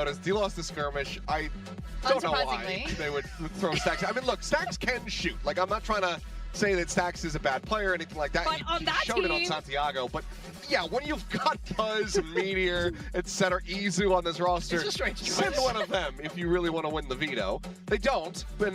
noticed he lost the skirmish. I don't know why they would throw Stax. I mean, look, Stax can shoot. Like, I'm not trying to say that Stax is a bad player or anything like that. But he showed it on Santiago. But yeah, when you've got Buzz, Meteor, etc., Izu on this roster, send one of them if you really want to win the veto. They don't, then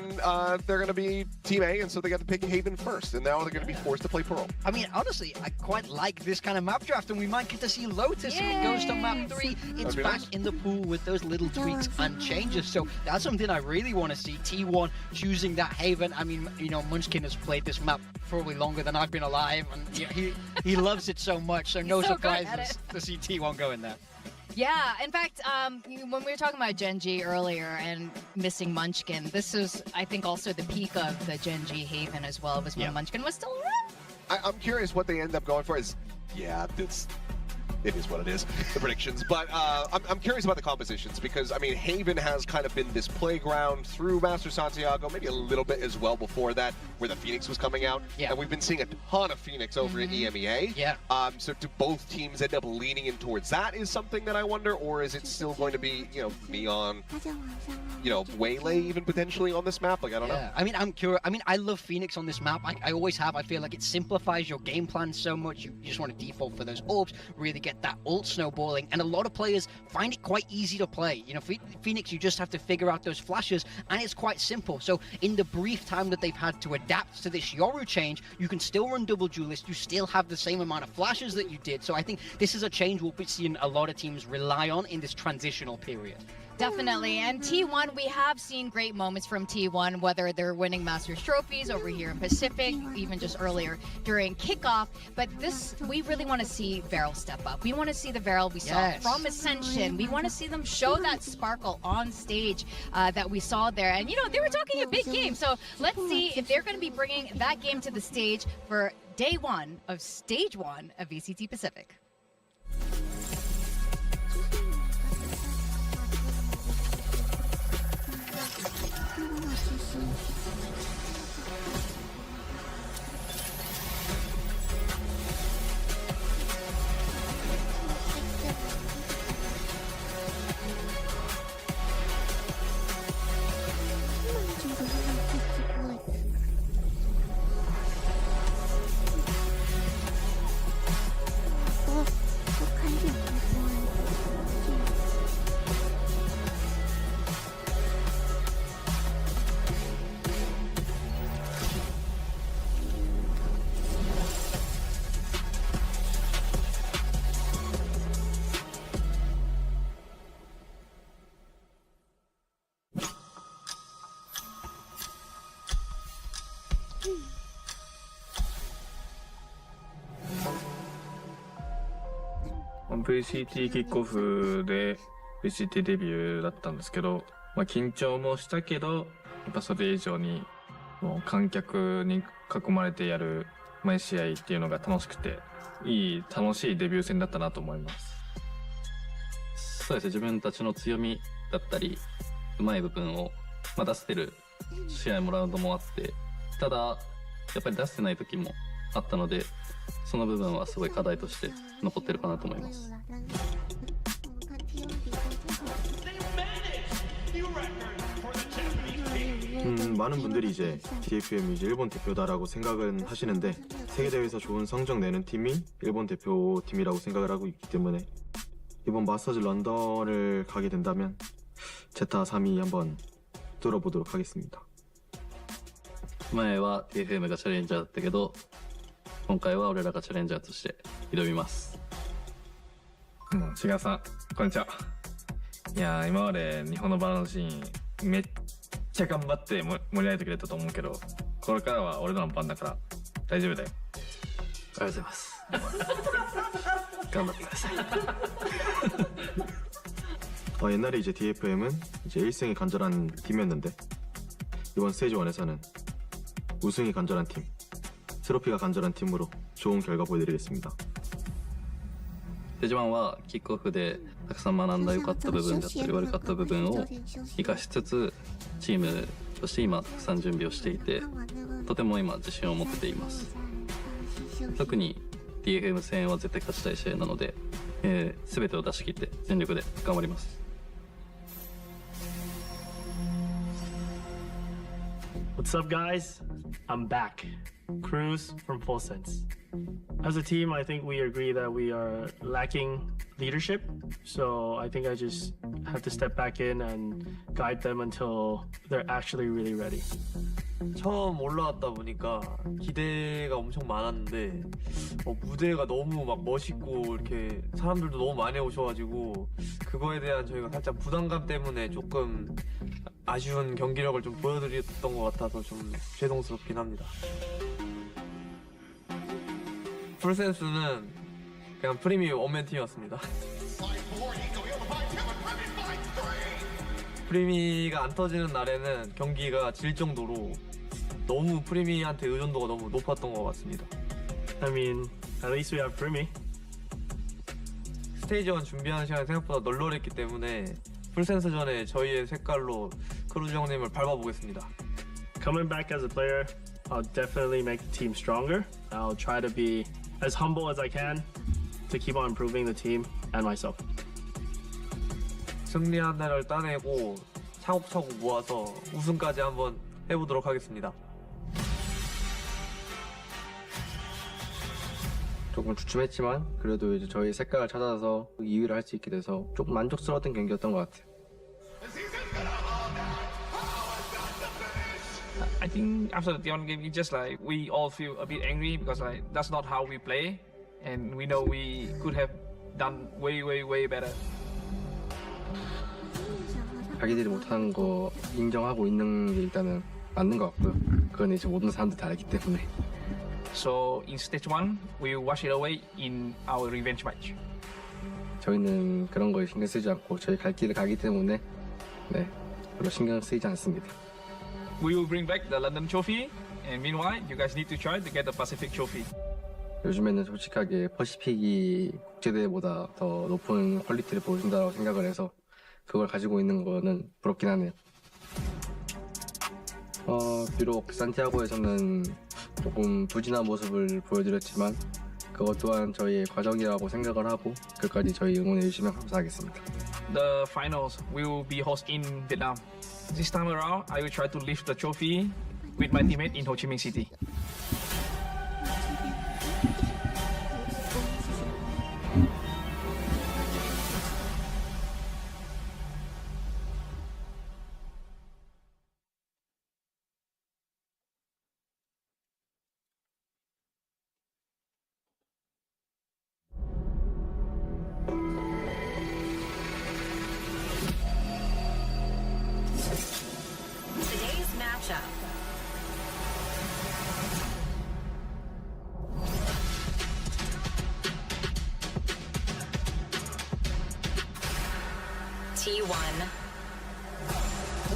they're going to be Team A, and so they got to pick Haven first, and now they're going to be forced to play Pearl. I mean, honestly, I quite like this kind of map draft, and we might get to see Lotus if it goes to map 3. It's back in the pool with those little tweaks and changes, so that's something I really want to see. T1 choosing that Haven. I mean, you know, Munchkin has played this map probably longer than I've been alive, and he loves it so much, so no surprises to see T1 go in there. Yeah, in fact, when we were talking about Genji earlier and missing Munchkin, this is, I think, also the peak of the Genji Haven as well, was when Munchkin was still around. I'm curious what they end up going for. It is what it is, the predictions. But I'm curious about the compositions because, I mean, Haven has kind of been this playground through Master Santiago, maybe a little bit as well before that, where the Phoenix was coming out. And we've been seeing a ton of Phoenix over at EMEA. So do both teams end up leaning in towards that is something that I wonder, or is it still going to be, you know, Neon, you know, Waylay even potentially on this map? Like, I don't know. I mean, I'm curious. I mean, I love Phoenix on this map. I always have. I feel like it simplifies your game plan so much. You just want to default for those orbs, really get that ult snowballing, and a lot of players find it quite easy to play. You know, Phoenix, you just have to figure out those flashes, and it's quite simple. So in the brief time that they've had to adapt to this Yoru change, you can still run double duelist, you still have the same amount of flashes that you did. So I think this is a change we'll be seeing a lot of teams rely on in this transitional period. Definitely. And T1, we have seen great moments from T1, whether they're winning Masters trophies over here in Pacific, even just earlier during kickoff. But this, we really want to see Varel step up. We want to see the Varel we saw from Ascension. We want to see them show that sparkle on stage that we saw there. And, you know, they were talking a big game. So let's see if they're going to be bringing that game to the stage for day 1 of stage 1 of VCT Pacific. VCT キックオフで VCT デビューだったんですけど、緊張もしたけど、やっぱそれ以上にもう観客に囲まれてやる毎試合っていうのが楽しくて、楽しいデビュー戦だったなと思います。そうですね、自分たちの強みだったり、うまい部分を、出せてる試合もラウンドもあって、ただ、やっぱり出せてない時もあったので、その部分はすごい課題として残ってるかなと思います。많은 분들이 이제 DFM이 이제 일본 대표다라고 생각은 하시는데 세계대회에서 좋은 성적 내는 팀이 일본 대표팀이라고 생각을 하고 있기 때문에 이번 마스터즈 런던을 가게 된다면 제타 3위 한번 뚫어보도록 하겠습니다. 前は DFM がチャレンジャーだったけど、今回は俺らがチャレンジャーとして挑みます。志賀さん、こんにちは。いやー、今まで日本のバラのシーンめっちゃ頑張って盛り上げてくれたと思うけど、これからは俺らの番だから大丈夫だよ。ありがとうございます。頑張ってください。옛날에 이제 DFM은 이제 1승이 간절한 팀이었는데 이번 스테이지 1에서는 우승이 간절한 팀, 트로피가 간절한 팀으로 좋은 결과 보여드리겠습니다. ステージ1はキックオフでたくさん学んだ良かった部分だったり悪かった部分を生かしつつチームとして今たくさん準備をしていて、とても今自信を持っています。特に DFM 戦は絶対勝ちたい試合なので、全てを出し切って全力で頑張ります。What's up, guys? I'm back. Cruz from Full Sense. As a team, I think we agree that we are lacking leadership. So I think I just have to step back in and guide them until they're actually really ready. 처음 올라왔다 보니까 기대가 엄청 많았는데 무대가 너무 막 멋있고 이렇게 사람들도 너무 많이 오셔가지고 그거에 대한 저희가 살짝 부담감 때문에 조금 아쉬운 경기력을 좀 보여드렸던 것 같아서 좀 죄송스럽긴 합니다. 풀센스는 그냥 프리미 원맨 팀이었습니다. 프리미가 안 터지는 날에는 경기가 질 정도로 너무 프리미한테 의존도가 너무 높았던 것 같습니다. I mean, at least we have Primi. 스테이지 1 준비하는 시간이 생각보다 널널했기 때문에 풀센스전에 저희의 색깔로 크루즈 형님을 밟아보겠습니다. Coming back as a player, I'll definitely make the team stronger. I'll try to be as humble as I can to keep on improving the team and myself. 승리 하나를 따내고 차곡차곡 모아서 우승까지 한번 해보도록 하겠습니다. 조금 주춤했지만 그래도 이제 저희 색깔을 찾아서 2위를 할 수 있게 돼서 조금 만족스러웠던 경기였던 것 같아요. I think after the T1 game, it's just like we all feel a bit angry because like that's not how we play, and we know we could have done way better. 자기들이 못하는 거 인정하고 있는 게 일단은 맞는 것 같고요. 그건 이제 모든 사람들 다 알기 때문에. So in stage 1, we wash it away in our revenge match. 저희는 그런 거에 신경 쓰지 않고 저희 갈 길을 가기 때문에 네, 별로 신경 쓰이지 않습니다. We will bring back the London trophy, and meanwhile, you guys need to try to get the Pacific trophy. 요즘에는 솔직하게 퍼시픽이 국제대회보다 더 높은 퀄리티를 보여준다고 생각을 해서 그걸 가지고 있는 거는 부럽긴 하네요. 비록 산티아고에서는 조금 부진한 모습을 보여드렸지만 그것 또한 저희의 과정이라고 생각을 하고 끝까지 저희 응원해 주시면 감사하겠습니다. The finals will be hosted in Vietnam. This time around, I will try to lift the trophy with my teammate in Ho Chi Minh City. Today's matchup. T1.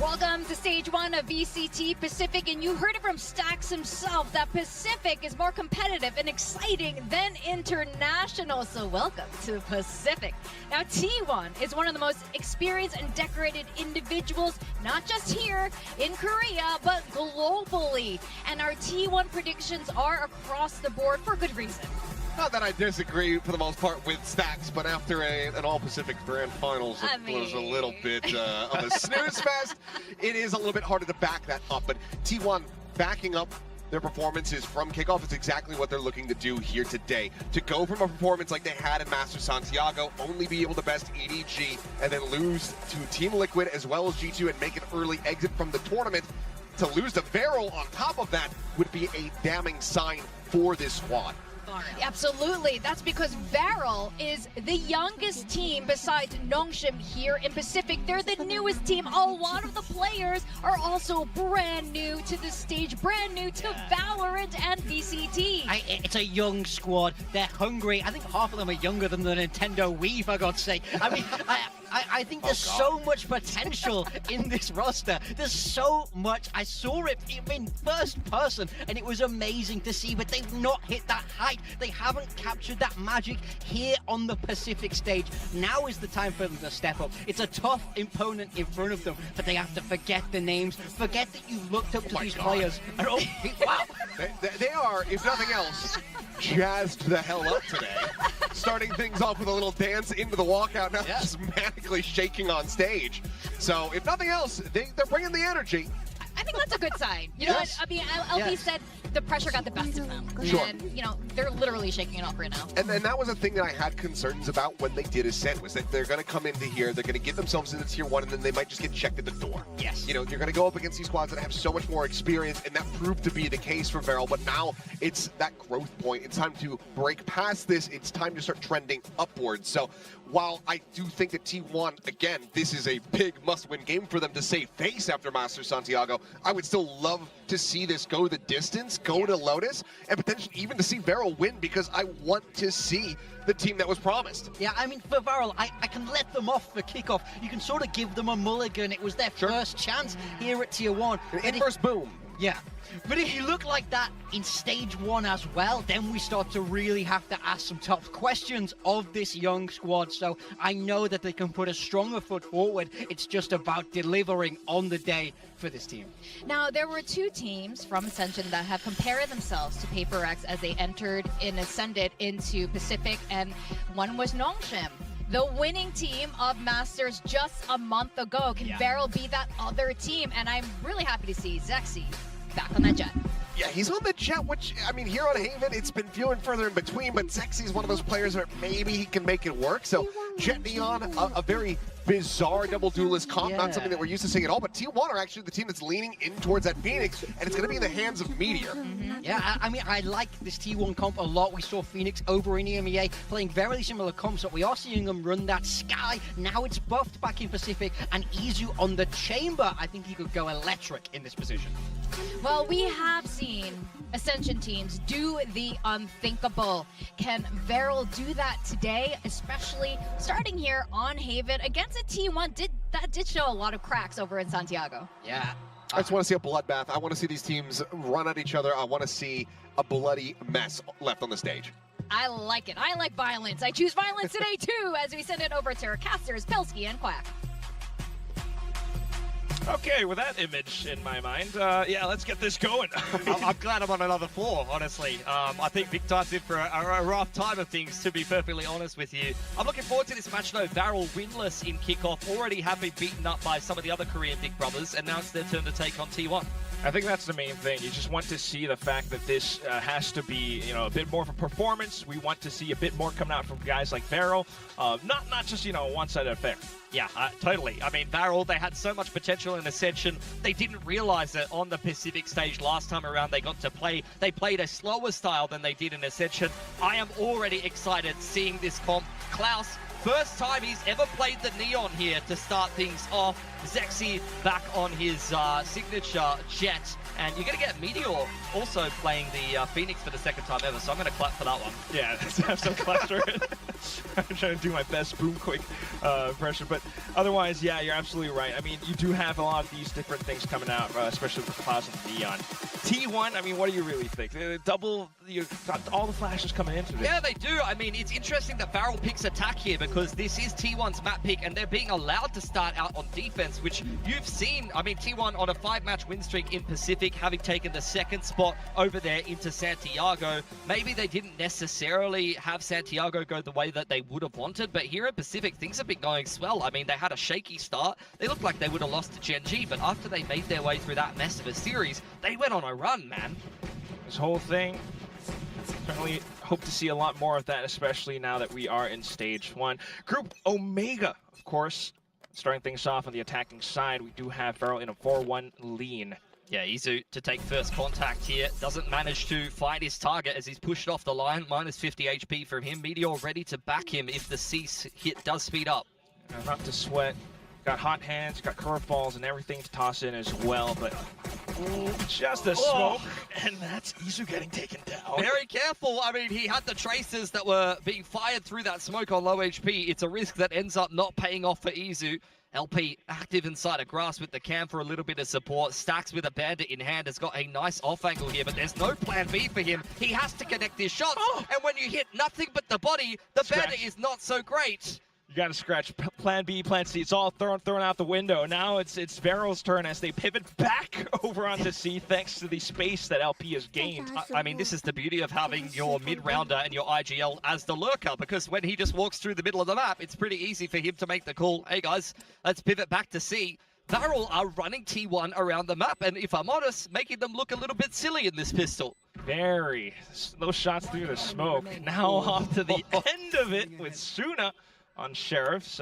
Welcome to stage 1 of VCT Pacific, and you heard it from Stax himself that Pacific is more competitive and exciting than international. So welcome to Pacific. Now T1 is one of the most experienced and decorated individuals, not just here in Korea, but globally. And our T1 predictions are across the board for good reason. Not that I disagree for the most part with Stacks, but after an All-Pacific Grand Finals, it was a little bit of a snooze fest. It is a little bit harder to back that up, but T1 backing up their performances from kickoff is exactly what they're looking to do here today. To go from a performance like they had in Master Santiago, only be able to best EDG, and then lose to Team Liquid as well as G2 and make an early exit from the tournament, to lose to Varel on top of that would be a damning sign for this squad. Absolutely. That's because Varel is the youngest team besides Nongshim here in Pacific. They're the newest team. A lot of the players are also brand new to the stage, brand new to Valorant and VCT. It's a young squad. They're hungry. I think half of them are younger than the Nintendo Wii, for God's sake. I mean, I think there's so much potential in this roster. There's so much. I saw it in first person, and it was amazing to see, but they've not hit that height. They haven't captured that magic here on the Pacific stage. Now is the time for them to step up. It's a tough opponent in front of them, but they have to forget the names, forget that you looked up to these players. And wow! They are, if nothing else, jazzed the hell up today. Starting things off with a little dance into the walkout, now just manically shaking on stage. So, if nothing else, they're bringing the energy. I think that's a good sign. You know what? I mean, LP said the pressure got the best of them. Sure. And, you know, they're literally shaking it off right now. And that was a thing that I had concerns about when they did Ascent, was that they're going to come into here, they're going to get themselves into Tier 1, and then they might just get checked at the door. Yes. You know, you're going to go up against these squads that have so much more experience, and that proved to be the case for Varel, but now it's that growth point. It's time to break past this. It's time to start trending upwards. So while I do think that T1, again, this is a big must-win game for them to save face after Masters Santiago, I would still love to see this go the distance, go to Lotus, and potentially even to see Varel win, because I want to see the team that was promised. Yeah, I mean, for Varel, I can let them off for kickoff. You can sort of give them a mulligan. It was their first chance here at Tier 1. An first boom. Yeah. But if you look like that in Stage 1 as well, then we start to really have to ask some tough questions of this young squad. So I know that they can put a stronger foot forward. It's just about delivering on the day for this team. Now, there were two teams from Ascension that have compared themselves to Paper X as they entered and ascended into Pacific, and one was Nongshim, the winning team of Masters just a month ago. Can Varel be that other team? And I'm really happy to see Zexy back on that jet. Yeah, he's on the jet, which, I mean, here on Haven, it's been few and further in between, but Zexy's one of those players where maybe he can make it work. So Jet Neon, a very bizarre double duelist comp, not something that we're used to seeing at all, but T1 are actually the team that's leaning in towards that Phoenix, and it's going to be in the hands of Meteor. Yeah, I mean, I like this T1 comp a lot. We saw Phoenix over in EMEA playing very similar comps, but we are seeing them run that Sky. Now it's buffed back in Pacific, and Izu on the Chamber. I think he could go electric in this position. Well, we have seen Ascension teams do the unthinkable. Can Varel do that today, especially starting here on Haven against a T1 that did show a lot of cracks over in Santiago? Yeah. I just want to see a bloodbath. I want to see these teams run at each other. I want to see a bloody mess left on the stage. I like it. I like violence. I choose violence today, too, as we send it over to our casters, Pilsky and Quack. Okay, with that image in my mind, yeah, let's get this going. I'm glad I'm on another floor, honestly. I think Big Time's in for a rough time of things, to be perfectly honest with you. I'm looking forward to this match, though. Varel winless in kickoff, already have been beaten up by some of the other Korean big brothers, and now it's their turn to take on T1. I think that's the main thing. You just want to see the fact that this has to be, you know, a bit more of a performance. We want to see a bit more coming out from guys like Varel, not just, you know, a one-sided affair. Yeah, totally. I mean, Varel, they had so much potential in Ascension. They didn't realize it on the Pacific stage last time around they got to play. They played a slower style than they did in Ascension. I am already excited seeing this comp. Klaus, first time he's ever played the Neon here to start things off. Zexy back on his signature jet. And you're going to get Meteor also playing the Phoenix for the second time ever, so I'm going to clap for that one. Yeah, let's have some claps for it. I'm trying to do my best boom quick impression, but otherwise, yeah, you're absolutely right. I mean, you do have a lot of these different things coming out, especially with Clouds and Neon. T1, I mean, what do you really think? You got all the flashes coming into this. Yeah, they do. I mean, it's interesting that Varel picks attack here because this is T1's map pick, and they're being allowed to start out on defense, which you've seen. I mean, T1 on a 5-match win streak in Pacific, having taken the second spot over there into Santiago. Maybe they didn't necessarily have Santiago go the way that they would have wanted, but here in Pacific, things have been going swell. I mean, they had a shaky start. They looked like they would have lost to Gen G, but after they made their way through that mess of a series, they went on a run, man. This whole thing, certainly hope to see a lot more of that, especially now that we are in Stage 1. Group Omega, of course, starting things off on the attacking side. We do have Varel in a 4-1 lean. Yeah, Izu to take first contact here. Doesn't manage to find his target as he's pushed off the line. Minus 50 HP from him. Meteor ready to back him if the C hit does speed up. Not to sweat. Got hot hands, got curveballs and everything to toss in as well, but just a smoke, and that's Izu getting taken down. Very careful. I mean, he had the traces that were being fired through that smoke on low HP. It's a risk that ends up not paying off for Izu. LP active inside a grass with the cam for a little bit of support. Stacks with a bandit in hand has got a nice off angle here, but there's no plan B for him. He has to connect his shots, and when you hit nothing but the body, the bandit is not so great. You got to scratch plan B, plan C. It's all thrown out the window. Now it's Varel's turn as they pivot back over onto C thanks to the space that LP has gained. I mean, this is the beauty of having your mid-rounder and your IGL as the lurker, because when he just walks through the middle of the map, it's pretty easy for him to make the call. Hey guys, let's pivot back to C. Varel are running T1 around the map, and if I'm honest, making them look a little bit silly in this pistol. Those shots through the smoke. Now off to the end of it with Suna on Sheriffs.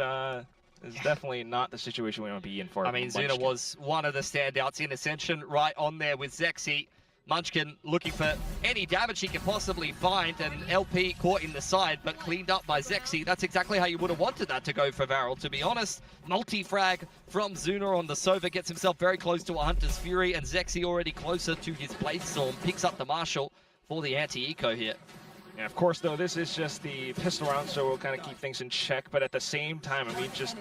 Is definitely not the situation we want to be in for. I mean, Zuna was one of the standouts in Ascension, right on there with Zexy. Munchkin looking for any damage he can possibly find, and LP caught in the side, but cleaned up by Zexy. That's exactly how you would have wanted that to go for Varel, to be honest. Multi-frag from Zuna on the Sova, gets himself very close to a Hunter's Fury, and Zexy already closer to his Blade Storm, picks up the Marshal for the anti-eco here. Yeah, of course, though, this is just the pistol round, so we'll kind of keep things in check, but at the same time, I mean, just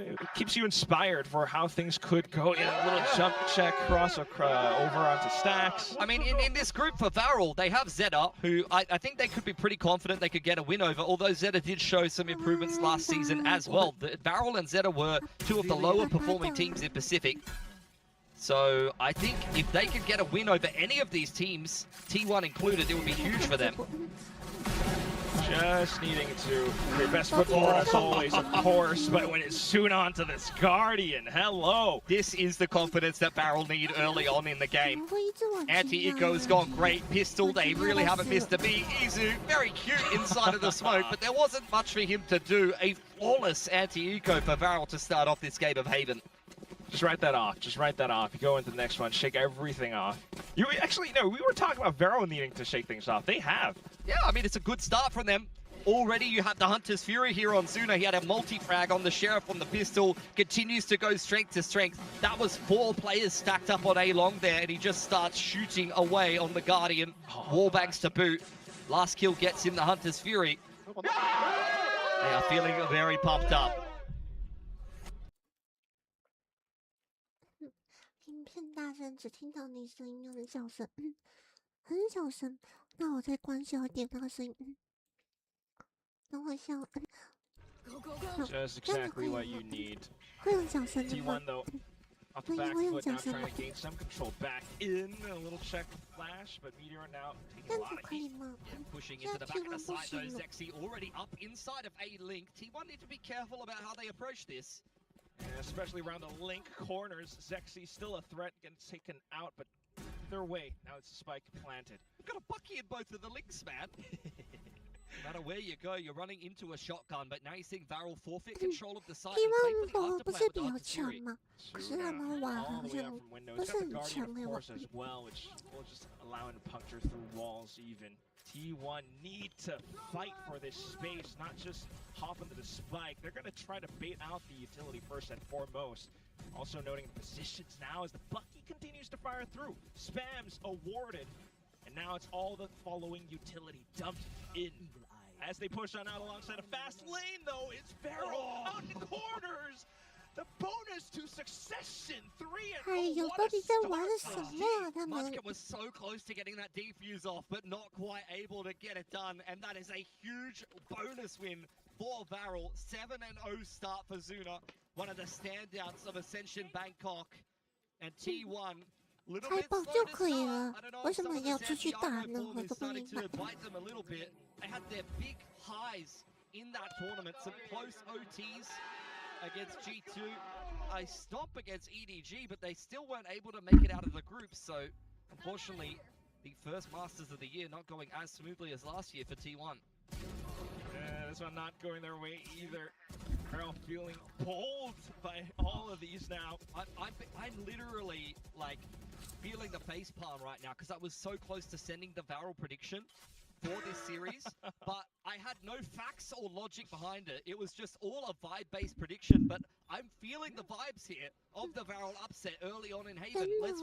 it keeps you inspired for how things could go in a little jump check cross over onto stacks. I mean, in this group for Varel, they have Zeta, who I think they could be pretty confident they could get a win over, although Zeta did show some improvements last season as well. Varel and Zeta were two of the lower performing teams in Pacific. So I think if they could get a win over any of these teams, T1 included, it would be huge for them. Just needing to your best foot forward as always, of course, but when it's soon onto this Guardian, hello! This is the confidence that Varel need early on in the game. Anti-Eco's gone great. Pistol, they really haven't missed a beat. Izu, very cute inside of the smoke, but there wasn't much for him to do. A flawless anti-Eco for Varel to start off this game of Haven. Just write that off. Just write that off. You go into the next one, shake everything off. You actually, no, we were talking about Varel needing to shake things off. They have. Yeah, I mean, it's a good start from them. Already you have the Hunter's Fury here on Zuna. He had a multi-frag on the Sheriff on the pistol. Continues to go strength to strength. That was 4 players stacked up on A-Long there, and he just starts shooting away on the Guardian. Wallbangs to boot. Last kill gets him the Hunter's Fury. They are feeling very pumped up. 片大声，只听到你声音很小声，很小声。那我再关小一点那个声音。等我一下。Just exactly what you need. 会用小声的吗？ T1 though, off the back foot now trying to gain some control back in. A little check flash, but Meteor now taking a lot of heat. And pushing into the back of the site though, Zexy already up inside of A-Link. T1 need to be careful about how they approach this. And especially around the link corners, Zexy still a threat, gets taken out, but either way, now it's a spike planted. We've got a Bucky in both of the links, man. No matter where you go, you're running into a shotgun, but now you're seeing Varel forfeit control of the site. T1 不是比较强吗？可是他们玩好像不是很强哎，我。as well, which will just allow him to puncture through walls even. T1 need to fight for this space, not just hop into the spike. They're going to try to bait out the utility first and foremost. Also noting positions now as the Bucky continues to fire through. Spams awarded. And now it's all the following utility dumped in. As they push on out alongside a fast lane, though, it's Varel out in corners. The bonus to succession, 3 and 0. Munchkin was so close to getting that defuse off, but not quite able to get it done. And that is a huge bonus win for Varel. 7 and 0 start for Zuna, one of the standouts of Ascension Bangkok. And T1, little bit slow to start. I don't know if some of the Santiago form is starting to bite them a little bit. They had their big highs in that tournament, some close OTs against G2, a stomp against EDG, but they still weren't able to make it out of the group. So unfortunately, the first Masters of the year not going as smoothly as last year for T1. Yeah, this one not going their way either. Varel feeling pulled by all of these now. I'm literally like feeling the facepalm right now because I was so close to sending the Varel prediction for this series, but I had no facts or logic behind it. It was just all a vibe-based prediction, but I'm feeling the vibes here of the Varel upset early on in Haven. Let's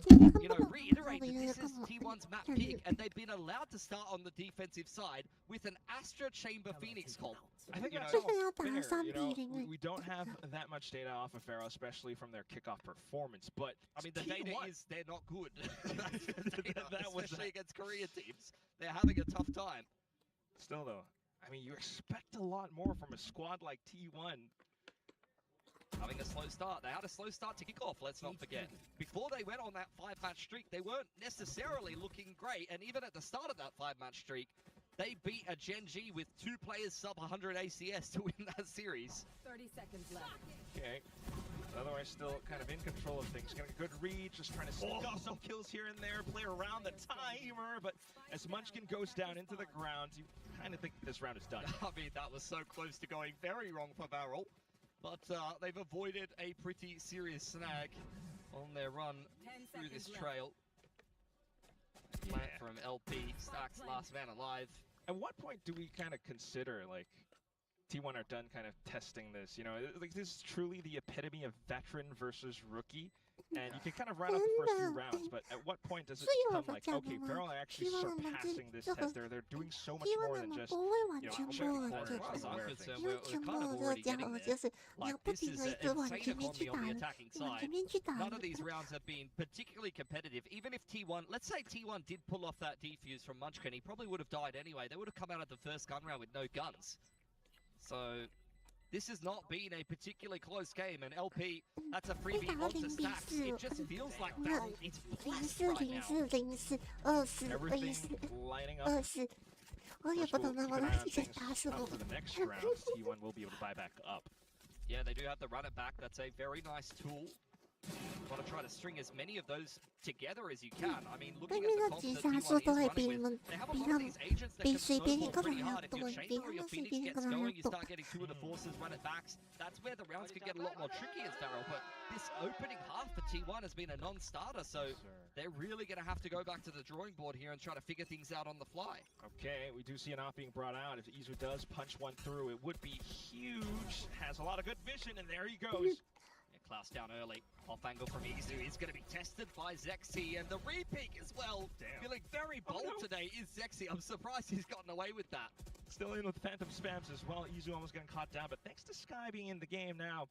you know, reiterate that this is T1's map pick, and they've been allowed to start on the defensive side with an Astra Chamber Phoenix comp. I think it's all fair, you know, we don't have that much data off of Varel, especially from their kickoff performance, but I mean, the data is they're not good. Especially against Korean teams. They're having a tough time. Still though, I mean, you expect a lot more from a squad like T1. Having a slow start. They had a slow start to kick off, let's not forget. Before they went on that 5-match streak, they weren't necessarily looking great, and even at the start of that 5-match streak, they beat a Gen G with 2 players sub 100 ACS to win that series. 30 seconds left. Okay. Samurai still kind of in control of things. Getting a good read, just trying to sneak off some kills here and there, play around the timer, but as Munchkin goes down into the ground, you kind of think this round is done. I mean, that was so close to going very wrong for Varel, but they've avoided a pretty serious snag on their run through this trail. Plant from LP, Stacks last man alive. At what point do we kind of consider, like, T1 are done kind of testing this? You know, like, this is truly the epitome of veteran versus rookie, and you can kind of run out the first few rounds, but at what point does it become like, okay, Feral are actually surpassing this test? They're doing so much more than just, you know, checking corners and aware of things. We're kind of already getting there. Like, this is an insane economy on the attacking side. None of these rounds have been particularly competitive. Even if T1, let's say T1 did pull off that defuse from Munchkin, he probably would have died anyway. They would have come out of the first gun round with no guns. So this has not been a particularly close game, and LP, that's a freebie onto Stacks. It just feels like Varel is blessed right now. Everything lining up. Of course, we'll keep an eye on things up for the next round. T1 will be able to buy back up. Yeah, they do have the run it back. That's a very nice tool. You want to try to string as many of those together as you can. I mean, looking at the comps that T1 is running with, they have a lot of these agents that can snowball pretty hard. If your Chamber or your Phoenix gets going, you start getting two of the forces run it backs. That's where the rounds can get a lot more tricky as Varel. But this opening half for T1 has been a non-starter, so they're really going to have to go back to the drawing board here and try to figure things out on the fly. Okay, we do see an op being brought out. If Izu does punch one through, it would be huge. Has a lot of good vision, and there he goes. Klaus down early. Off angle from Izu is going to be tested by Zexy, and the re-peek as well. Damn. Feeling very bold today is Zexy. I'm surprised he's gotten away with that. Still in with Phantom Spams as well. Izu almost getting caught down, but thanks to Sky being in the game now,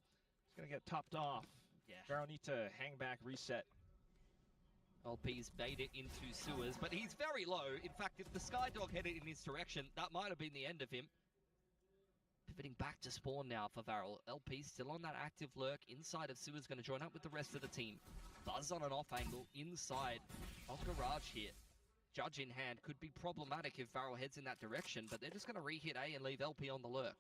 he's going to get topped off. Yeah. Varel need to hang back, reset. LP's made it into sewers, but he's very low. In fact, if the Skydog headed in his direction, that might have been the end of him. Pivoting back to spawn now for Varel. LP still on that active lurk inside of sewers, going to join up with the rest of the team. Buzz on an off angle inside of garage here. Judge in hand could be problematic if Varel heads in that direction, but they're just going to re-hit A and leave LP on the lurk.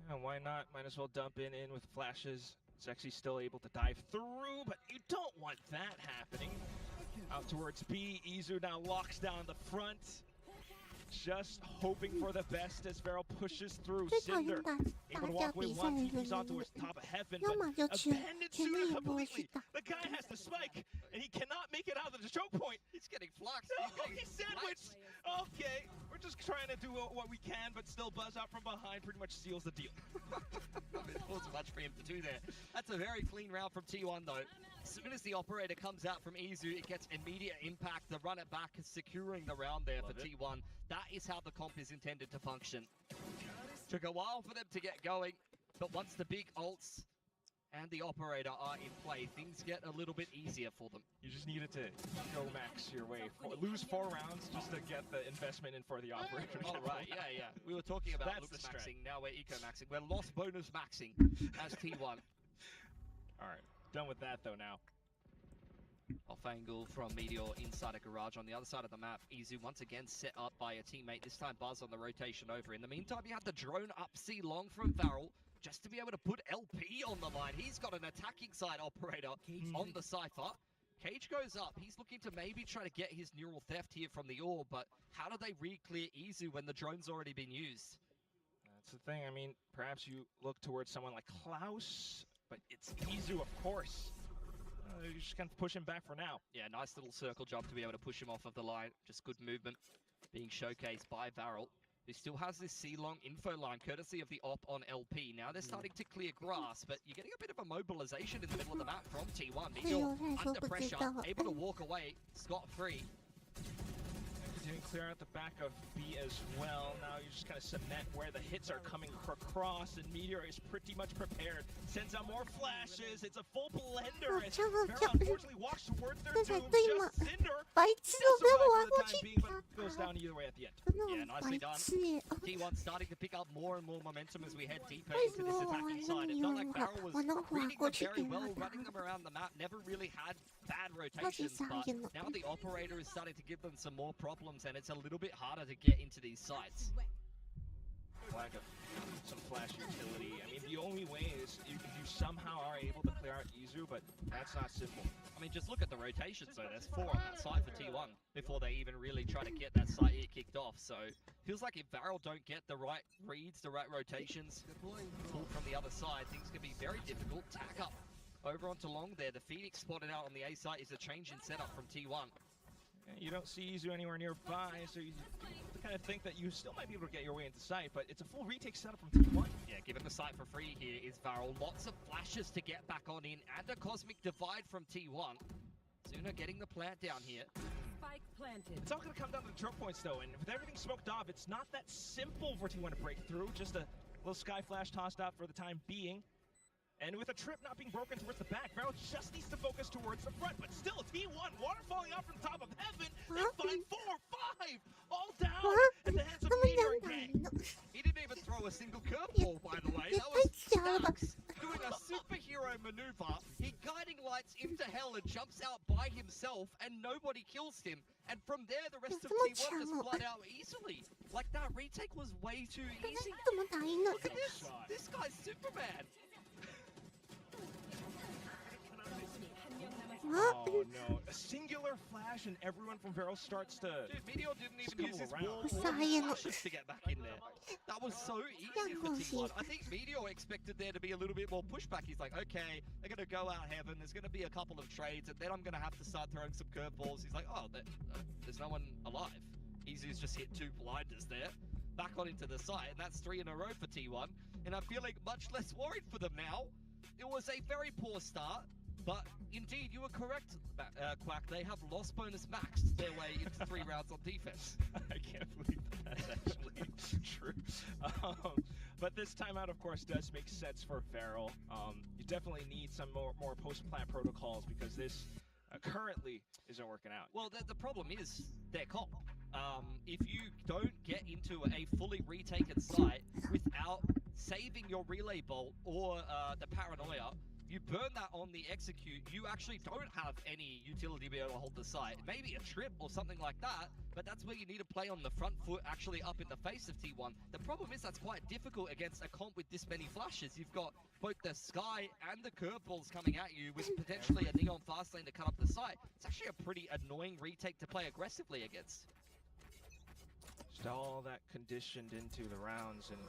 Yeah, why not? Might as well dump in with flashes. Zexy's still able to dive through, but you don't want that happening. Out towards B. Izu now locks down the front. Just hoping for the best as Varel pushes through. Cinder able to walk away one, TP's onto his top of heaven, but abandoned Suda completely. The guy has the spike, and he cannot make it out of the choke point. He's getting fluxed. No, he's sandwiched. Okay, we're just trying to do what we can, but still Buzz out from behind pretty much seals the deal. I mean, it wasn't much for him to do there. That's a very clean round from T1 though. As soon as the operator comes out from Izu, it gets immediate impact. The run it back is securing the round there for T1. That is how the comp is intended to function. Took a while for them to get going, but once the big ults and the operator are in play, things get a little bit easier for them. You just needed to go max your way. Lose 4 rounds just to get the investment in for the operator. Oh, right, yeah. We were talking about That's looks the maxing, now we're eco maxing. We're lost bonus maxing as T1. All right, done with that though now. Off angle from Meteor inside a garage on the other side of the map. Izu once again set up by a teammate, this time Buzz on the rotation over. In the meantime, you have the drone up C long from Varel just to be able to put LP on the line. He's got an attacking side operator on the Cypher. Cage goes up. He's looking to maybe try to get his neural theft here from the orb, but how do they re-clear Izu when the drone's already been used? That's the thing. I mean, perhaps you look towards someone like Klaus, but it's Izu, of course. You just kind of push him back for now. Yeah, nice little circle jump to be able to push him off of the line. Just good movement being showcased by Varel, who still has this C-long info line, courtesy of the op on LP. Now they're starting to clear grass, but you're getting a bit of a mobilization in the middle of the map from T1. Meteor under pressure, able to walk away scot-free. Continuing clear out the back of B as well. Now you just kind of cement where the hits are coming across, and Meteor is pretty much prepared. Sends out more flashes. It's a full blender as Varel unfortunately walks towards their doom. Just Cinder. But goes down either way at the end. Yeah, nicely done. T1 starting to pick up more and more momentum as we head deeper into this attacking side. It felt like Varel was reading them very well, running them around the map, never really had bad rotations, but now the operator is starting to give them some more problems, and it's a little bit harder to get into these sites. Lack of some flash utility. I mean, the only way is if you somehow are able true, but that's not simple. I mean, just look at the rotations, though. There's 4 on that side for T1 before they even really try to get that side here kicked off. So, feels like if Varel don't get the right reads, the right rotations, pulled from the other side, things can be very difficult. Tack up over onto long there. The Phoenix spotted out on the A side is a change in setup from T1. You don't see Izu anywhere nearby, so you kind of think that you still might be able to get your way into sight, but it's a full retake setup from T1. Yeah, given the sight for free here is Varel. Lots of flashes to get back on in, and a Cosmic Divide from T1. Sooner getting the plant down here. Spike planted. It's all going to come down to the choke points, though, and with everything smoked off, it's not that simple for T1 to break through. Just a little Sky Flash tossed out for the time being. And with a trip not being broken towards the back, Varel just needs to focus towards the front. But still, T1, water falling out from the top of heaven. They find 4, 5, all down at the hands of Meteor and Gang. He didn't even throw a single curveball, by the way. That was Stax doing a superhero maneuver. He guiding lights into hell and jumps out by himself, and nobody kills him. And from there, the rest of T1 just flood out easily. Like, that retake was way too easy. Look at this. This guy's Superman. Oh no, a singular flash and everyone from Varel starts to... Dude, Meteor didn't even use his wall flashes to get back in there. That was so easy for T1. I think Meteor expected there to be a little bit more pushback. He's like, okay, they're going to go out heaven, there's going to be a couple of trades, and then I'm going to have to start throwing some curveballs. He's like, oh, there's no one alive. Izu's just hit 2 blinders there. Back on into the side, and that's 3 in a row for T1. And I'm feeling much less worried for them now. It was a very poor start. But indeed, you were correct, Quack. They have lost bonus maxed their way into 3 rounds on defense. I can't believe that's actually true. But this timeout, of course, does make sense for Varel. You definitely need some more post-plant protocols because this currently isn't working out. Well, the problem is their comp. If you don't get into a fully retaken site without saving your relay bolt or the paranoia, you burn that on the execute, you actually don't have any utility to be able to hold the site. Maybe a trip or something like that, but that's where you need to play on the front foot, actually up in the face of T1. The problem is that's quite difficult against a comp with this many flashes. You've got both the Sky and the curveballs coming at you with potentially a Neon fast lane to cut up the site. It's actually a pretty annoying retake to play aggressively against. Just all that conditioned into the rounds, and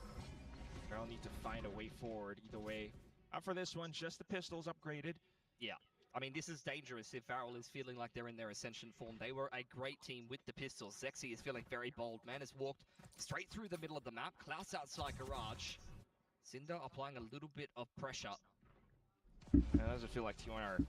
Varel need to find a way forward either way. For this one, just the pistols upgraded. Yeah. I mean, this is dangerous if Varel is feeling like they're in their ascension form. They were a great team with the pistols. Zexy is feeling very bold. Man has walked straight through the middle of the map. Klaus outside garage. Cinder applying a little bit of pressure. It doesn't feel like T1 are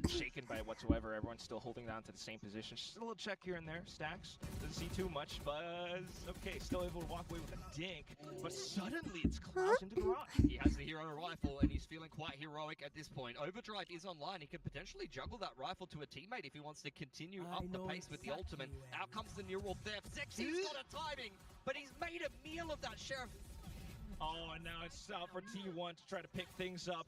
shaken by it whatsoever. Everyone's still holding down to the same position. Just a little check here and there. Stacks. Doesn't see too much. Buzz. Okay, still able to walk away with a dink. But suddenly it's Klaus into the garage. He has the hero rifle and he's feeling quite heroic at this point. Overdrive is online. He can potentially juggle that rifle to a teammate if he wants to continue up the pace with the ultimate. Out comes the neural theft. Zexy's got a timing, but he's made a meal of that Sheriff. Oh, and now it's out for T1 to try to pick things up.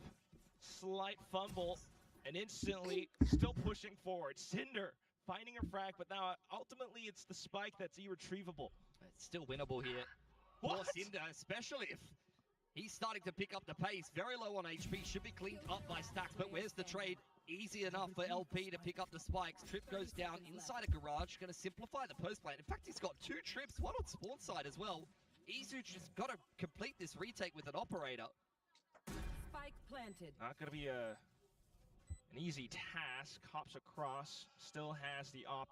Slight fumble. And instantly, still pushing forward. Cinder finding a frag, but now ultimately it's the spike that's irretrievable. It's still winnable here. What? Poor Cinder, especially if he's starting to pick up the pace. Very low on HP, should be cleaned up by Stacks, but where's the trade? Easy enough for LP to pick up the spikes. Trip goes down inside a garage, going to simplify the post plane. In fact, he's got 2 trips, one on spawn side as well. Izu just got to complete this retake with an operator. Spike planted. Not going to be an easy task. Hops across, still has the op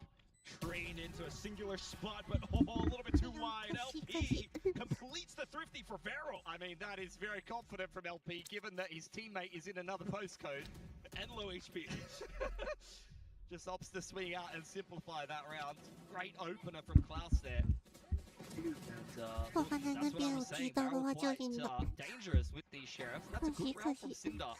trained into a singular spot, but a little bit too wide. LP completes the thrifty for Varel. I mean, that is very confident from LP, given that his teammate is in another postcode. And low HP. Just opts to swing out and simplify that round. Great opener from Klaus there. And, that's what I was saying, Varel quite dangerous with these Sheriffs. That's a good round from Cinder.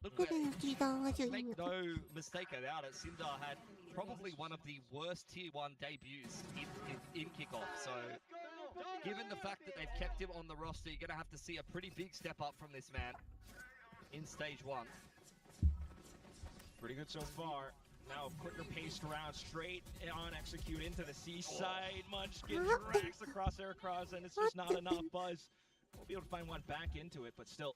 Look, make no mistake about it, Cinder had probably one of the worst Tier 1 debuts in kickoff. So, given the fact that they've kept him on the roster, you're going to have to see a pretty big step up from this man in Stage 1. Pretty good so far. Now quicker paced round, straight on execute into the seaside. Munchkin drags across Aircross, and it's just not enough. Buzz will be able to find one back into it, but still,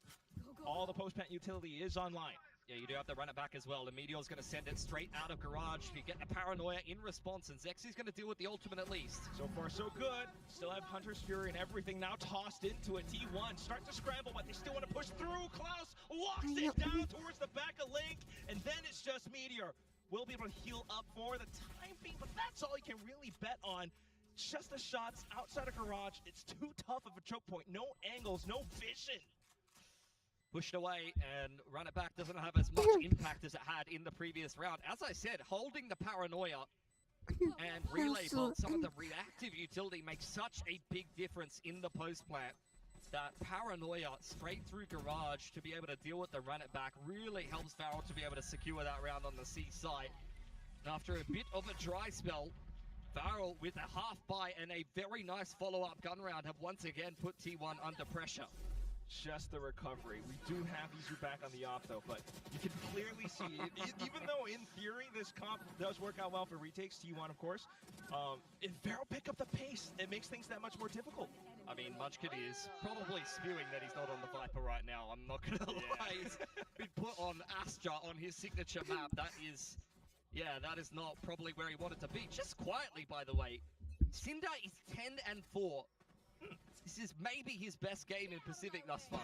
all the post-plant utility is online. Yeah, you do have to run it back as well. The Meteor's going to send it straight out of Garage. You get the Paranoia in response, and Zexi's going to deal with the ultimate at least. So far, so good. Still have Hunter's Fury and everything now tossed into it. T1 start to scramble, but they still want to push through. Klaus walks it down towards the back of Link, and then it's just Meteor. Will be able to heal up for the time being, but that's all he can really bet on. Just the shots outside of Garage. It's too tough of a choke point. No angles, no vision. Pushed away, and Run It Back doesn't have as much impact as it had in the previous round. As I said, holding the Paranoia and Relay Bolt, some of the reactive utility makes such a big difference in the post plant. That Paranoia straight through Garage to be able to deal with the Run It Back really helps Farrell to be able to secure that round on the C side. And after a bit of a dry spell, Farrell with a half buy and a very nice follow-up gun round have once again put T1 under pressure. Just the recovery. We do have Izu back on the off though, but you can clearly see, even though in theory this comp does work out well for retakes, T1 of course, if Farrell pick up the pace, it makes things that much more difficult. I mean, Munchkin is probably spewing that he's not on the Viper right now. I'm not gonna lie. He's been put on Astra on his signature map. That is, yeah, that is not probably where he wanted to be. Just quietly, by the way, Cinder is 10-4. This is maybe his best game in Pacific thus far.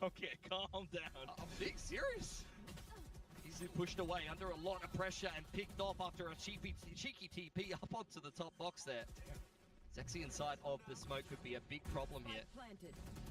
Okay, calm down. I'm being serious. He's been pushed away under a lot of pressure and picked off after a cheeky TP up onto the top box there. Zexy inside of the smoke could be a big problem here.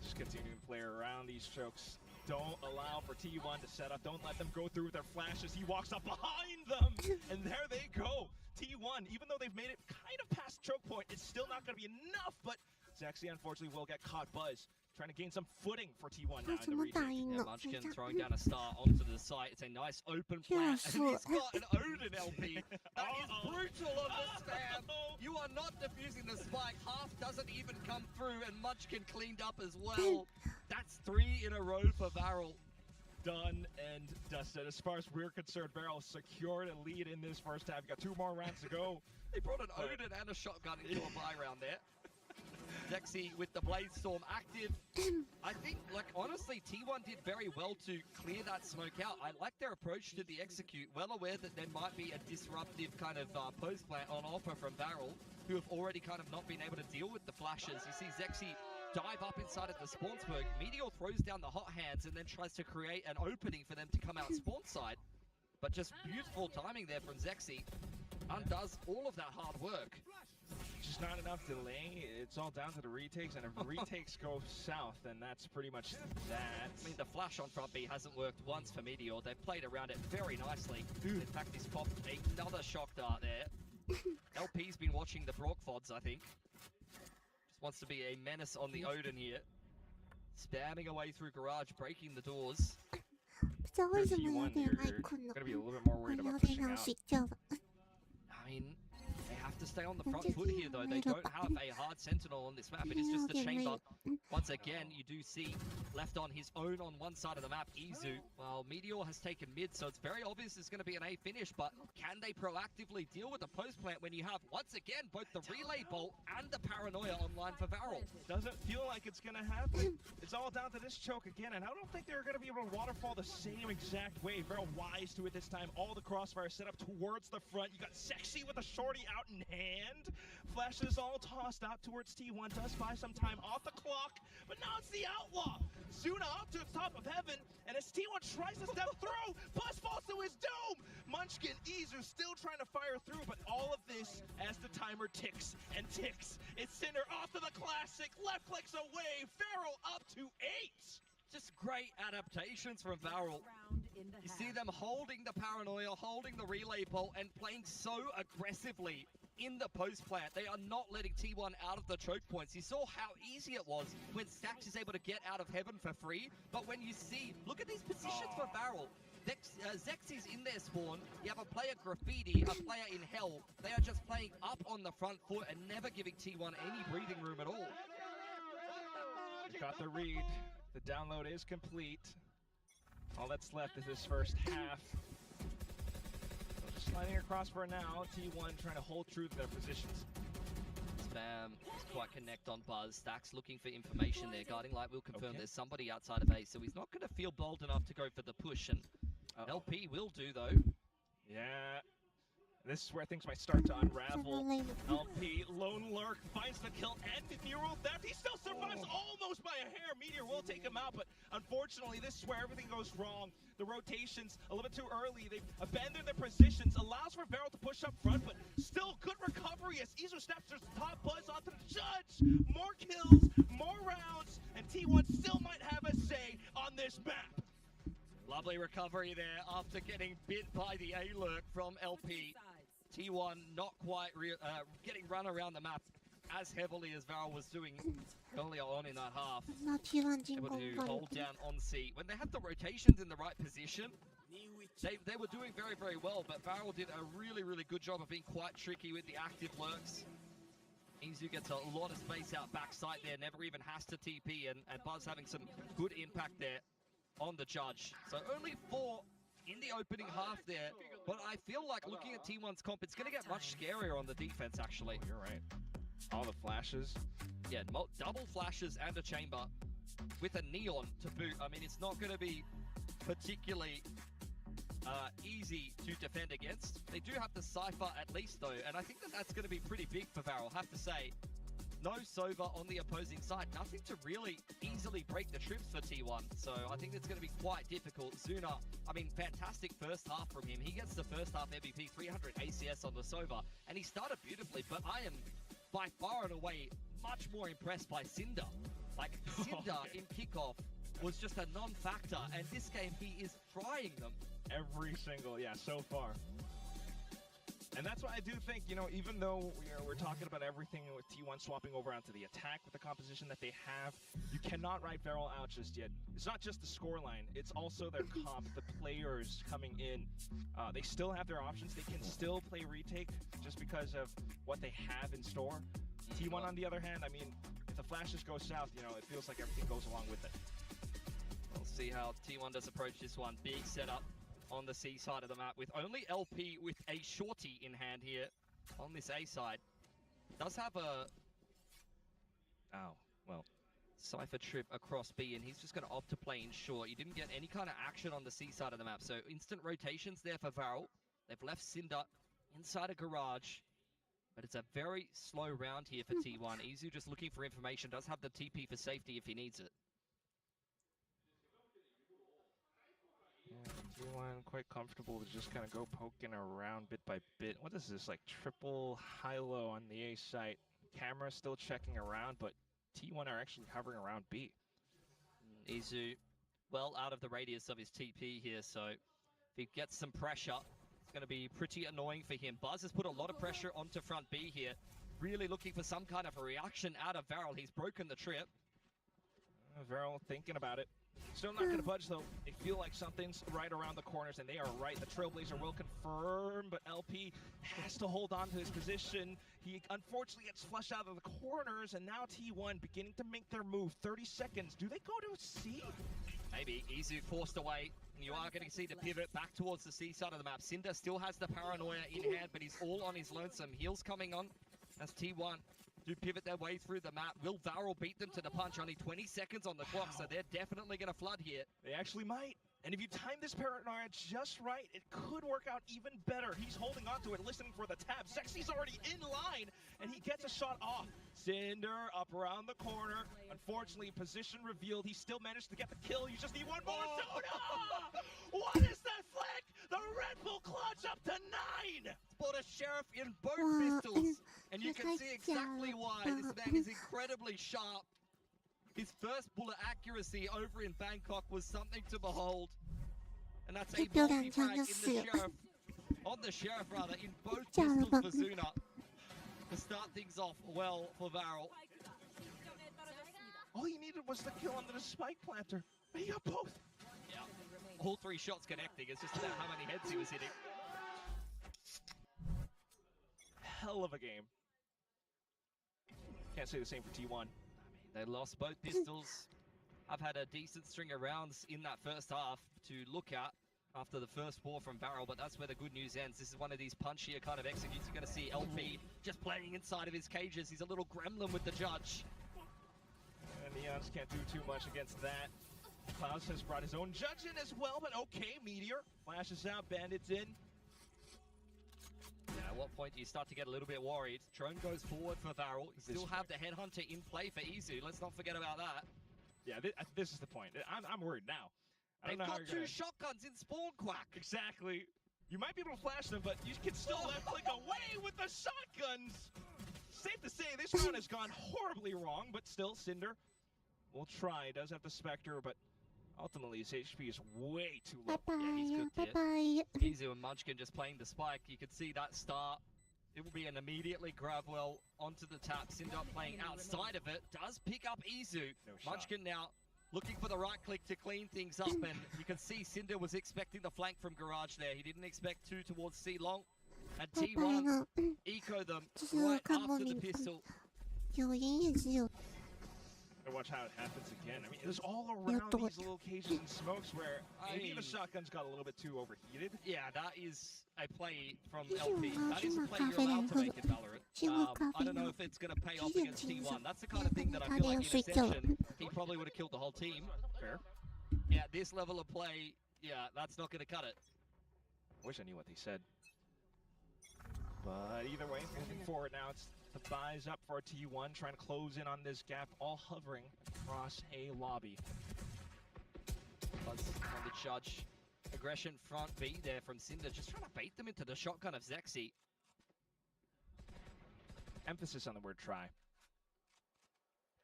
Just continuing to play around these chokes. Don't allow for T1 to set up. Don't let them go through with their flashes. He walks up behind them, and there they go. T1, even though they've made it kind of past choke point, it's still not going to be enough, but Zexy unfortunately will get caught. Buzz trying to gain some footing for T1 now in the retake. Yeah, Munchkin throwing down a star onto the site. It's a nice open plant, and he's got an Odin LP. That is brutal on the spam. You are not defusing the spike. Half doesn't even come through, and Munchkin cleaned up as well. That's 3 in a row for Varel. Done and dusted. As far as we're concerned, Varel secured a lead in this first half. You got 2 more rounds to go. They brought an Odin and a shotgun into a buy round there. Zexy with the Blade Storm active. I think, like, honestly, T1 did very well to clear that smoke out. I like their approach to the execute, well aware that there might be a disruptive kind of post plant on offer from Varel, who have already kind of not been able to deal with the flashes. You see Zexy dive up inside of the spawn smoke. Meteor throws down the hot hands and then tries to create an opening for them to come out spawn side. But just beautiful timing there from Zexy. Undoes all of that hard work. Just not enough delay. It's all down to the retakes, and if retakes go south, then that's pretty much that. I mean, the flash on front B hasn't worked once for Meteor. They've played around it very nicely. In fact, he's popped another shock dart there. LP's been watching the Brock VODs, I think. Just wants to be a menace on the Odin here. Spamming away through Garage, breaking the doors. T1, you're gonna be a little bit more worried about pushing out. I mean, they have to stay on the front foot here, though. They don't have a hard sentinel on this map. It is just the chamber. Once again, you do see left on his own on one side of the map, Izu. Well, Meteor has taken mid, so it's very obvious it's going to be an A finish, but can they proactively deal with the post plant when you have, once again, both the Relay Bolt and the Paranoia online for Varel? Doesn't feel like it's going to happen. It's all down to this choke again, and I don't think they're going to be able to waterfall the same exact way. Varel wise to it this time. All the crossfire set up towards the front. You got Sexy with a shorty out in hand. Flashes all tossed out towards T1. Does buy some time off the clock, but now it's the Outlaw. Zuna up to the top of heaven, and as T1 tries to step through, Buzz falls to his doom. Munchkin, Izu still trying to fire through, but all of this as the timer ticks and ticks. It's Cinder off to the classic, left clicks away, Farrell up to 8. Just great adaptations from Varel. You see them holding the Paranoia, holding the Relay Bolt, and playing so aggressively in the post plant. They are not letting T1 out of the choke points. You saw how easy it was when Stax is able to get out of heaven for free, but when you see, look at these positions for Varel. Zexy's in their spawn. You have a player Graffiti, a player in Hell. They are just playing up on the front foot and never giving T1 any breathing room at all. Got the read. The download is complete. All that's left is this first half. So just sliding across for now. T1 trying to hold true to their positions. Spam is quite connect on Buzz. Stax looking for information there. Guiding Light will confirm there's somebody outside of A, so he's not going to feel bold enough to go for the push. And LP will do though. Yeah. This is where things might start to unravel. LP, Lone Lurk, finds the kill and Neural Theft. He still survives almost by a hair. Meteor will take him out, but unfortunately, this is where everything goes wrong. The rotations a little bit too early. They've abandoned their positions. Allows for Varel to push up front, but still good recovery as Izu snaps their top buzz onto the judge. More kills, more rounds, and T1 still might have a say on this map. Lovely recovery there after getting bit by the A-Lurk from LP. T1 not quite getting run around the map as heavily as Varel was doing earlier on in that half. Able to hold down on C. When they had the rotations in the right position, they were doing very, very well, but Varel did a really, really good job of being quite tricky with the active lurks. Izu gets a lot of space out backside there, never even has to TP, and Buzz having some good impact there on the judge. So only 4 in the opening half there, but I feel like looking at T1's comp, it's going to get much scarier on the defense, actually. You're right. All the flashes. Yeah, double flashes and a chamber with a neon to boot. I mean, it's not going to be particularly easy to defend against. They do have the Cypher at least, though, and I think that that's going to be pretty big for Varel, have to say. No Sova on the opposing side. Nothing to really easily break the trips for T1. So I think it's going to be quite difficult. Zuna, I mean, fantastic first half from him. He gets the first half MVP, 300 ACS on the Sova. And he started beautifully, but I am by far and away much more impressed by Cinder. Like, Cinder in kickoff was just a non-factor. And this game, he is trying them. Every single, so far. And that's why I do think, even though we're talking about everything with T1 swapping over onto the attack with the composition that they have, you cannot write Varel out just yet. It's not just the scoreline, it's also their comp, the players coming in. They still have their options. They can still play retake just because of what they have in store. T1, on the other hand, I mean, if the flashes go south, it feels like everything goes along with it. We'll see how T1 does approach this one. Big setup on the C side of the map with only LP with a shorty in hand here on this A side. Does have a Cypher trip across B, and he's just going to opt to play in short. You didn't get any kind of action on the C side of the map, so instant rotations there for Varel. They've left Cinder inside a garage, but it's a very slow round here for T1. Izu just looking for information, does have the TP for safety if he needs it. T1 quite comfortable to just kind of go poking around bit by bit. What is this, like triple high-low on the A site? Camera still checking around, but T1 are actually hovering around B. Izu well out of the radius of his TP here, so if he gets some pressure, it's going to be pretty annoying for him. Buzz has put a lot of pressure onto front B here, really looking for some kind of a reaction out of Varel. He's broken the trip. Varel thinking about it. Still not going to budge, though. They feel like something's right around the corners, and they are right. The Trailblazer will confirm, but LP has to hold on to his position. He unfortunately gets flushed out of the corners, and now T1 beginning to make their move. 30 seconds. Do they go to C? Maybe. Izu forced away. You are going to see the pivot back towards the C side of the map. Cinder still has the paranoia in hand, but he's all on his lonesome. Heals coming on as T1 do pivot their way through the map. Will Varel beat them to the punch? Only 20 seconds on the clock, so they're definitely going to flood here. They actually might. And if you time this paranoia just right, it could work out even better. He's holding on to it, listening for the tab. Sexy's already in line, and he gets a shot off. Cinder up around the corner. Unfortunately, position revealed. He still managed to get the kill. You just need one more. Zuna! What is that flick? The Red Bull clutch up to 9! Spot a Sheriff in both pistols, and you can see exactly why. This man is incredibly sharp. His first bullet accuracy over in Bangkok was something to behold. And that's a multi-frag in the Sheriff. On the Sheriff, rather, in both pistols for Zuna. To start things off well for Varel. All he needed was the kill under the spike planter. He got both. Yeah. All 3 shots connecting. It's just about how many heads he was hitting. Hell of a game. Can't say the same for T1. They lost both pistols. I've had a decent string of rounds in that first half to look at after the first war from Varel, but that's where the good news ends. This is one of these punchier kind of executes. You're going to see LP just playing inside of his cages. He's a little gremlin with the judge. And Neons can't do too much against that. Klaus has brought his own judge in as well, but okay, Meteor flashes out, Bandits in. At what point do you start to get a little bit worried? Drone goes forward for Varel. You still have the Headhunter in play for Izu. Let's not forget about that. Yeah, this is the point. I'm worried now. They've got two shotguns in spawn, Quack. Exactly. You might be able to flash them, but you can still left click away with the shotguns. Safe to say, this round has gone horribly wrong, but still, Cinder will try. He does have the Spectre, but ultimately his HP is way too low. Yeah, he's good there. Bye-bye. Izu and Munchkin just playing the spike. You can see that start. It will be an immediately grab well onto the tap. Cinder playing outside of it. Does pick up Izu. No shot. Munchkin now looking for the right click to clean things up. And you can see Cinder was expecting the flank from Garage there. He didn't expect two towards C long. And T1 eco them right after the pistol. 有赢也只有 And watch how it happens again. I mean, there's all around these locations and smokes where maybe the shotguns got a little bit too overheated. Yeah, that is a play from LP. That is a play you're allowed to make in Valorant. I don't know if it's going to pay off against T1. That's the kind of thing that I feel like in Ascension, he probably would have killed the whole team. Fair. Yeah, this level of play, yeah, that's not going to cut it. I wish I knew what they said. But either way, moving forward now, it's the buys up for T1, trying to close in on this gap, all hovering across a lobby. Buzz on the judge. Aggression front B there from Cinder, just trying to bait them into the shotgun of Zexy. Emphasis on the word try.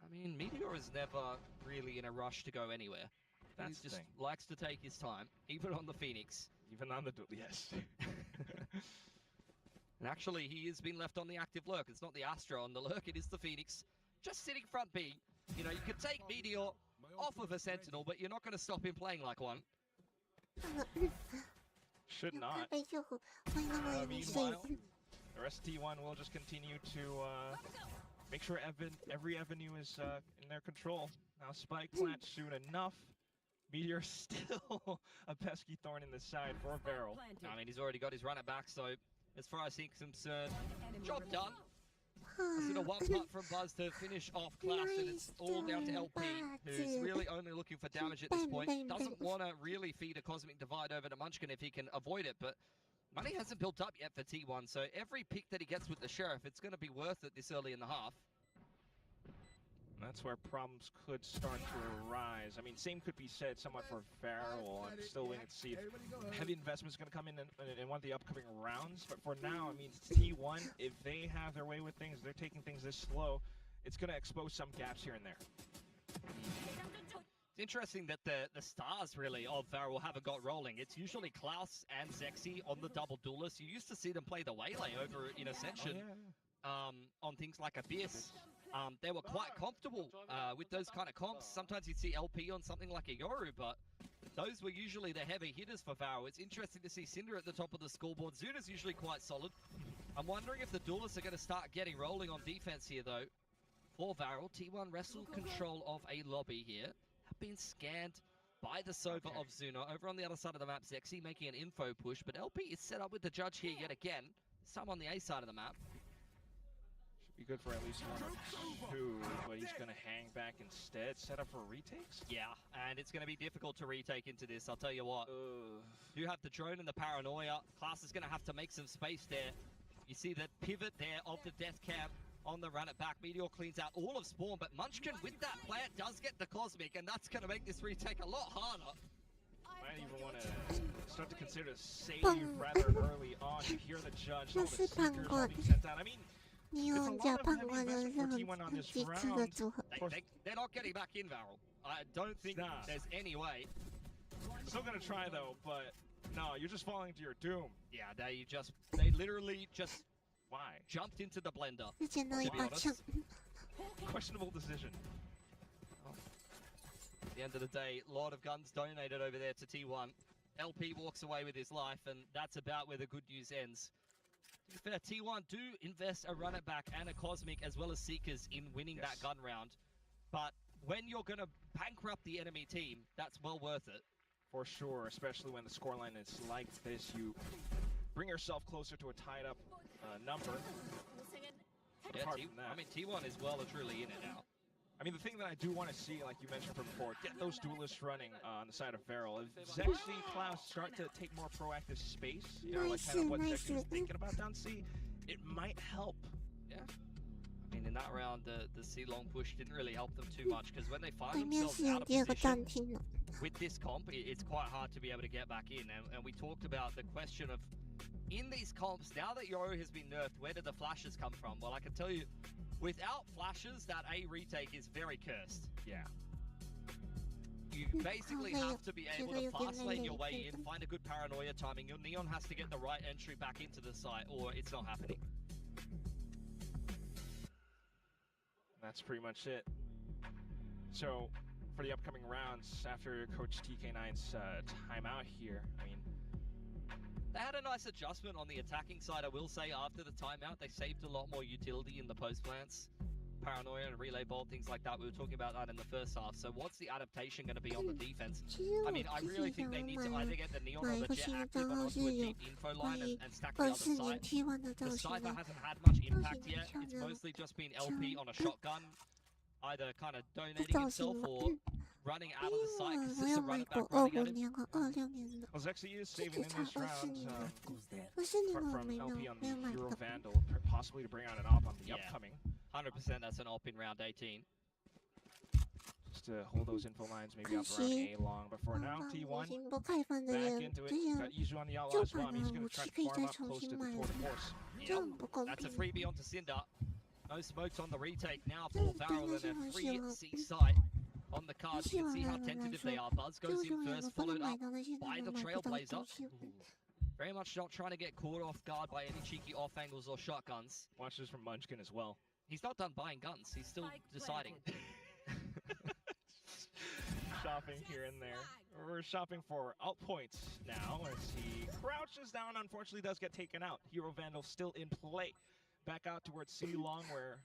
I mean, Meteor is never really in a rush to go anywhere. That's He the just thing. likes to take his time, even on the Phoenix. Even on the yes. And actually, he has been left on the active lurk. It's not the Astra on the lurk, it is the Phoenix. Just sitting front B. You know, you could take Meteor off of a Sentinel, but you're not going to stop him playing like one. Should not. Meanwhile, the rest of T1 will just continue to make sure every avenue is in their control. Now Spike plant soon enough. Meteor still a pesky thorn in the side for Varel. I mean, he's already got his runner back, so as far as he's concerned, job done. It's a one putt from Buzz to finish off Class, and it's all down to LP, who's really only looking for damage at this point. Doesn't want to really feed a Cosmic Divide over to Munchkin if he can avoid it, but money hasn't built up yet for T1, so every pick that he gets with the Sheriff, it's going to be worth it this early in the half. And that's where problems could start to arise. I mean, same could be said somewhat for Varel. I'm still waiting to see if heavy investment is going to come in one of the upcoming rounds. But for now, I mean, T1, if they have their way with things, they're taking things this slow, it's going to expose some gaps here and there. It's interesting that the stars, really, of Varel haven't got rolling. It's usually Klaus and Zexy on the double duelist. You used to see them play the Waylay over in Ascension on things like Abyss. They were quite comfortable with those kind of comps. Sometimes you'd see LP on something like a Yoru, but those were usually the heavy hitters for Varel. It's interesting to see Cinder at the top of the scoreboard. Zuna's usually quite solid. I'm wondering if the duelists are going to start getting rolling on defense here, though. For Varel, T1 wrestle control of a lobby here. Have been scanned by the Sova of Zuna. Over on the other side of the map, Zexy making an info push, but LP is set up with the judge here yet again. Some on the A side of the map. Be good for at least one or two, but he's going to hang back instead. Set up for retakes? Yeah, and it's going to be difficult to retake into this, I'll tell you what. You have the drone and the paranoia. Class is going to have to make some space there. You see the pivot there of the death camp on the run it back. Meteor cleans out all of Spawn, but Munchkin with that plant does get the Cosmic, and that's going to make this retake a lot harder. Might even want to start to consider save rather early on. You hear the judge, all the seekers all being sent out. I mean, it's a lot of heavy investment for T1 on this round. They're not getting back in, Varel. I don't think there's any way. Still gonna try though, but no, you're just falling to your doom. Yeah, they literally just jumped into the blender. To be honest. Questionable decision. At the end of the day, a lot of guns donated over there to T1. LP walks away with his life, and that's about where the good news ends. To be fair, T1 do invest a run it back and a Cosmic as well as Seekers in winning that gun round. But when you're going to bankrupt the enemy team, that's well worth it. For sure, especially when the scoreline is like this. You bring yourself closer to a tied up number. Yeah, I mean, T1 is well and truly in it now. I mean, the thing that I do want to see, like you mentioned from before, get those duelists running on the side of Varel. If Zexy Klaus start to take more proactive space, you know, like kind of what Zexy was thinking about down C, it might help. Yeah. I mean, in that round, the C long push didn't really help them too much because when they find themselves out of position with this comp, it's quite hard to be able to get back in. And we talked about the question of, in these comps, now that Yoru has been nerfed, where did the flashes come from? Well, I can tell you, without flashes, that A retake is very cursed. Yeah. You basically have to be able to fast lane your way in, find a good paranoia timing. Your Neon has to get the right entry back into the site, or it's not happening. That's pretty much it. So, for the upcoming rounds, after Coach TK9's timeout here, I mean, they had a nice adjustment on the attacking side, I will say. After the timeout, they saved a lot more utility in the post plants. Paranoia and relay bolt, things like that. We were talking about that in the first half. So what's the adaptation going to be on the defense? I mean, I really think they need to either get the Neon or the Jet active and onto a deep info line and stack the other side. The Cypher hasn't had much impact yet. It's mostly just been LP on a shotgun, either kind of donating himself or running out of the site because it's a run it back running at him. Well, Zexy is saving in this round from LP on the Euro Vandal, possibly to bring out an op on the upcoming. 100% that's an op in round 18. Just to hold those info lines maybe up around A long. But for now, T1 back into it. Got Izu on the outlaw as well. He's going to try to farm up close to the tour de force. Yep. That's a freebie onto Cinder. No smokes on the retake now for Varel and a free C site on the card. You can see how tentative they are. Buzz goes in first, followed up by the Trailblazer. Very much not trying to get caught off guard by any cheeky off angles or shotguns. Watch this from Munchkin as well. He's not done buying guns. He's still deciding. Shopping here and there. We're shopping for out points now as he crouches down. Unfortunately, does get taken out. Hero Vandal still in play. Back out towards C long where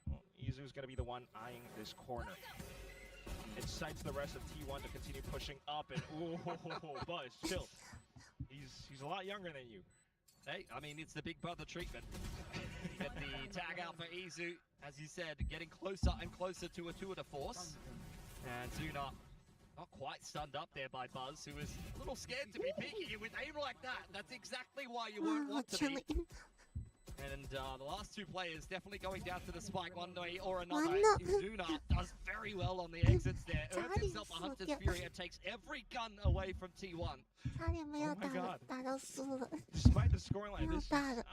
Izu's going to be the one eyeing this corner. Incites the rest of T1 to continue pushing up and Buzz, chill. He's a lot younger than you. Hey, I mean, it's the big brother treatment. Get the tag out for Izu, as you said, getting closer and closer to a tour de force. And Zuna not quite stunned up there by Buzz, who was a little scared to be peeking you with aim like that. That's exactly why you won't want to be. And the last two players definitely going down to the spike one way or another. Zuna does very well on the exits there. Earns himself a Hunter's Fury and takes every gun away from T1. Oh my god. Despite the scoreline,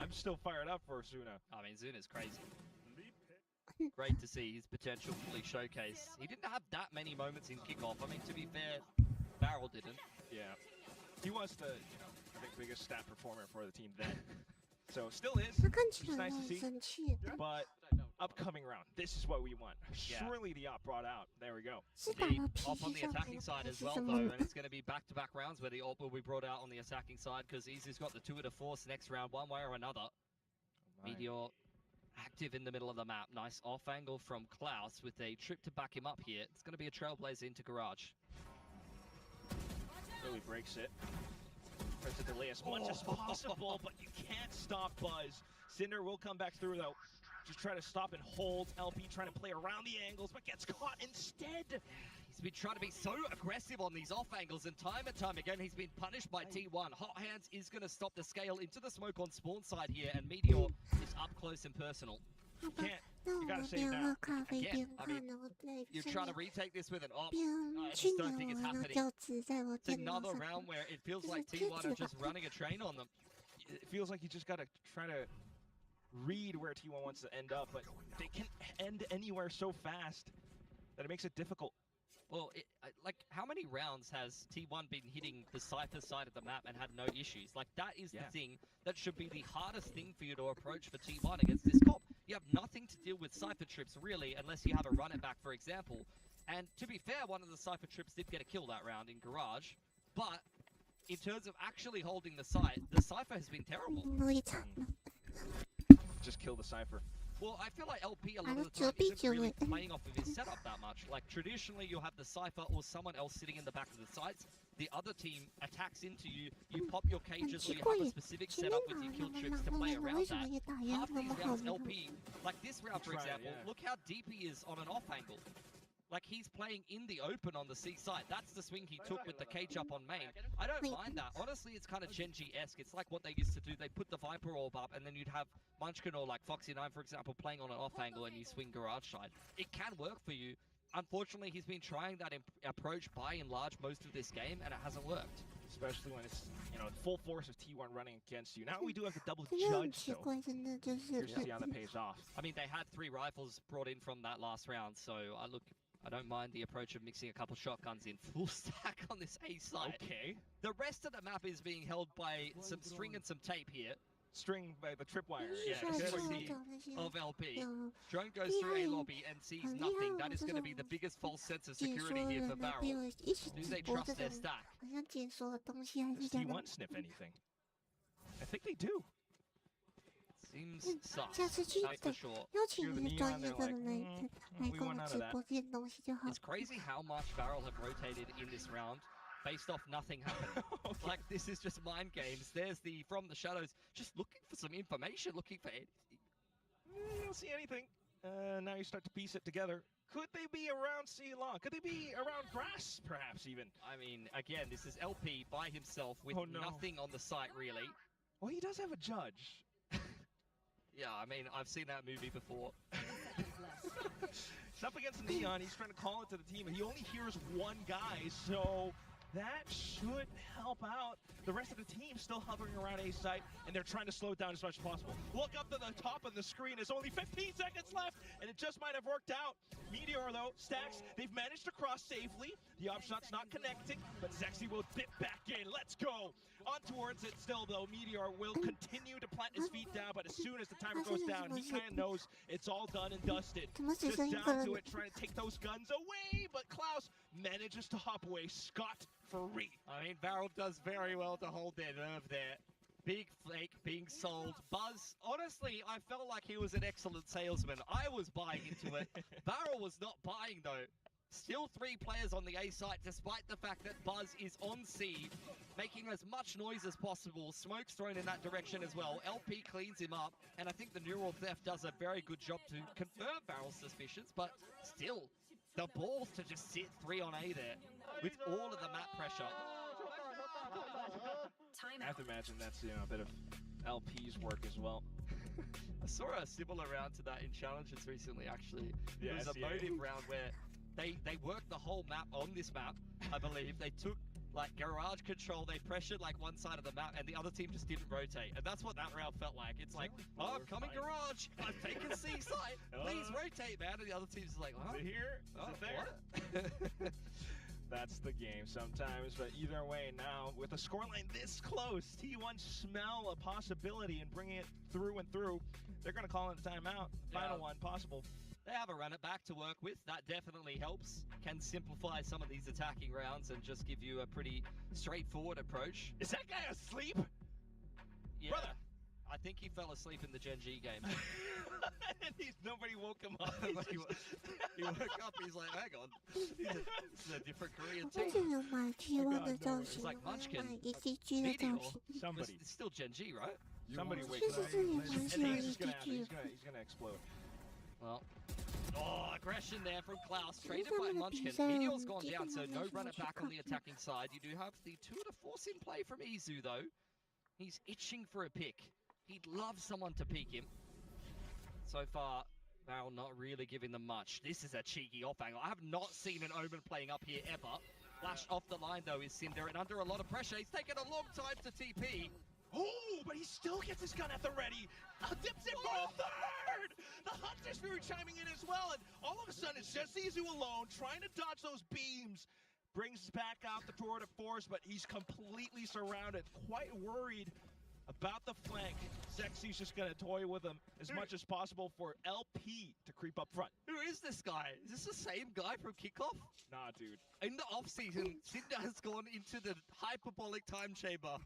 I'm still fired up for Zuna. I mean, Zuna's crazy. Great to see his potential fully showcased. He didn't have that many moments in kickoff. I mean, to be fair, Barrel didn't. Yeah. He was the, I think, biggest stat performer for the team then. So still is, which is nice to see, but upcoming round, this is what we want. Surely the op brought out. There we go. The op on the attacking side as well, though, and it's going to be back-to-back rounds where the op will be brought out on the attacking side because Izu's got the tour de force next round, one way or another. Meteor active in the middle of the map. Nice off angle from Klaus with a trip to back him up here. It's going to be a Trailblazer into Garage. Really breaks it. Tries to delay as much as possible, but you can't stop Buzz. Cinder will come back through, though. Just try to stop and hold. LP trying to play around the angles, but gets caught instead. He's been trying to be so aggressive on these off angles, and time again, he's been punished by T1. Hot Hands is going to stop the scale into the smoke on spawn side here, and Meteor is up close and personal. You gotta save now. Again, I mean, you're trying to retake this with an op. I just don't think it's happening. It's another round where it feels like T1 are just running a train on them. It feels like you just gotta try to read where T1 wants to end up, but they can end anywhere so fast that it makes it difficult. Well, like, how many rounds has T1 been hitting the Cypher side of the map and had no issues? Like, that is the thing that should be the hardest thing for you to approach for T1 against this comp. You have nothing to deal with Cypher trips, really, unless you have a run it back, for example. And to be fair, one of the Cypher trips did get a kill that round in Garage. But in terms of actually holding the site, the Cypher has been terrible. Just kill the Cypher. Well, I feel like LP a lot of the time isn't really playing off of his setup that much. Like, traditionally, you'll have the Cypher or someone else sitting in the back of the sites. The other team attacks into you, you pop your cages or you have a specific setup with your kill trips to play around that. Half these rounds, LP, like this round, for example, look how deep he is on an off angle. Like, he's playing in the open on the C side. That's the swing he took with the cage up on main. I don't mind that. Honestly, it's kind of Genji-esque. It's like what they used to do. They put the Viper orb up, and then you'd have Munchkin or like Foxy9, for example, playing on an off angle, and you swing garage side. It can work for you. Unfortunately, he's been trying that approach by and large most of this game, and it hasn't worked. Especially when it's, you know, full force of T1 running against you. Now we do have the double judge, though. Here's to see how that pays off. I mean, they had 3 rifles brought in from that last round, so I don't mind the approach of mixing a couple shotguns in full stack on this A side. Okay. The rest of the map is being held by some string and some tape here. String by the tripwire. Yeah, courtesy of LP. Drone goes through a lobby and sees nothing. That is going to be the biggest false sense of security here for Barrel. Do they trust their stack? Does T1 sniff anything? I think they do. Seems sus, that's for sure. It's crazy how much Barrel have rotated in this round based off nothing happening. Okay. Like, this is just mind games. There's the From the Shadows just looking for some information, looking for anything. You don't see anything. Now you start to piece it together. Could they be around C long? Could they be around grass, perhaps, even? I mean, again, this is LP by himself with nothing on the site, really. Well, he does have a judge. Yeah, I mean, I've seen that movie before. He's up against Neon. He's trying to call it to the team, and he only hears one guy, so that should help out. The rest of the team still hovering around A site, and they're trying to slow it down as much as possible. Look up to the top of the screen. There's only 15 seconds left, and it just might have worked out. Meteor, though, stacks. They've managed to cross safely. The op shot's not connecting, but Zexy will dip back in. Let's go. On towards it still, though. Meteor will continue to plant his feet down, but as soon as the timer goes down, he kind of knows it's all done and dusted. Just down to it, trying to take those guns away, but Klaus manages to hop away scot-free. I mean, Barrel does very well to hold their nerve there. Big flake being sold. Buzz, honestly, I felt like he was an excellent salesman. I was buying into it. Barrel was not buying, though. Still 3 players on the A site, despite the fact that Buzz is on C, making as much noise as possible. Smoke's thrown in that direction as well. LP cleans him up, and I think the Neural Theft does a very good job to confirm Barrel's suspicions, but still, the balls to just sit 3 on A there, with all of the map pressure. I have to imagine that's, you know, a bit of LP's work as well. I saw a similar round to that in challenges recently, actually. It was a motive round where they worked the whole map on this map, I believe. They took, like, garage control, they pressured, like, one side of the map, and the other team just didn't rotate. And that's what that round felt like. It's like, oh, I'm coming garage, I've taken C side, please rotate, man. And the other team's like, is it here? Is it there? That's the game sometimes, but either way now, with a scoreline this close, T1 smell a possibility and bringing it through and through. They're going to call it a timeout. Final one possible. They have a run it back to work with. That definitely helps. Can simplify some of these attacking rounds and just give you a pretty straightforward approach. Is that guy asleep? Yeah. Brother. I think he fell asleep in the Gen G game. And nobody woke him up. He woke up, he's like, hang on. This is a different Korean team. It's like Munchkin. Meteor. Somebody. It's still Gen G, right? Somebody wakes up. And he's gonna explode. Well, aggression there from Klaus, traded by Munchkin. Meteor's gone down, so no run it back on the attacking side. You do have the 2 to force in play from Izu, though. He's itching for a pick. He'd love someone to peek him. So far, Barrel not really giving them much. This is a cheeky off angle. I have not seen an Omen playing up here ever. Flash off the line, though, is Cinder, and under a lot of pressure. He's taken a long time to TP. Oh, but he still gets his gun at the ready. Dips it for a third! The Hunter Spirit chiming in as well, and all of a sudden it's just Izu alone, trying to dodge those beams. Brings back out the tour de force, but he's completely surrounded. Quite worried about the flank. Zexy's just gonna toy with him as much as possible for LP to creep up front. Who is this guy? Is this the same guy from Kickoff? Nah, dude. In the off-season, Cinder has gone into the hyperbolic time chamber.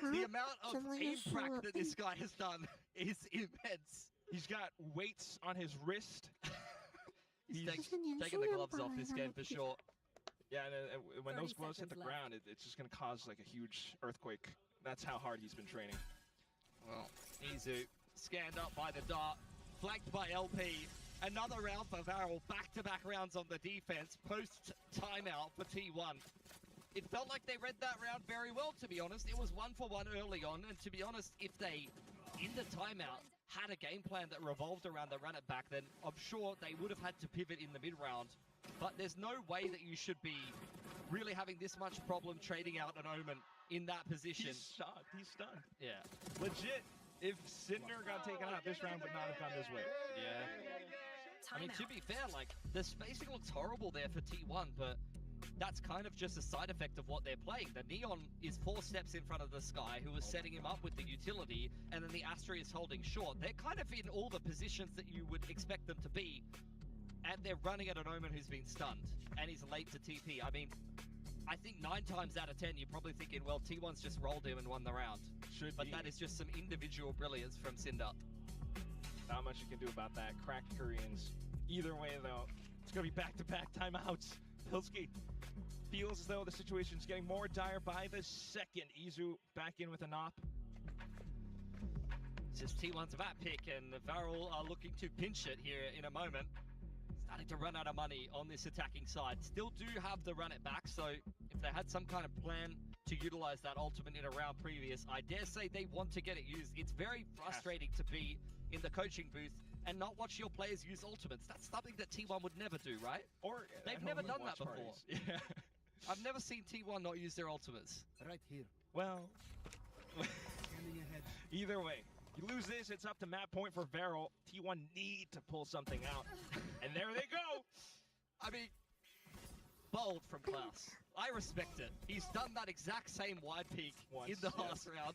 The amount of aim prac that this guy has done is immense. He's got weights on his wrist. He's taking the gloves off this game for sure. Yeah, and when those gloves hit the ground, it's just gonna cause like a huge earthquake. That's how hard he's been training. Well, Izu scanned up by the dart, flanked by LP. Another round for Varel, back-to-back rounds on the defense, post-timeout for T1. It felt like they read that round very well, to be honest. It was 1-for-1 early on, and to be honest, if they, in the timeout, had a game plan that revolved around the run it back, then I'm sure they would have had to pivot in the mid-round. But there's no way that you should be really having this much problem trading out an Omen in that position. He's shocked. He's stunned. Yeah. Legit, if Cinder got taken out, this round would not have gone this way. Yeah. I mean, to be fair, like, the spacing looks horrible there for T1, but that's kind of just a side effect of what they're playing. The Neon is 4 steps in front of the Sky, who is setting him up with the utility, and then the Astra is holding short. They're kind of in all the positions that you would expect them to be, and they're running at an Omen who's been stunned, and he's late to TP. I mean, I think 9 times out of 10, you're probably thinking, well, T1's just rolled him and won the round. But that is just some individual brilliance from Cinder. Not much you can do about that. Cracked Koreans. Either way, though, it's going to be back-to-back timeouts. Pilski feels as though the situation's getting more dire by the second. Izu back in with a NOP. This is T1's map pick, and Varel are looking to pinch it here in a moment. Starting to run out of money on this attacking side. Still do have the run it back, so if they had some kind of plan to utilize that ultimate in a round previous, I dare say they want to get it used. It's very frustrating to be in the coaching booth and not watch your players use ultimates. That's something that T1 would never do, right? Or they've never done that before. Parties. Yeah. I've never seen T1 not use their ultimates. Right here. Well, either way, you lose this, it's up to map point for Varel. T1 need to pull something out. And there they go. I mean, bold from Klaus. I respect it. He's done that exact same wide peak in the last round.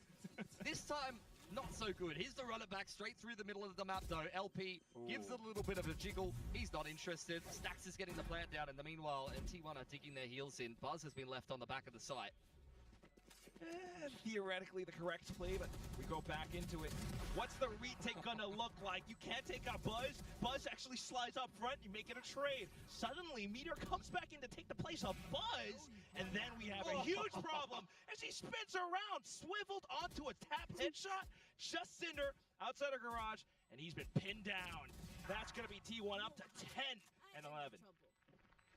This time, not so good. Here's the run it back straight through the middle of the map, though. LP gives it a little bit of a jiggle. He's not interested. Stax is getting the plant down in the meanwhile, and T1 are digging their heels in. Buzz has been left on the back of the site. Theoretically the correct play, but we go back into it. What's the retake gonna look like? You can't take out Buzz. Buzz actually slides up front. You make it a trade. Suddenly, Meteor comes back in to take the place of Buzz, and then we have a huge problem as he spins around, swiveled onto a tap headshot. Just Cinder outside of garage, and he's been pinned down. That's gonna be T1 up to 10 and 11.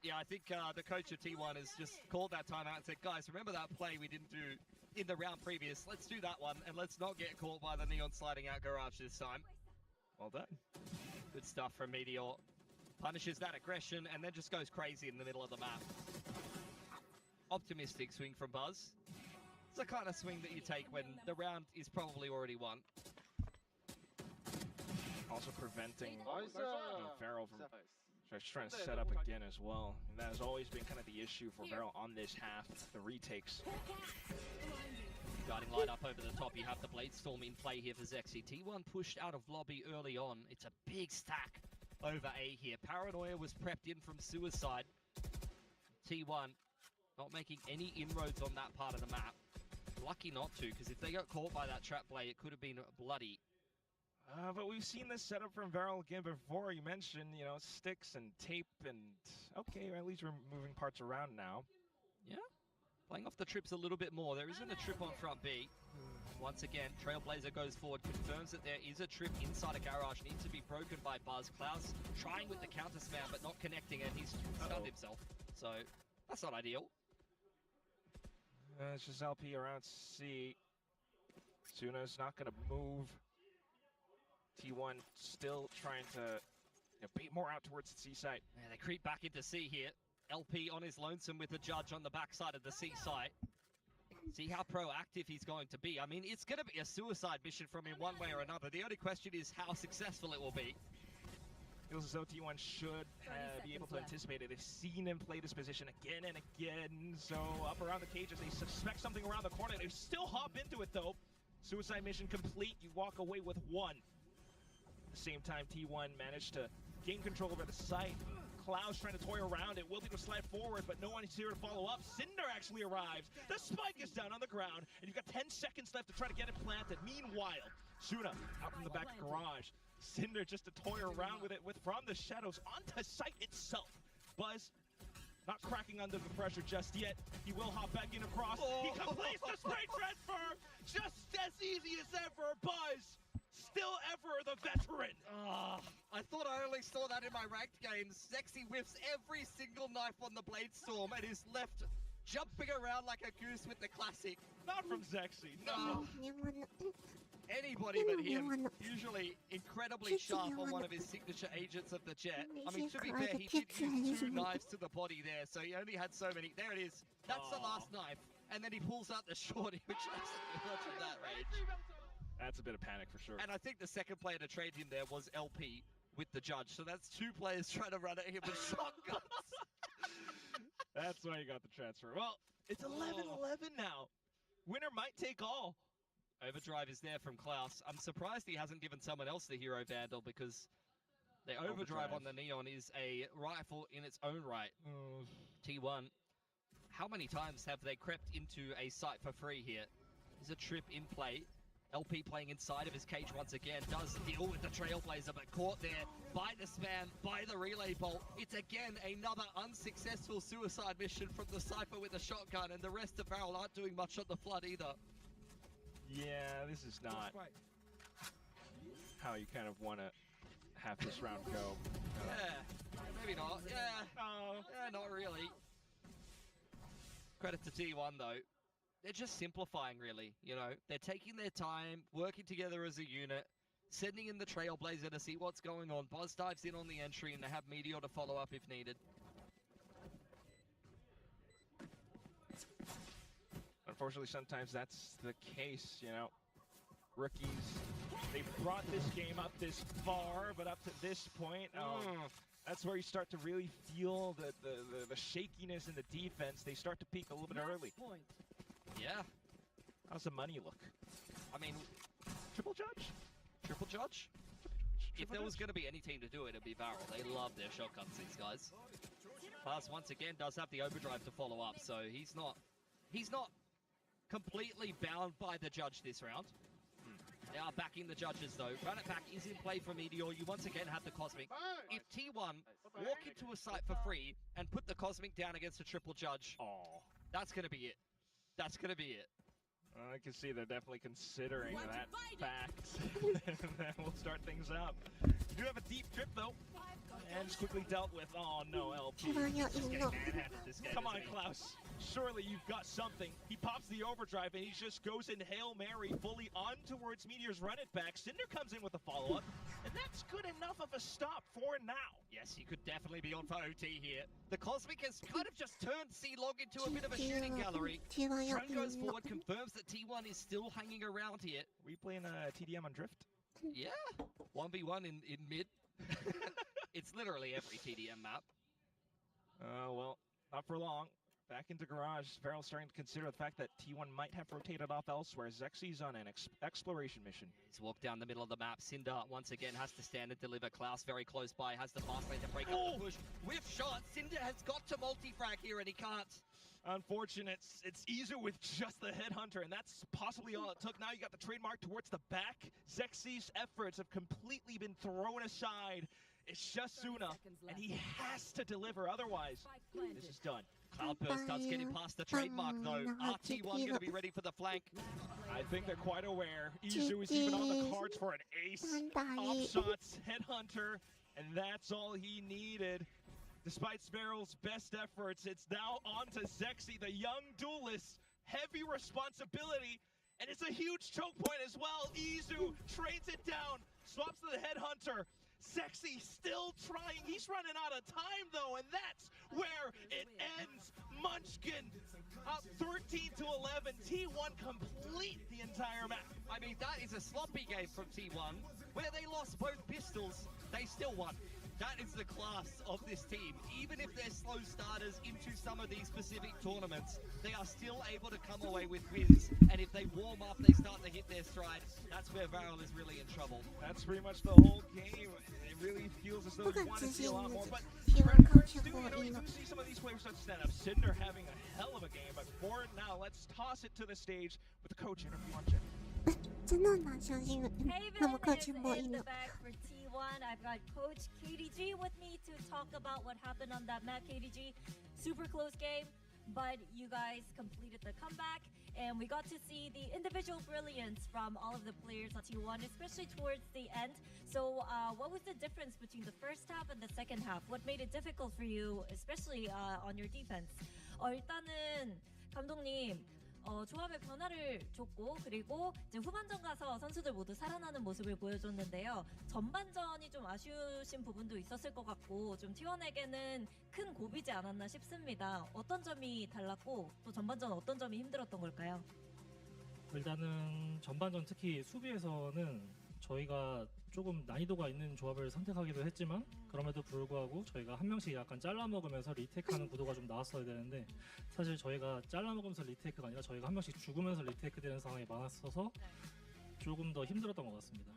Yeah, I think the coach of T1 has just called that timeout and said, guys, remember that play we didn't do in the round previous? Let's do that one, and let's not get caught by the Neon sliding out garage this time. Well done. Good stuff from Meteor. Punishes that aggression and then just goes crazy in the middle of the map. Optimistic swing from Buzz. It's the kind of swing that you take when the round is probably already won. Also preventing Varel from trying to set up again as well. And that has always been kind of the issue for Varel on this half, the retakes. Guarding light up over the top, you have the Bladestorm in play here for Zexy. T1 pushed out of lobby early on. It's a big stack over A here. Paranoia was prepped in from Suicide. T1 not making any inroads on that part of the map. Lucky not to, because if they got caught by that trap play, it could have been bloody. But we've seen this setup from Varel again before. You mentioned, you know, sticks and tape and... Okay, at least we're moving parts around now. Yeah, playing off the trips a little bit more. There isn't a trip on front B. Once again, Trailblazer goes forward, confirms that there is a trip inside a garage. Needs to be broken by Buzz. Klaus trying with the counter spam, but not connecting, and he's stunned himself. So, that's not ideal. It's just LP around C. Suna's not going to move. T1 still trying to bait more out towards the C site. Yeah, they creep back into C here. LP on his lonesome with the judge on the backside of the C site. See how proactive he's going to be. I mean, it's going to be a suicide mission from him one way or another. The only question is how successful it will be. Feels as though T1 should be able to anticipate it. They've seen him play this position again and again. So up around the cages, they suspect something around the corner. They still hop into it though. Suicide mission complete. You walk away with 1. At the same time, T1 managed to gain control over the site. Klaus trying to toy around it. Will be to slide forward, but no one is here to follow up. Cinder actually arrives. The spike is down on the ground, and you've got 10 seconds left to try to get it planted. Meanwhile, Suna out from the back garage. Cinder just to toy around with it from the shadows onto site itself. Buzz not cracking under the pressure just yet. He will hop back in across. He completes the spray transfer just as easy as ever. Buzz still ever the veteran. I thought I only definitely saw that in my ranked games. Zexy whiffs every single knife on the Blade Storm and is left jumping around like a goose with the classic. Not from Zexy, no. Anybody but him, usually incredibly sharp on one of his signature agents of the jet. I mean, to be fair, he did use 2 knives to the body there, so he only had so many. There it is. That's the last knife. And then he pulls out the shorty, which doesn't do much of that range. That's a bit of panic for sure. And I think the second player to trade him there was LP with the judge. So that's 2 players trying to run at him with shotguns. That's why he got the transfer. Well, it's 11-11 now. Winner might take all. Overdrive is there from Klaus. I'm surprised he hasn't given someone else the Hero Vandal because the overdrive on the Neon is a rifle in its own right. T1, how many times have they crept into a site for free here? There's a trip in play. LP playing inside of his cage once again, does deal with the Trailblazer, but caught there by the spam, by the relay bolt. It's again another unsuccessful suicide mission from the Cypher with a shotgun, and the rest of Varel aren't doing much on the Flood either. Yeah, this is not how you kind of want to have this round go. Yeah, maybe not. Yeah, not really. Credit to T1 though. They're just simplifying, really. You know, they're taking their time, working together as a unit, sending in the Trailblazer to see what's going on. Buzz dives in on the entry, and they have Meteor to follow up if needed. Unfortunately, sometimes that's the case, you know. Rookies, they brought this game up this far, but up to this point, that's where you start to really feel the shakiness in the defense. They start to peak a little bit early. Yeah. How's the money look? I mean, triple judge? Triple judge? If there was going to be any team to do it, it'd be Varel. They love their shotguns, these guys. Pass once again does have the overdrive to follow up, so he's not completely bound by the judge this round. They are backing the judges though. Run it back is in play for Meteor. You once again have the Cosmic. If T1 walk into a site for free and put the Cosmic down against a triple judge, that's going to be it. That's going to be it. I can see they're definitely considering that fact. And then we'll start things up. You do have a deep trip though. And it's quickly dealt with. Oh no, LP. Come on, Klaus. Surely you've got something. He pops the overdrive and he just goes in Hail Mary fully on towards Meteor's run it back. Cinder comes in with a follow-up, and that's good enough of a stop for now. Yes, he could definitely be on for OT here. The Cosmic has kind of just turned C-Log into a bit of a shooting gallery. Drone goes forward, confirms that T1 is still hanging around here. We playing TDM on Drift? Yeah, 1v1 in mid. It's literally every TDM map. Well, not for long. Back into Garage. Varel's starting to consider the fact that T1 might have rotated off elsewhere. Zexy's on an exploration mission. He's walked down the middle of the map. Cinder once again has to stand and deliver. Klaus very close by, has the fast lane to break up the push. With shot, Cinder has got to multi-frag here and he can't. Unfortunate. It's easier with just the Headhunter, and that's possibly all it took. Now you got the trademark towards the back. Zexy's efforts have completely been thrown aside. It's just Suna, and he has to deliver, otherwise this is done. Cloudburst starts getting past the trademark though. RT1 going to be ready for the flank. I think they're quite aware. Izu is even on the cards for an ace. Off shots, Headhunter, and that's all he needed. Despite Sparrow's best efforts, it's now on to Zexy, the young duelist. Heavy responsibility, and it's a huge choke point as well. Izu trains it down, swaps to the Headhunter. Zexy still trying. He's running out of time though, and that's where it ends. Munchkin up 13-11. T1 complete the entire map. I mean, that is a sloppy game from T1. Where they lost both pistols, they still won. That is the class of this team. Even if they're slow starters into some of these specific tournaments, they are still able to come away with wins. And if they warm up, they start to hit their stride. That's where Varel is really in trouble. That's pretty much the whole game. It really feels as though you want to see a lot more. But you see some of these players start to stand up. Cinder having a hell of a game. But for now, let's toss it to the stage with the coach interview on Jen. 真的很难相信，那么客气播音的。 I've got Coach KDG with me to talk about what happened on that map. KDG, super close game, but you guys completed the comeback. and we got to see the individual brilliance from all of the players on T1, especially towards the end. So what was the difference between the first half and the second half? What made it difficult for you, especially on your defense? 일단은 감독님 조합의 변화를 줬고 그리고 이제 후반전 가서 선수들 모두 살아나는 모습을 보여줬는데요. 전반전이 좀 아쉬우신 부분도 있었을 것 같고 좀 T1에게는 큰 고비지 않았나 싶습니다. 어떤 점이 달랐고 또 전반전 어떤 점이 힘들었던 걸까요? 일단은 전반전 특히 수비에서는 저희가 조금 난이도가 있는 조합을 선택하기도 했지만 그럼에도 불구하고 저희가 한 명씩 약간 잘라먹으면서 리테이크하는 구도가 좀 나왔어야 되는데 사실 저희가 잘라먹으면서 리테이크가 아니라 저희가 한 명씩 죽으면서 리테이크 되는 상황이 많았어서 조금 더 힘들었던 것 같습니다.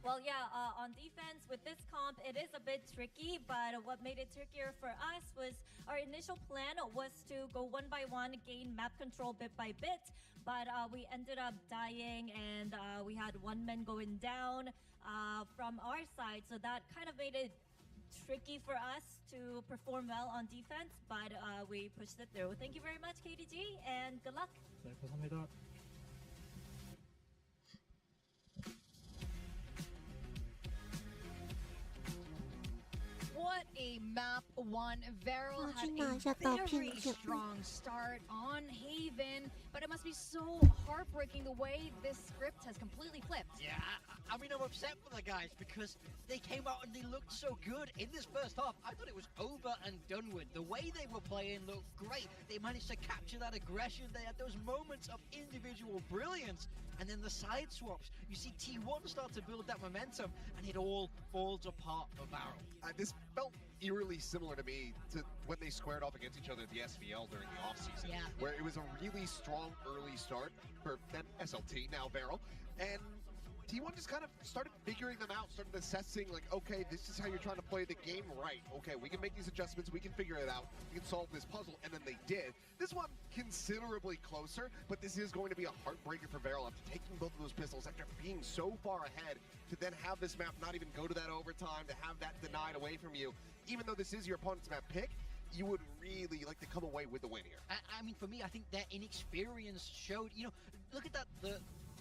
Well, yeah, on defense with this comp, it is a bit tricky, but what made it trickier for us was our initial plan was to go one by one, gain map control bit by bit, but we ended up dying and we had one man going down from our side, so that kind of made it tricky for us to perform well on defense, but we pushed it through. Thank you very much, KDG, and good luck. 네, 감사합니다. What a map one. Varel had a very strong start on Haven, but it must be so heartbreaking the way this script has completely flipped. Yeah, I mean, I'm upset for the guys because they came out and they looked so good in this first half. I thought it was over and done with. The way they were playing looked great. They managed to capture that aggression. They had those moments of individual brilliance. And then the side swaps. You see T1 start to build that momentum, and it all falls apart for Varel. This felt eerily similar to me to when they squared off against each other at the SVL during the offseason, where it was a really strong early start for then SLT, now Varel, and T1 just kind of started figuring them out, started assessing, like, okay, this is how you're trying to play the game right. Okay, we can make these adjustments, we can figure it out, we can solve this puzzle, and then they did. This one considerably closer, but this is going to be a heartbreaker for Varel after taking both of those pistols, after being so far ahead, to then have this map not even go to that overtime, to have that denied away from you. Even though this is your opponent's map pick, you would really like to come away with the win here. I mean, for me, I think their inexperience showed, you know, look at that,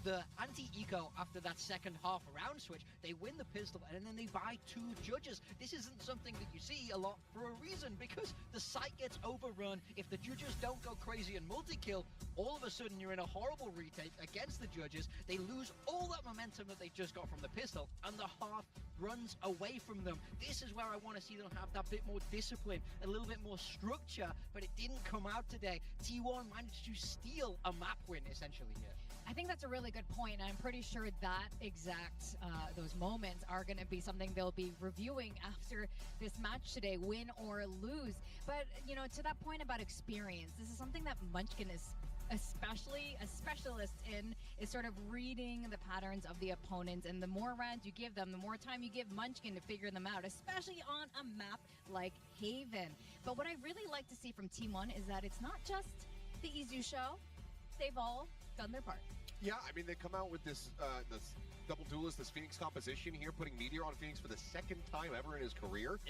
the anti-eco after that second half round switch, they win the pistol and then they buy 2 judges. This isn't something that you see a lot for a reason, because the site gets overrun. If the judges don't go crazy and multi-kill, all of a sudden you're in a horrible retake against the judges. They lose all that momentum that they just got from the pistol, and the half runs away from them. This is where I want to see them have that bit more discipline, a little bit more structure, but it didn't come out today. T1 managed to steal a map win, essentially, here. I think that's a really good point, and I'm pretty sure that exact those moments are going to be something they'll be reviewing after this match today, win or lose. But, you know, to that point about experience, this is something that Munchkin is especially a specialist in, is sort of reading the patterns of the opponents, and the more rounds you give them, the more time you give Munchkin to figure them out, especially on a map like Haven. But what I really like to see from Team 1 is that it's not just the Izu show, they've all done their part. Yeah, I mean, they come out with this this double duelist, this Phoenix composition here, putting Meteor on Phoenix for the 2nd time ever in his career,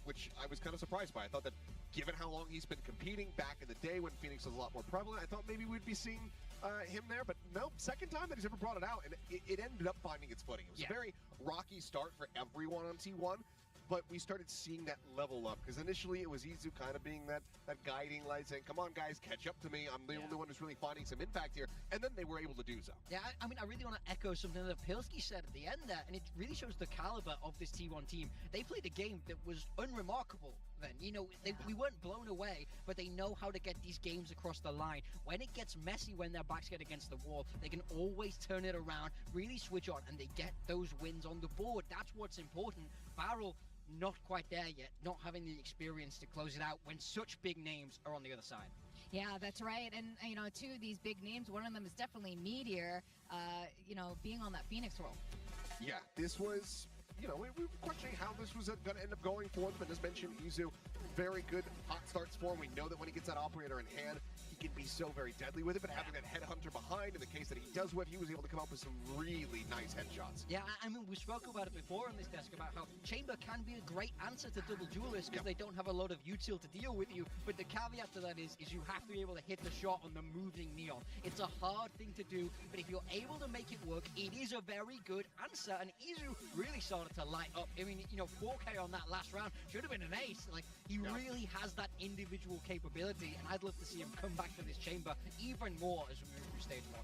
which I was kind of surprised by. I thought that given how long he's been competing back in the day when Phoenix was a lot more prevalent, I thought maybe we'd be seeing him there, but no, 2nd time that he's ever brought it out, and it ended up finding its footing. It was a very rocky start for everyone on T1, but we started seeing that level up, because initially it was Izu kind of being that guiding light, saying, come on guys, catch up to me, I'm the only one who's really finding some impact here, and then they were able to do so. Yeah, I mean, I really want to echo something that Pilsky said at the end there, and it really shows the caliber of this T1 team. They played a game that was unremarkable then. You know, we weren't blown away, but they know how to get these games across the line. When it gets messy, when their backs get against the wall, they can always turn it around, really switch on, and they get those wins on the board. That's what's important. Varel, not quite there yet, not having the experience to close it out when such big names are on the other side. Yeah, that's right. And, you know, 2 of these big names, one of them is definitely Meteor, you know, being on that Phoenix role. Yeah, this was, you know, we were questioning how this was going to end up going for them. And as mentioned, Izu, very good hot starts for him. We know that when he gets that operator in hand, he can be so very deadly with it, but having that headhunter behind, in the case that he does whiff, he was able to come up with some really nice headshots. Yeah, I mean, we spoke about it before on this desk about how Chamber can be a great answer to double duelists because they don't have a lot of util to deal with you, but the caveat to that is you have to be able to hit the shot on the moving Neon. It's a hard thing to do, but if you're able to make it work, it is a very good answer, and Izu really started to light up. I mean, 4K on that last round should have been an ace. Like, he really has that individual capability, and I'd love to see him come back to this Chamber even more as we move through stage 1.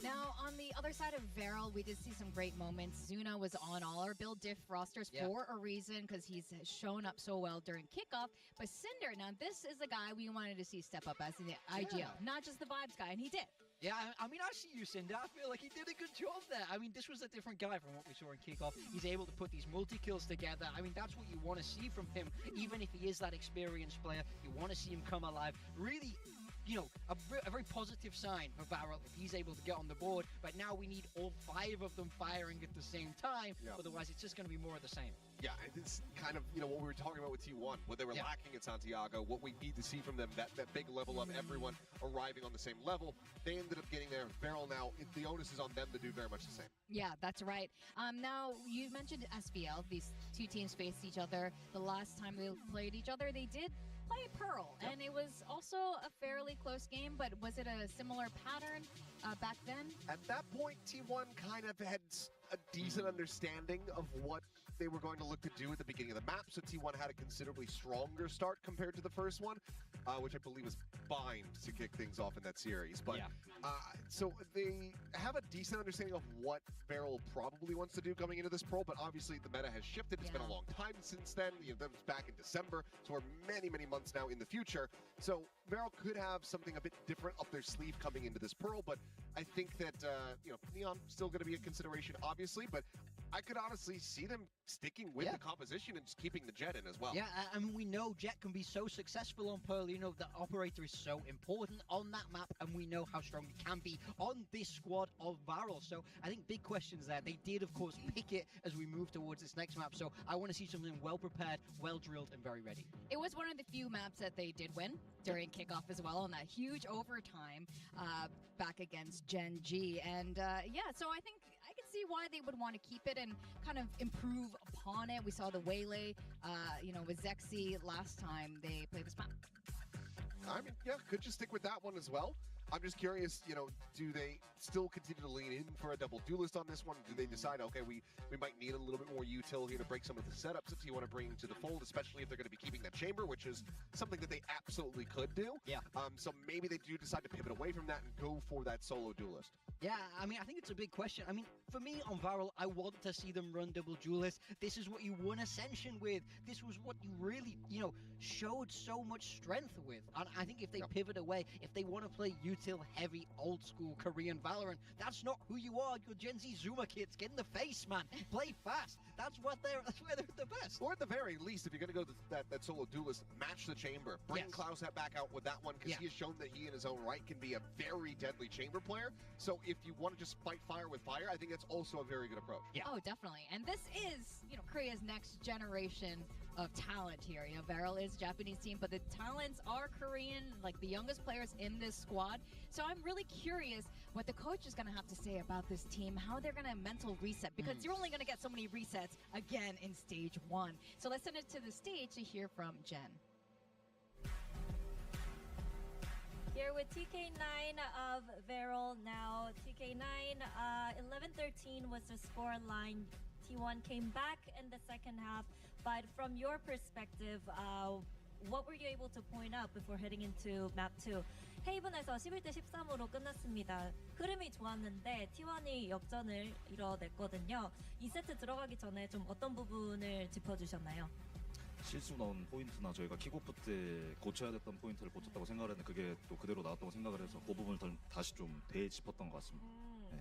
Now, on the other side of Varel, we did see some great moments. Zuna was on all our build diff rosters for a reason, because he's shown up so well during kickoff. But Cinder, now this is the guy we wanted to see step up as the IGL, not just the vibes guy, and he did. Yeah, I mean, I see you, Cinder. I feel like he did a good job there. I mean, this was a different guy from what we saw in kickoff. He's able to put these multi-kills together. I mean, that's what you want to see from him. Even if he is that experienced player, you want to see him come alive. Really, a very positive sign for Varel if he's able to get on the board. But now we need all 5 of them firing at the same time. Otherwise, it's just going to be more of the same. Yeah, it's kind of, what we were talking about with T1, what they were lacking at Santiago, what we need to see from them, that big level of everyone arriving on the same level. They ended up getting there. Varel now, the onus is on them to do very much the same. Yeah, that's right. Now, you mentioned SVL. These two teams faced each other. The last time they played each other, they did play Pearl, and it was also a fairly close game, but was it a similar pattern back then? At that point, T1 kind of had a decent understanding of what they were going to look to do at the beginning of the map, so T1 had a considerably stronger start compared to the first one, which I believe was Bind to kick things off in that series. But so they have a decent understanding of what Varel probably wants to do coming into this Pearl, but obviously the meta has shifted. It's been a long time since then. That was back in December, so we're many, many months now in the future. So Varel could have something a bit different up their sleeve coming into this Pearl, but I think that, Neon still going to be a consideration, obviously, but I could honestly see them sticking with the composition and just keeping the Jet in as well. Yeah, I mean, we know Jet can be so successful on Pearl. The operator is so important on that map, and we know how strong it can be on this squad of Varel. So I think big questions there. They did, of course, pick it as we move towards this next map. So I want to see something well-prepared, well-drilled, and very ready. It was one of the few maps that they did win during kickoff as well, on that huge overtime back against Gen G. And so I think I can see why they would want to keep it and kind of improve upon it. We saw the Waylay, with Zexy last time they played this map. I mean, could just stick with that one as well. I'm just curious, do they still continue to lean in for a double duelist on this one? Do they decide, okay, we might need a little bit more utility to break some of the setups that you want to bring to the fold, especially if they're going to be keeping that chamber, which is something that they absolutely could do. Yeah. So maybe they do decide to pivot away from that and go for that solo duelist. Yeah, I mean, I think it's a big question. I mean, for me on Varel, I want to see them run double duelist. This is what you won Ascension with. This was what you really, showed so much strength with. And I think if they pivot away, if they want to play util heavy, old school Korean Valorant, that's not who you are. You're Gen Z Zuma kids. Get in the face, man. Play fast. That's where they're the best. Or at the very least, if you're going to go to that solo duelist, match the chamber. Bring Klaus back out with that one, because he has shown that he in his own right can be a very deadly chamber player. So if you want to just fight fire with fire, I think that's also a very good approach. Yeah. Oh, definitely. And this is, Korea's next generation of talent here. Varel is a Japanese team, but the talents are Korean, like the youngest players in this squad. So I'm really curious what the coach is going to have to say about this team, how they're going to mental reset, because you're only going to get so many resets again in stage 1. So let's send it to the stage to hear from Jen. Here with TK9 of Varel now. TK9, 11-13 was the score line. T1 came back in the second half, but from your perspective, what were you able to point out before heading into map 2? 헤이븐에서 11-13으로 끝났습니다. 흐름이 좋았는데 T1이 역전을 이뤄냈거든요. 2세트 들어가기 전에 좀 어떤 부분을 짚어주셨나요? 실수 나온 포인트나 저희가 킥오프 때 고쳐야 됐던 포인트를 고쳤다고 생각을 했는데 그게 또 그대로 나왔다고 생각을 해서 그 부분을 다시 좀 되짚었던 것 같습니다. 네.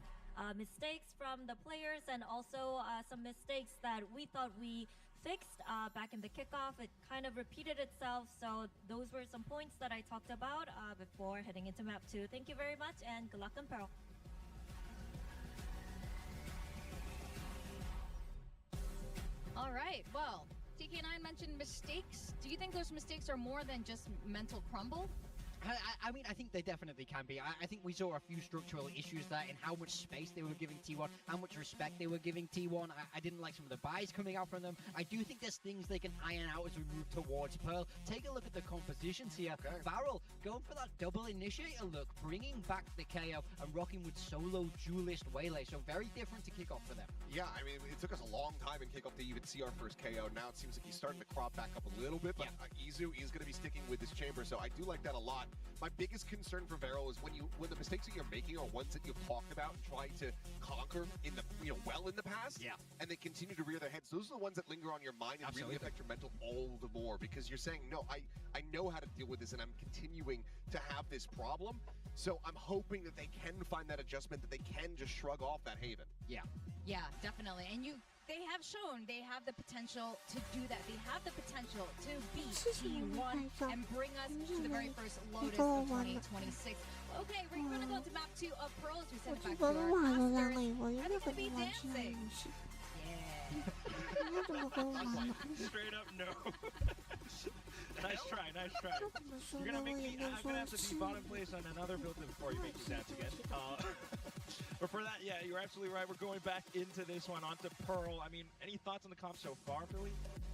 Mistakes from the players and also some mistakes that we thought we fixed back in the kickoff. It kind of repeated itself, so those were some points that I talked about before heading into map 2. Thank you very much and good luck in Pearl. All right, well, TK9 mentioned mistakes. Do you think those mistakes are more than just mental crumble? I mean, I think they definitely can be. I think we saw a few structural issues there in how much space they were giving T1, how much respect they were giving T1. I didn't like some of the buys coming out from them. I do think there's things they can iron out as we move towards Pearl. Take a look at the compositions here. Okay. Varel going for that double initiator look, bringing back the KO and rocking with solo duelist Waylay. So very different to kick off for them. Yeah, I mean, it took us a long time in kickoff to even see our first KO. Now it seems like he's starting to crop back up a little bit, but Izu is going to be sticking with this chamber, so I do like that a lot. My biggest concern for Varel is when the mistakes that you're making are ones that you've talked about and tried to conquer in the well in the past, and they continue to rear their heads. Those are the ones that linger on your mind and really affect your mental all the more, because you're saying, no, I know how to deal with this, and I'm continuing to have this problem. So I'm hoping that they can find that adjustment, that they can just shrug off that Haven. Yeah, definitely. And they have shown they have the potential to do that. They have the potential to beat T1 and bring us to the very first Lotus of 2026. Okay, we're going to go to map 2 of Pearl as we send it back to our masters. And it's going to be dancing. Straight up no. Nice try. You're gonna make me. I'm gonna have to be bottom place on another build before you make me dance again. But for that, yeah, you're absolutely right. We're going back into this one onto Pearl. I mean, any thoughts on the comp so far, Philly?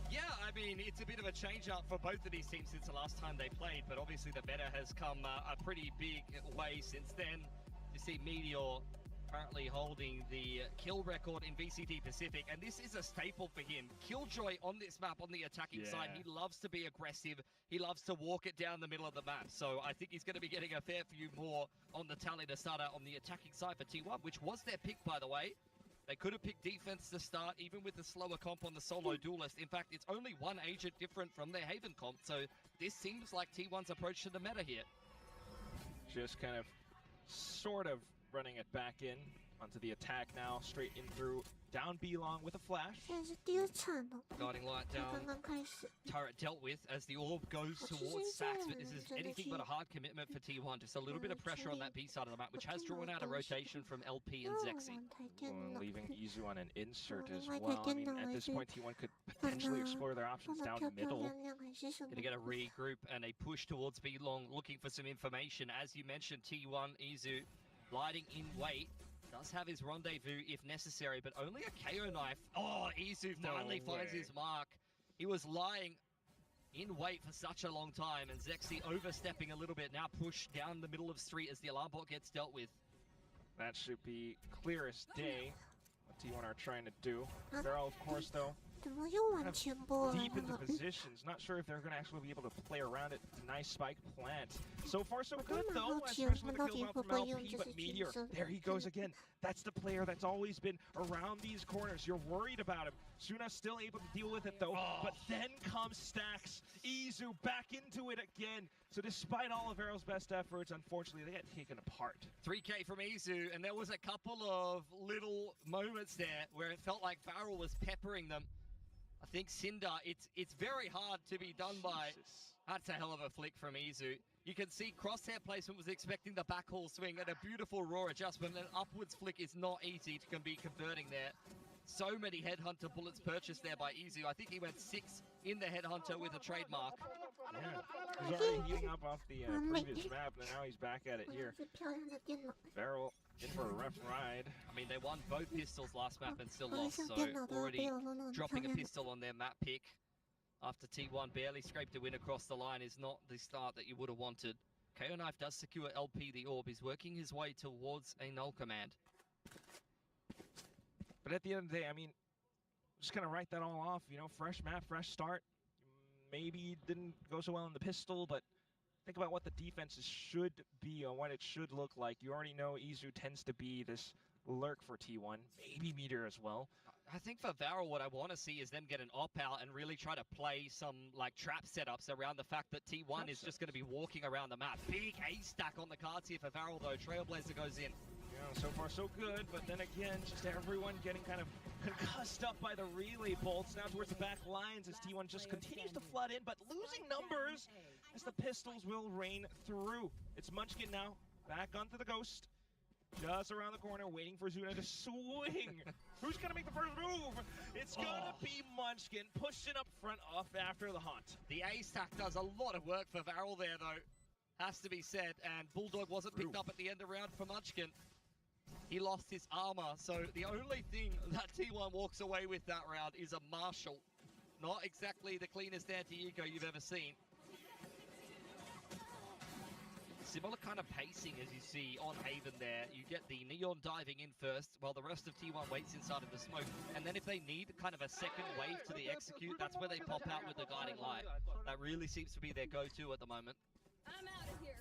Yeah, I mean, it's a bit of a change-up for both of these teams since the last time they played, but obviously the meta has come a pretty big way since then. You see Meteor currently holding the kill record in VCT Pacific, and this is a staple for him. Killjoy on this map on the attacking side, he loves to be aggressive, he loves to walk it down the middle of the map, so I think he's going to be getting a fair few more on the tally to start out on the attacking side for T1, which was their pick, by the way. They could have picked defense to start, even with the slower comp on the solo duelist. In fact, it's only one agent different from their Haven comp, so this seems like T1's approach to the meta here. Just kind of, sort of, running it back in onto the attack now, straight in through, down B long with a flash. Guiding light down, turret dealt with as the orb goes towards Sax, but this is anything but a hard commitment for T1. Just a little bit of pressure on that B side of the map, which has drawn out a rotation from LP and Zexy. And leaving Izu on an insert as well. I mean, at this point, T1 could potentially explore their options down the middle. Gonna get a regroup and a push towards B long, looking for some information. As you mentioned, T1, Izu, gliding in wait. Does have his rendezvous if necessary, but only a KO knife. Oh, Izu finally finds his mark. He was lying in wait for such a long time, and Zexy overstepping a little bit, now pushed down the middle of street as the alarm bot gets dealt with. That should be clear as day, what T1 are trying to do. Varel, of course, though, deep into positions. Not sure if they're going to actually be able to play around it. Nice spike plant. So far, so good, though. Especially with the kills out from LP, but Meteor, there he goes again. That's the player that's always been around these corners. You're worried about him. Suna still able to deal with it, though. But then comes Stacks. Izu back into it again. So despite all of Varel's best efforts, unfortunately, they get taken apart. 3K from Izu, and there was a couple of little moments there where it felt like Varel was peppering them. I think Cinder, it's very hard to be done by. That's a hell of a flick from Izu. You can see crosshair placement was expecting the backhaul swing and a beautiful raw adjustment. An upwards flick is not easy to be converting there. So many Headhunter bullets purchased there by Izu. I think he went 6 in the Headhunter with a trademark. Yeah, he's already heating up off the previous map, and now he's back at it here. Varel in for a rough ride. I mean, they won both pistols last map and still lost, so already dropping a pistol on their map pick after T1 barely scraped a win across the line is not the start that you would have wanted. KO Knife does secure LP the orb. He's working his way towards a null command. But at the end of the day, I mean, just kind of write that all off. You know, fresh map, fresh start. Maybe didn't go so well in the pistol, but think about what the defenses should be and what it should look like. You already know Izu tends to be this lurk for T1, maybe Meteor as well. I think for Varel, what I want to see is them get an op-out and really try to play some like trap setups around the fact that T1 is just going to be walking around the map. Big A-stack on the cards here for Varel, though. Trailblazer goes in. Yeah, so far so good, but then again, just everyone getting kind of concussed up by the relay bolts now towards the back lines as T1 just continues to flood in, but losing numbers as the pistols will rain through. It's Munchkin now, back onto the Ghost, just around the corner, waiting for Zuna to swing. Who's gonna make the first move? It's gonna be Munchkin, pushing up front off after the haunt. The A-stack does a lot of work for Varel there, though. has to be said. And Bulldog wasn't picked up at the end of round for Munchkin. He lost his armor, so the only thing that T1 walks away with that round is a Marshall. Not exactly the cleanest anti-eco you've ever seen. Similar kind of pacing as you see on Haven there. You get the Neon diving in first, while the rest of T1 waits inside of the smoke. And then if they need kind of a second wave to the execute, that's where they pop out with the guiding light. That really seems to be their go-to at the moment. I'm out of here.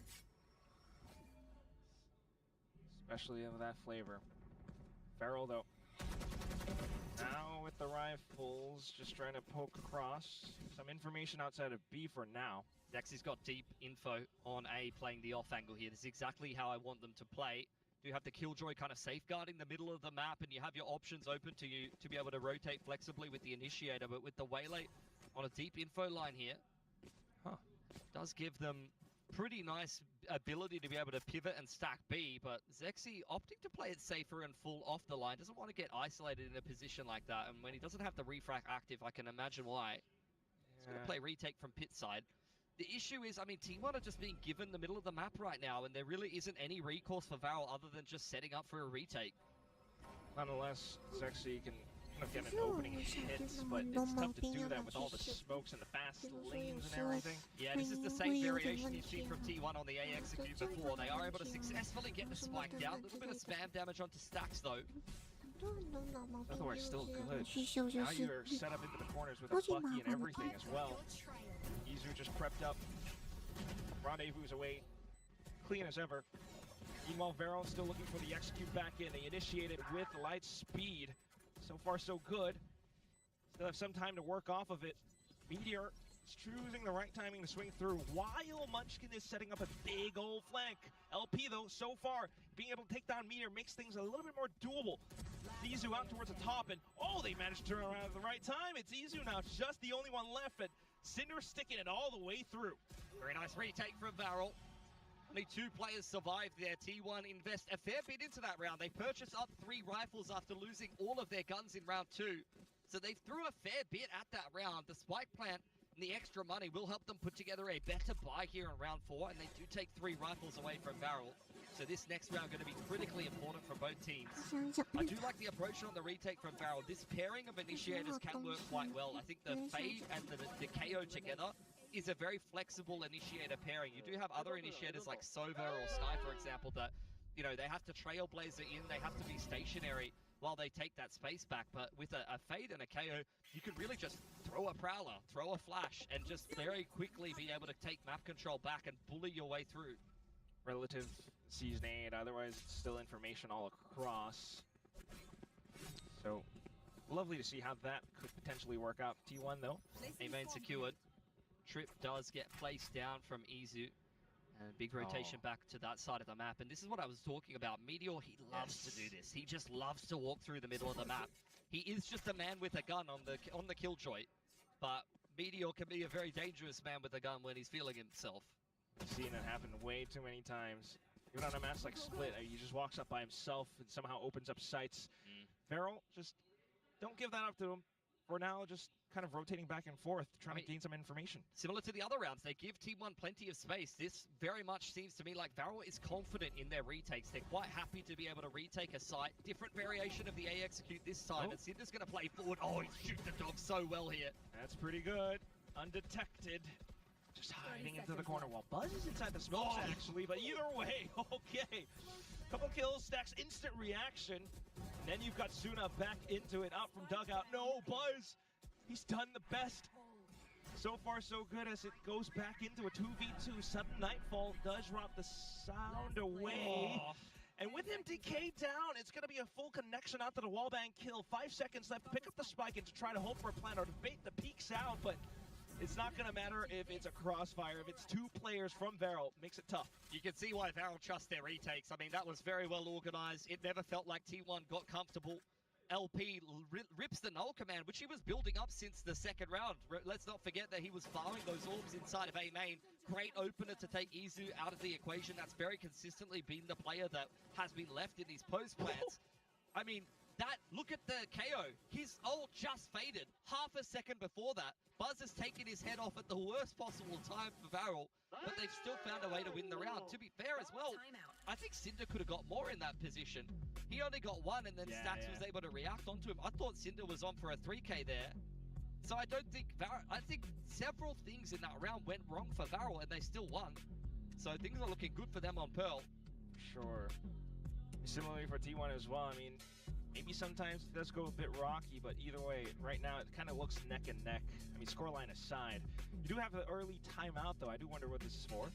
Especially of that flavor. Feral though. Now with the rifles, just trying to poke across. Some information outside of B for now. Dexy's got deep info on A playing the off angle here. This is exactly how I want them to play. You have the Killjoy kind of safeguarding the middle of the map, and you have your options open to you to be able to rotate flexibly with the Initiator, but with the Waylay on a deep info line here, does give them pretty nice ability to be able to pivot and stack B, but Zexy opting to play it safer and full off the line. Doesn't want to get isolated in a position like that, and when he doesn't have the refract active, I can imagine why. He's going to play retake from pit side. The issue is, I mean, T1 are just being given the middle of the map right now, and there really isn't any recourse for Varel other than just setting up for a retake. Nonetheless, Zexy can kind of get an opening hit, but it's tough to do that with all the smokes and the fast lanes and everything. Yeah, this is the same variation you've seen from T1 on the A execute before. They are able to successfully get the spike down. A little bit of spam damage onto stacks, though. Otherwise, still good. Now you're set up into the corners with a Bucky and everything as well. Izu just prepped up. Rendezvous away. Clean as ever. Meanwhile, Varel still looking for the execute back in. They initiated with light speed. So far, so good. Still have some time to work off of it. Meteor is choosing the right timing to swing through while Munchkin is setting up a big old flank. LP, though, so far, being able to take down Meteor makes things a little bit more doable. Izu out towards the top, and they managed to turn around at the right time. It's Izu now, just the only one left, and Cinder sticking it all the way through. Very nice retake from Varel. Only 2 players survived there. T1 invest a fair bit into that round. They purchased up 3 rifles after losing all of their guns in round 2. So they threw a fair bit at that round. The spike plant and the extra money will help them put together a better buy here in round 4, and they do take 3 rifles away from Varel. So this next round going to be critically important for both teams. I do like the approach on the retake from Varel. This pairing of initiators can work quite well. I think the Fade and the KO together is a very flexible initiator pairing. You do have other initiators like Sova or Sky, for example, that, you know, they have to Trailblazer in, they have to be stationary while they take that space back. But with a Fade and a KO, you can really just throw a Prowler, throw a Flash, and just very quickly be able to take map control back and bully your way through. Relative Season 8, otherwise it's still information all across. So, lovely to see how that could potentially work out. T1 though. A main secured. Trip does get placed down from Izu. And big rotation back to that side of the map. And this is what I was talking about. Meteor, he loves to do this. He just loves to walk through the middle of the map. He is just a man with a gun on the Killjoy. But Meteor can be a very dangerous man with a gun when he's feeling himself. I've seen it happen way too many times. Even on a match like Split, he just walks up by himself and somehow opens up sights. Varel, just don't give that up to him. For now, just kind of rotating back and forth, trying to gain some information. Similar to the other rounds, they give T1 plenty of space. This very much seems to me like Varel is confident in their retakes. They're quite happy to be able to retake a site. Different variation of the A execute this time, and Cinder's going to play forward. Oh, he's shooting the dog so well here. That's pretty good. Undetected. Just hiding into the corner while Buzz is inside the smokes, actually, but either way, okay. Couple kills, Stacks instant reaction. And then you've got Suna back into it, out from dugout. No, Buzz! He's done the best. So far, so good as it goes back into a 2v2. Sudden Nightfall does drop the sound away. And with him decayed down, it's going to be a full connection out to the wallbang kill. 5 seconds left to pick up the spike and to try to hope for a plan or to bait the peaks out, but it's not going to matter if it's a crossfire. If it's 2 players from Varel, makes it tough. You can see why Varel trusts their retakes. I mean, that was very well organized. It never felt like T1 got comfortable. LP rips the null command, which he was building up since the second round. Let's not forget that he was farming those orbs inside of A main. Great opener to take Izu out of the equation. That's very consistently been the player that has been left in these post plants. I mean, look at the KO. His ult just faded. Half a second before that, Buzz has taken his head off at the worst possible time for Varel, but they've still found a way to win the round. To be fair as well, I think Cinder could have got more in that position. He only got one, and then Stax was able to react onto him. I thought Cinder was on for a 3K there. So I don't think I think several things in that round went wrong for Varel, and they still won. So things are looking good for them on Pearl. Sure. Similarly for T1 as well. I mean, maybe sometimes it does go a bit rocky, but either way, right now it kind of looks neck and neck. I mean, scoreline aside. You do have an early timeout, though. I do wonder what this is for.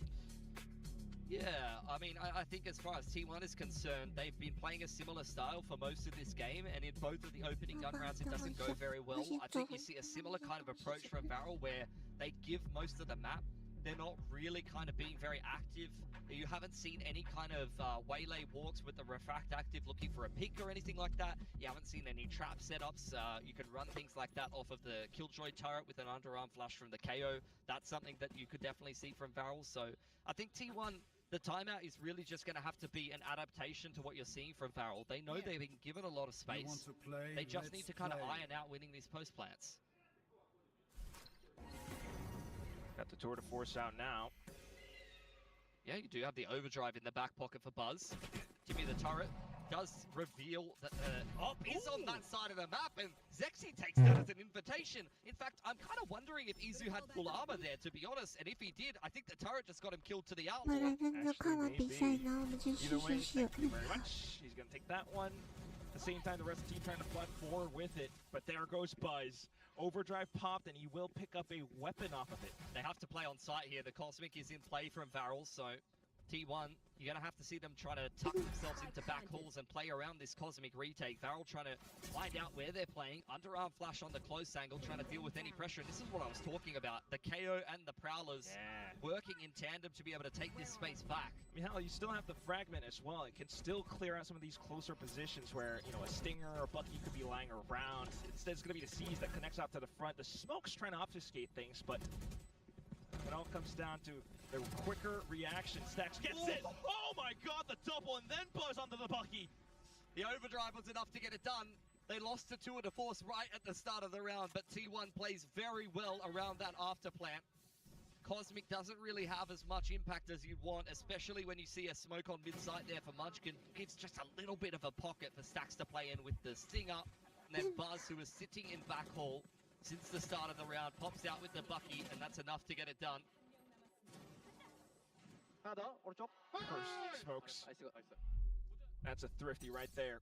Yeah, I mean, I think as far as T1 is concerned, they've been playing a similar style for most of this game, and in both of the opening gun rounds, it doesn't go very well. I think you see a similar kind of approach from Varel, where they give most of the map. They're not really kind of being very active. You haven't seen any kind of waylay walks with the refract active looking for a pick or anything like that. You haven't seen any trap setups. You can run things like that off of the Killjoy turret with an underarm flash from the KO. That's something that you could definitely see from Varel. So I think T1, the timeout is really just going to have to be an adaptation to what you're seeing from Varel. They know they've been given a lot of space. They just need to kind of iron out winning these post plants. Got the tour de force out now. Yeah, you do have the overdrive in the back pocket for Buzz. Jimmy the turret does reveal that Op is on that side of the map, and Zexy takes that as an invitation. In fact, I'm kind of wondering if Izu had full armor there, to be honest, and if he did, I think the turret just got him killed to the outlaw. Either way, thank you very much. He's going to take that one. At the same time, the rest of the team trying to flood forward with it, but there goes Buzz. Overdrive popped, and he will pick up a weapon off of it. They have to play on site here. The Cosmic is in play from Varel, so T1, you're going to have to see them trying to tuck themselves into back halls and play around this Cosmic retake. Varel trying to find out where they're playing. Underarm flash on the close angle, trying to deal with any pressure. And this is what I was talking about. The KO and the Prowlers working in tandem to be able to take this space back. I mean, hell, you still have the Fragment as well. It can still clear out some of these closer positions where, you know, a Stinger or Bucky could be lying around. Instead, it's going to be the Seize that connects out to the front. The Smoke's trying to obfuscate things, but it all comes down to the quicker reaction. Stax gets it. Oh my god, the double, and then Buzz onto the Bucky. The overdrive was enough to get it done. They lost to tour de force right at the start of the round, but T1 plays very well around that after plant. Cosmic doesn't really have as much impact as you'd want, especially when you see a smoke on mid-site there for Munchkin. Gives just a little bit of a pocket for Stax to play in with the Stinger. And then Buzz, who is sitting in back hall since the start of the round, pops out with the Bucky, and that's enough to get it done. First smokes. That's a thrifty right there.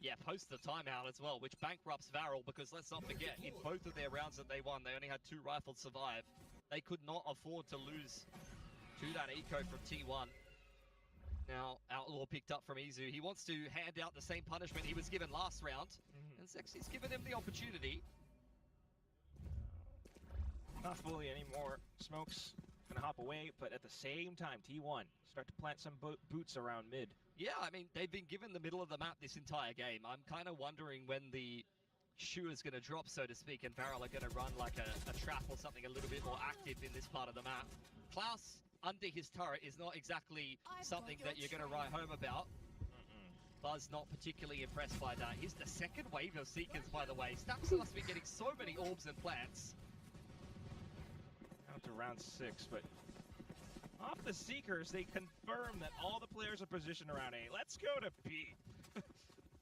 Yeah, post the timeout as well, which bankrupts Varel, because let's not forget, in both of their rounds that they won, they only had 2 rifles survive. They could not afford to lose to that eco from T1. Now, Outlaw picked up from Izu. He wants to hand out the same punishment he was given last round, and Zexy's given him the opportunity. Not fully anymore. Smokes gonna hop away, but at the same time, T1 start to plant some boots around mid. Yeah, I mean, they've been given the middle of the map this entire game. I'm kind of wondering when the shoe is going to drop, so to speak, and Varel are going to run like a trap or something a little bit more active in this part of the map. Klaus, under his turret, is not exactly something that you're going to write home about. Buzz not particularly impressed by that. Here's the second wave of Seekers, by the way. Stax must be getting so many orbs and plants. Out to round 6, but off the Seekers, they confirm that all the players are positioned around A. Let's go to B.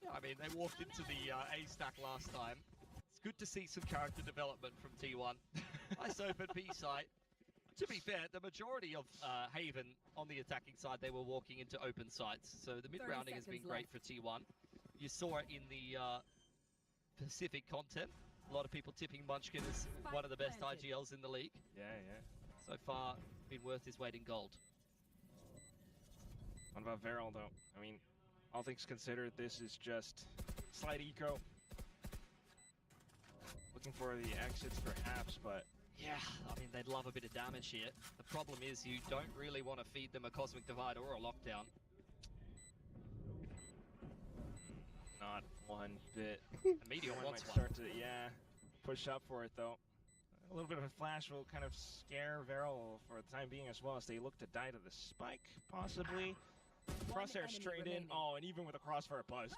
Yeah, I mean, they walked into the A stack last time. It's good to see some character development from T1. Nice open B site. To be fair, the majority of Haven on the attacking side, they were walking into open sites. So the mid-rounding has been great for T1. You saw it in the Pacific content. A lot of people tipping Munchkin as one of the best IGLs in the league. Yeah. So far, been worth his weight in gold. What about Varel, though? I mean, all things considered, this is just slight eco. Looking for the exits, perhaps, but yeah, I mean, they'd love a bit of damage here. The problem is you don't really want to feed them a Cosmic Divide or a Lockdown. Not one bit. A Meteor wants might start to, push up for it, though. A little bit of a flash will kind of scare Varel for the time being, as well as they look to die to the spike, possibly. Crosshair straight in. Oh, and even with a crossfire, Buzz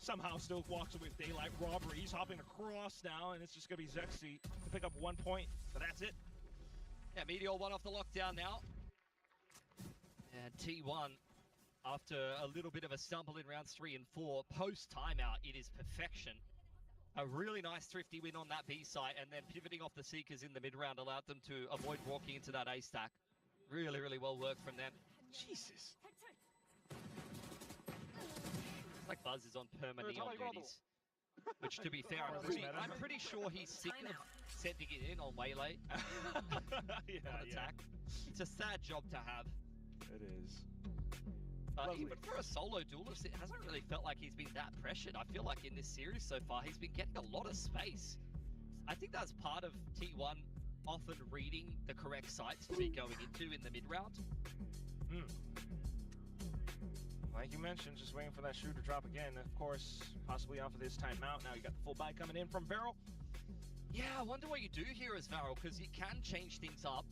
somehow still walks away with daylight robbery. He's hopping across now, and it's just going to be Zexy to pick up 1 point, but that's it. Yeah, Meteor one off the lockdown now. And T1, after a little bit of a stumble in rounds 3 and 4, post-timeout, it is perfection. A really nice thrifty win on that B site, and then pivoting off the Seekers in the mid-round allowed them to avoid walking into that A stack. Really, really well worked from them. Jesus. Like Buzz is on permanent neon duties. Which, to be fair, I'm pretty sure he's sick of sending it in on Waylay. Yeah. Attack. It's a sad job to have. It is. Even for a solo duelist, it hasn't really felt like he's been that pressured. I feel like in this series so far, he's been getting a lot of space. I think that's part of T1 often reading the correct sites to be going into in the mid-round. Like you mentioned, just waiting for that shoe to drop again. Of course, possibly off of this timeout. Now you got the full buy coming in from Varel. Yeah, I wonder what you do here as Varel, because you can change things up.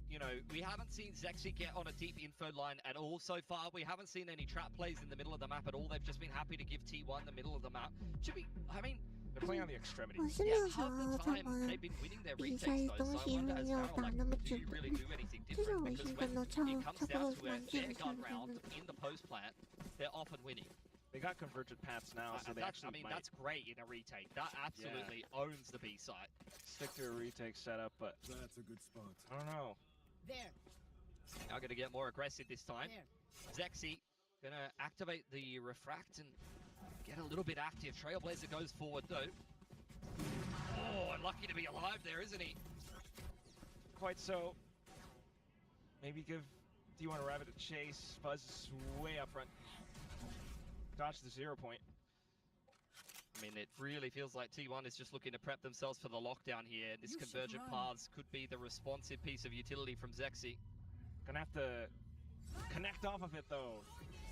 You know, we haven't seen Zexy get on a deep info line at all so far. We haven't seen any trap plays in the middle of the map at all. They've just been happy to give T1 the middle of the map. Should be, I mean, they're playing on the extremities. Yeah, half the time they've been winning their retakes though, so I wonder as Varel, like, do you really do anything different? Because when it comes down to a air gun round in the post plant, they're often winning. They got convergent paths now, so they actually might. that's great in a retake. That absolutely owns the B site. Stick to a retake setup, but that's a good spot. I don't know. There. Now going to get more aggressive this time. There. Zexy going to activate the refract and get a little bit active. Trailblazer goes forward though. Oh, lucky to be alive there, isn't he? Quite so. Maybe give D1 Rabbit a chase. Buzz is way up front. Dodge the 0 point. I mean, it really feels like T1 is just looking to prep themselves for the lockdown here. This convergent paths could be the responsive piece of utility from Zexy. Gonna have to connect off of it though.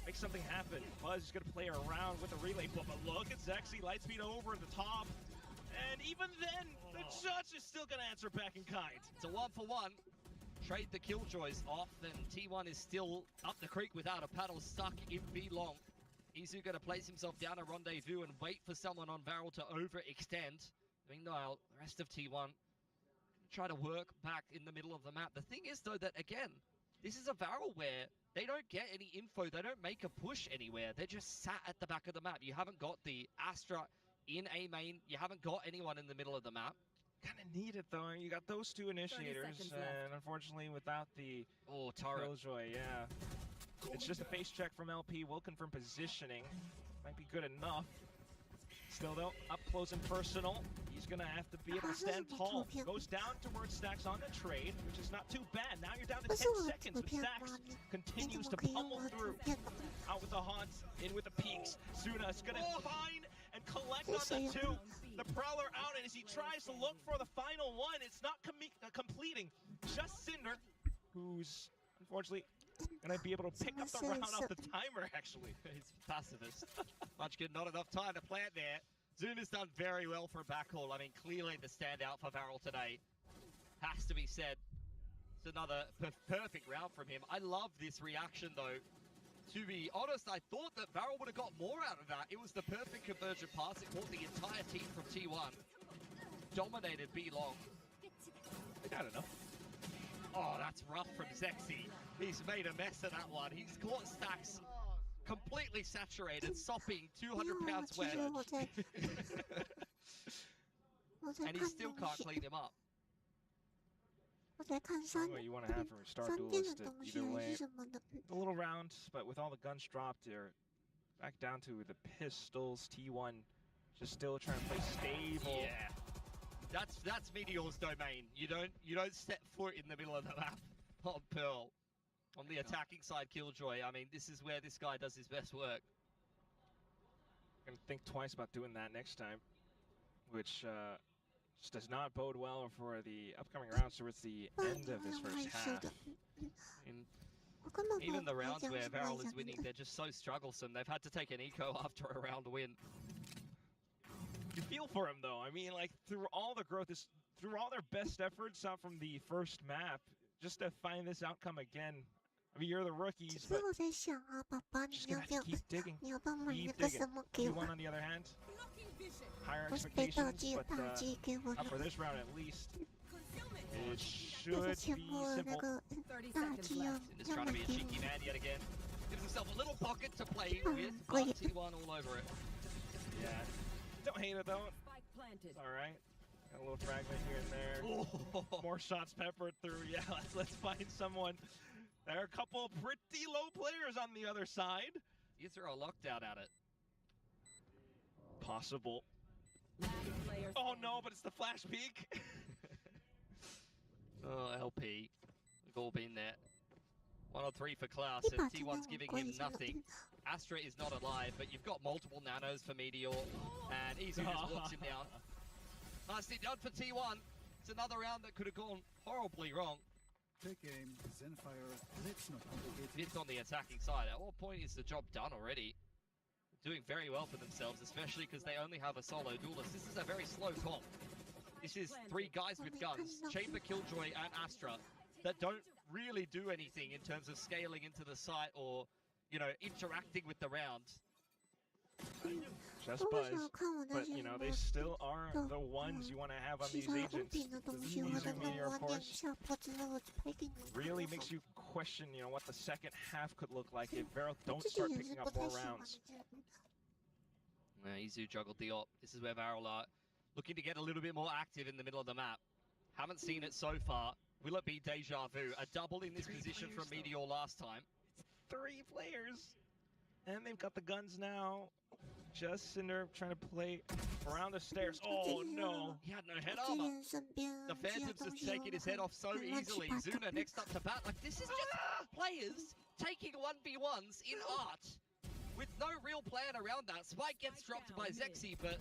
Make something happen. Buzz is gonna play around with the relay, but look at Zexy, Lightspeed over the top. And even then, the judge is still gonna answer back in kind. It's a 1-for-1. Trade the Killjoys off, and T1 is still up the creek without a paddle, stuck in B long. Izu going to place himself down a rendezvous and wait for someone on Varel to overextend. Meanwhile, the rest of T1 try to work back in the middle of the map. The thing is, though, that again, this is a Varel where they don't get any info. They don't make a push anywhere. They're just sat at the back of the map. You haven't got the Astra in A main. You haven't got anyone in the middle of the map. Kind of need it though. You got those two initiators, and unfortunately, without the turret. Killjoy, yeah. It's just a face check from LP. Will confirm positioning. Might be good enough. Still though, up close and personal. He's gonna have to be able to stand tall. Goes down towards Stacks on the trade, which is not too bad. Now you're down to 10 seconds, but Stacks continues to pummel through. Out with the haunts, in with the peaks. Suna's gonna find and collect on the 2. The Prowler out, and as he tries to look for the final one, it's not completing. Just Cinder, who's unfortunately gonna be able to pick up the round off the timer, actually. He's pacifist. Much good, not enough time to plant there. Zuna's done very well for a backhaul. I mean, clearly the standout for Varel today. Has to be said. It's another perfect round from him. I love this reaction, though. To be honest, I thought that Varel would have got more out of that. It was the perfect convergent pass. It caught the entire team from T1. Dominated B long. They got enough. Oh, that's rough from Zexy. He's made a mess of that one. He's caught Stacks completely saturated, sopping 200 pounds wet. And he still can't clean him up. What you want to have for a Star Duelist either way. A little round, but with all the guns dropped, they're back down to the pistols. T1 just still trying to play stable. Yeah. That's Meteor's domain. You don't step foot in the middle of the map on Pearl. On the attacking side, Killjoy, I mean, this is where this guy does his best work. Gonna think twice about doing that next time, which just does not bode well for the upcoming rounds towards the end of this first half. And even the rounds where Varel is winning, they're just so strugglesome. They've had to take an eco after a round win. You feel for him though. I mean, like through all the growth, through all their best efforts out from the first map, just to find this outcome again, I mean, you're the rookies, 所 but 以我在想啊，宝宝，你 just 要 gonna 不要 have to keep digging. 你要不要买 Keep 那个 digging. 什么给 T1 我？ on the other hand, higher 我是被道 expectations, 具 but 打击给我 not for 了。 this round at least. It 那 should 个 be 前面那 simple. 个打击要 It's 要 trying 买 to be a 给 cheeky 我。 man yet again. Gives himself a little pocket to play Oh, with. great. But T1 all over it. Yeah. Don't hate it though. Spike planted. All right. Got a little fragment here and there. More shots peppered through. Yeah, let's find someone. There are a couple pretty low players on the other side. You throw a lockdown at it. Possible. Last player Oh standing. no, but it's the flash peek. Oh, LP. We've all been there. 1 or 3 for Klaus, and T1's giving him nothing. Astra is not alive, but you've got multiple nanos for Meteor, and Izu just walks him down. Nicely done for T1. It's another round that could have gone horribly wrong. Take aim, Zenfire, let's not complicate it. It's on the attacking side. At what point is the job done already? Doing very well for themselves, especially because they only have a solo duelist. This is a very slow comp. This is 3 guys with guns, Chamber, Killjoy, and Astra, that don't really do anything in terms of scaling into the site or, you know, interacting with the rounds. Just Buzz, but you know, they still are the ones you want to have on 其 these 他物 agents. 品的东西，我的 Easier 能 Meteor, 我 of 点 course. 下播之后，我就拍给你们。 Really makes you question, you know, what the second half could look like if Vero don't start picking up more rounds. Izu juggled the op. This is where Varel are looking to get a little bit more active in the middle of the map. Haven't seen it so far. Will it be deja vu? A double in this position from Meteor last time. 3 players, and they've got the guns now. Just Cinder trying to play around the stairs. Oh no! He had no head armor. The Phantom's just taking his head off so easily. Zuna next up to bat. Like, this is just players taking 1v1s in art with no real plan around that. Spike gets dropped by Zexy, but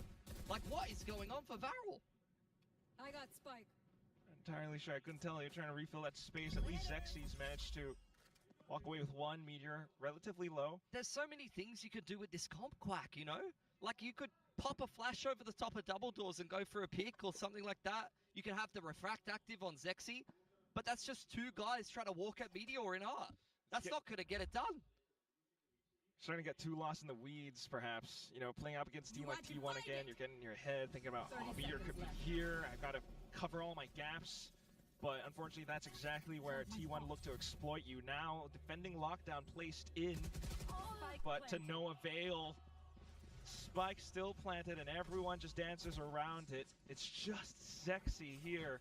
like, what is going on for Varel? I got Spike. Entirely sure. I couldn't tell. You're trying to refill that space. At least Zexy's managed to walk away with 1 Meteor, relatively low. There's so many things you could do with this comp, Quack, you know? Like, you could pop a flash over the top of double doors and go for a pick or something like that. You can have the refract active on Zexy, but that's just 2 guys trying to walk at Meteor in art. That's not going to get it done. Starting to get too lost in the weeds, perhaps. You know, playing up against team like T1 again, you're getting in your head, thinking about, oh, Meteor could be here. I got to cover all my gaps. But unfortunately, that's exactly where T1 looked to exploit you. Now, defending lockdown placed in, but to no avail. Spike still planted, and everyone just dances around it. It's just Zexy here.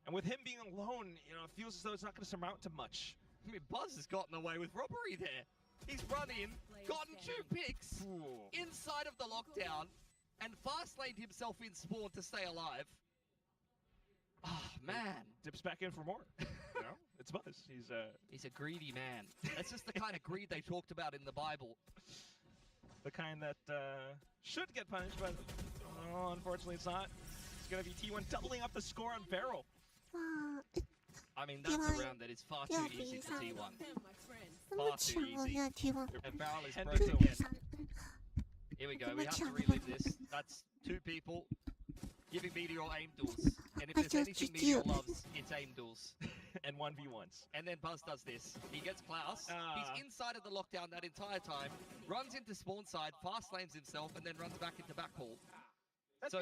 And with him being alone, you know, it feels as though it's not going to surmount to much. I mean, Buzz has gotten away with robbery there. He's run in, gotten 2 picks inside of the lockdown, and fast-laned himself in spawn to stay alive. Oh, man. Dips back in for more. You know, it's Buzz. He's a greedy man. That's just the kind of greed they talked about in the Bible. The kind that should get punished, but oh, unfortunately it's not. It's going to be T1 doubling up the score on Varel. I mean, that's a round that is far too easy for T1. Far too easy. And Varel is broken again. Here we go. We have to relive this. That's 2 people giving Meteor aim duels. And if there's anything Meteor loves, it's aim duels. And 1v1s. And then Buzz does this. He gets Klaus. He's inside of the lockdown that entire time. Runs into spawn side, fast lanes himself, and then runs back into backhaul. So,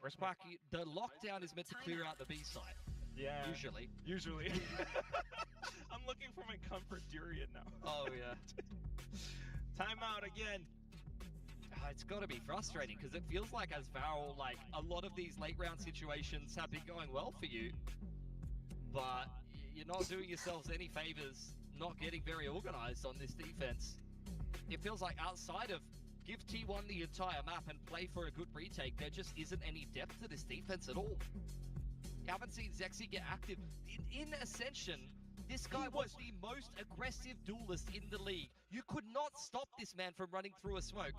Respaki, the lockdown is meant to clear out the B side. Yeah. Usually. Usually. I'm looking for my comfort durian now. Oh, yeah. Timeout again. It's got to be frustrating because it feels like as Varel, like a lot of these late round situations have been going well for you, but you're not doing yourselves any favors, not getting very organized on this defense. It feels like outside of give T1 the entire map and play for a good retake, there just isn't any depth to this defense at all. You haven't seen Zexy get active. In Ascension, this guy was the most aggressive duelist in the league. You could not stop this man from running through a smoke.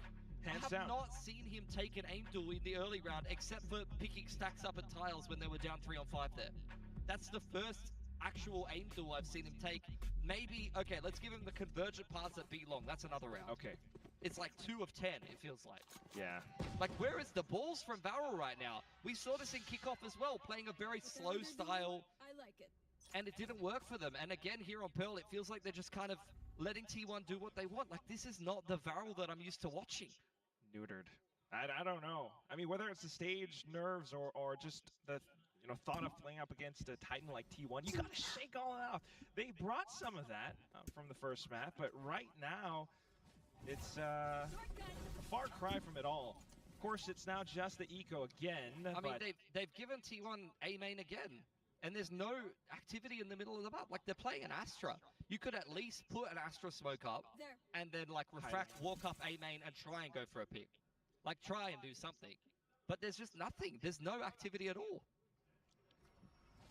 I have not seen him take an aim duel in the early round, except for picking stacks up at tiles when they were down 3 on 5 there. That's the first actual aim duel I've seen him take. Maybe, okay, let's give him the convergent paths at B long. That's another round. Okay. It's like 2 of 10, it feels like. Yeah. Like, where is the balls from Varel right now? We saw this in kickoff as well, playing a very slow style. I like it. and it didn't work for them. And again, here on Pearl, it feels like they're just kind of letting T1 do what they want. Like, this is not the Varel that I'm used to watching. Neutered. I don't know. I mean, whether it's the stage nerves or just the thought of playing up against a Titan like T1, you gotta shake all that off. They brought some of that from the first map, but right now, it's a far cry from it all. Of course, it's now just the eco again. I mean, they've given T1 A main again, and there's no activity in the middle of the map. Like, they're playing an Astra. You could at least put an Astra smoke up, and then, like, refract, walk up A main, and try and go for a pick. Like, try and do something. But there's just nothing. There's no activity at all.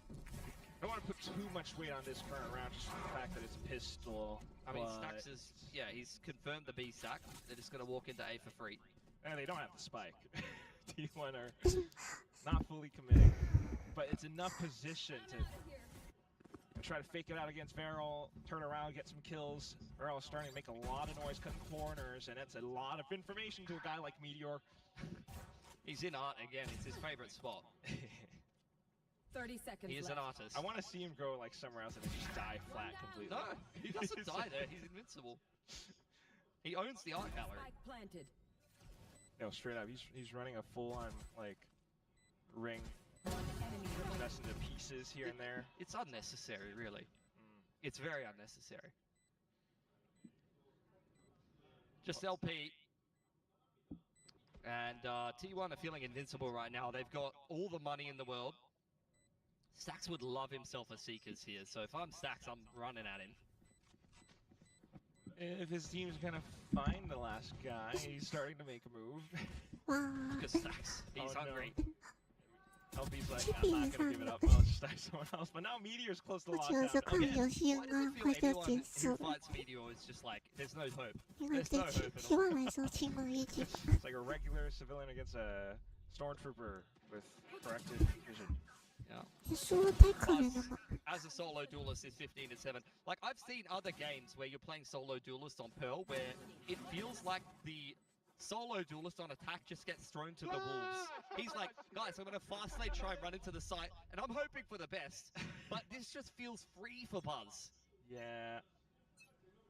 I don't want to put too much weight on this current round, just for the fact that it's a pistol. I mean, Stacks is, yeah, he's confirmed the B stack. They're just going to walk into A for free. And they don't have the spike. T1 are not fully committing, but it's enough position to try to fake it out against Varel, turn around, get some kills. Varel is starting to make a lot of noise, cutting corners, and that's a lot of information to a guy like Meteor. He's in art again. It's his favorite spot. 30 seconds He is an artist. I want to see him go like somewhere else and then just die flat completely. No, he doesn't die there. He's invincible. He owns the art gallery. Planted. No, straight up, he's running a full-on like ring, messing to pieces here and there. It's unnecessary, really. It's very unnecessary. Just LP. And T1 are feeling invincible right now. They've got all the money in the world. Stacks would love himself a Seekers here, so if I'm Stacks, I'm running at him. If his team's gonna find the last guy, he's starting to make a move. Because Stacks, he's hungry. No. LP's like, I'm not gonna give it up, I'll just die someone else. But now Meteor's close to 我觉得 lockdown. 这款游戏应该快就结束 Who 了， fights Meteor is just like, there's no hope. 因为 There's 对 no hope at 希 all. 望来说轻而易举。 It's like a regular civilian against a stormtrooper with corrected vision. Yeah. 你输了太可怜了嘛。 As a solo duelist, is 15-7. Like, I've seen other games where you're playing solo duelist on Pearl, where it feels like the solo duelist on attack just gets thrown to the wolves. He's like, guys, I'm gonna fast lane try and run into the site, and I'm hoping for the best. But this just feels free for Buzz. Yeah.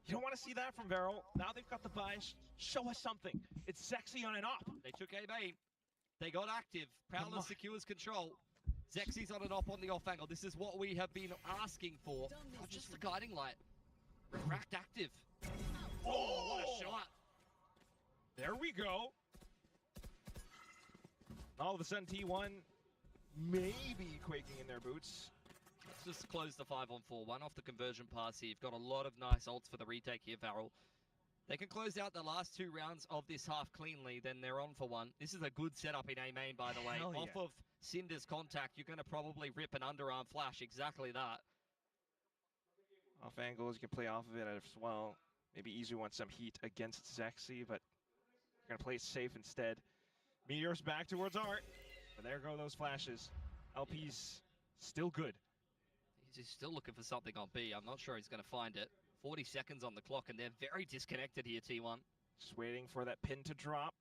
You don't want to see that from Varel. Now they've got the buy. Show us something. It's sexy on an op. They took A main. They got active. Prowler secures control. Zexi's on and off on the off angle. This is what we have been asking for. Not just the guiding light. Refract active. Oh, what a shot. There we go. All of a sudden, T1 maybe quaking in their boots. Let's just close the 5-on-4. One off the conversion pass here. You've got a lot of nice ults for the retake here, Varel. They can close out the last 2 rounds of this half cleanly, then they're on for 1. This is a good setup in A main, by the way. Hell yeah. Off of Cinder's contact, you're going to probably rip an underarm flash. Exactly that. Off angles, you can play off of it as well. Maybe Izu wants some heat against Zexy, but you're going to play it safe instead. Meteor's back towards Art. But there go those flashes. LP's still good. He's still looking for something on B. I'm not sure he's going to find it. 40 seconds on the clock, and they're very disconnected here, T1. Just waiting for that pin to drop.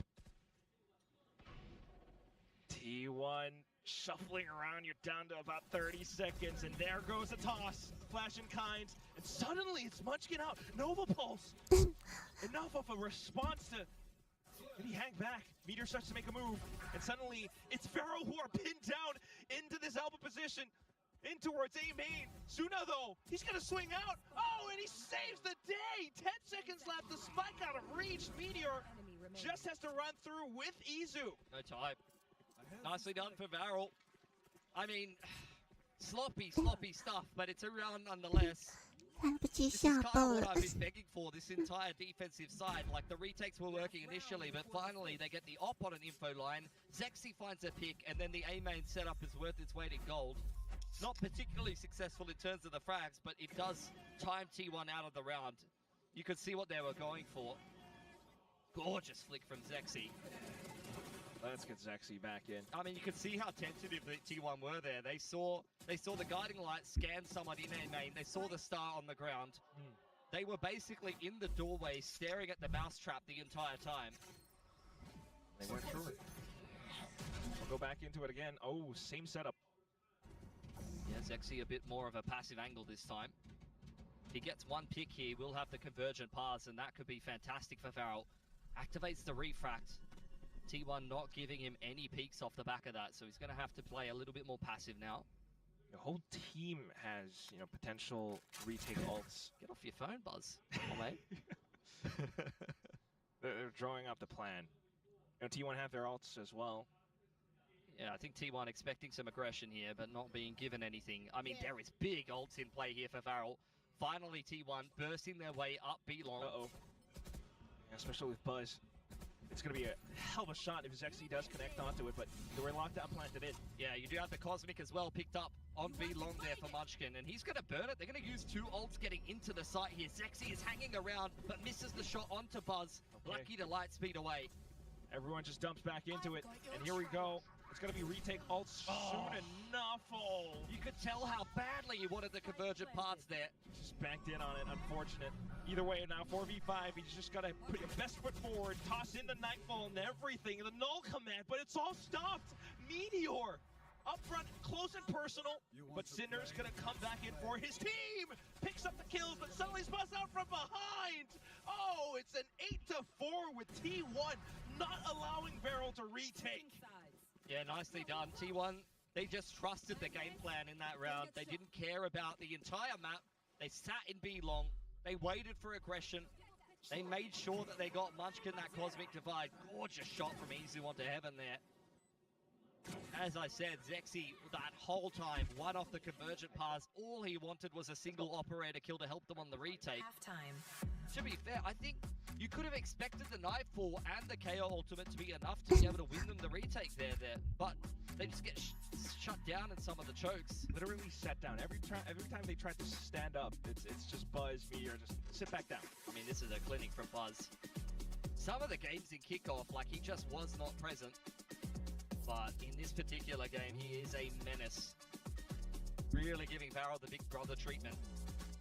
T1 shuffling around, you're down to about 30 seconds, and there goes a toss. Flash in kind, and suddenly it's munchkin out. Nova Pulse! Enough of a response to... Did he hang back? Meteor starts to make a move, and suddenly it's Varel who are pinned down into this elbow position. In towards A main. Suna, though, he's going to swing out. Oh, and he saves the day. 10 seconds left. The spike out of reach. Meteor just has to run through with Izu. No time. Nicely done for Varel. I mean, sloppy stuff, but it's a round nonetheless. 来不及 This is 下 kind 爆 of 了 what。I've been begging for, this entire defensive side. Like, the retakes were working initially, but finally they get the op on an info line. Zexy finds a pick, and then the A main setup is worth its weight in gold. Not particularly successful in terms of the frags, but it does time T1 out of the round. You could see what they were going for. Gorgeous flick from Zexy. Let's get Zexy back in. I mean, you could see how tentative the T1 were there. They saw the guiding light scan someone in A main. They saw the star on the ground. They were basically in the doorway staring at the mousetrap the entire time. They weren't sure. We'll go back into it again. Oh, same setup. Yeah, Yeah, Zexy a bit more of a passive angle this time. He gets one pick here, will have the convergent paths, and that could be fantastic for Farrell. Activates the refract. T1 not giving him any peeks off the back of that, so he's going to have to play a little bit more passive now. The whole team has, you know, potential retake ults. Get off your phone, Buzz. Oh, mate. They're drawing up the plan. You know, T1 have their ults as well. Yeah, I think T1 expecting some aggression here, but not being given anything. I mean, there is big ults in play here for Farrell. Finally, T1 bursting their way up B long. Uh-oh. Yeah, especially with Buzz. It's going to be a hell of a shot if Zexy does connect onto it, but they were locked out planted in. Yeah, you do have the Cosmic as well picked up on B long there for Munchkin, and he's going to burn it. They're going to use two ults getting into the site here. Zexy is hanging around, but misses the shot onto Buzz. Okay. Lucky to light speed away. Everyone just dumps back into it, and here we go. It's going to be retake ults soon enough. Oh. You could tell how badly he wanted the convergent paths there. Just banked in on it, unfortunate. Either way, now 4v5, he's just got to put your best foot forward, toss in the Nightfall and everything, the null command, but it's all stopped. Meteor up front, close and personal, but Cinder's going to come back in for his team. Picks up the kills, but suddenly Buzz out from behind. Oh, it's an 8-4 with T1 not allowing Varel to retake. Yeah, nicely done. T1, they just trusted the game plan in that round. They didn't care about the entire map. They sat in B long. They waited for aggression. They made sure that they got Munchkin that Cosmic Divide. Gorgeous shot from Izu onto heaven there. As I said, Zexy, that whole time, one off the convergent pass. All he wanted was a single operator kill to help them on the retake. Halftime. To be fair, I think you could have expected the Nightfall and the KO ultimate to be enough to be able to win them the retake there. But they just get shut down in some of the chokes. Literally set down. Every time they try to stand up, it's just Buzz, Meteor, just sit back down. I mean, this is a clinic from Buzz. Some of the games in kickoff, like he just was not present. But in this particular game, he is a menace. Really giving Varel the big brother treatment.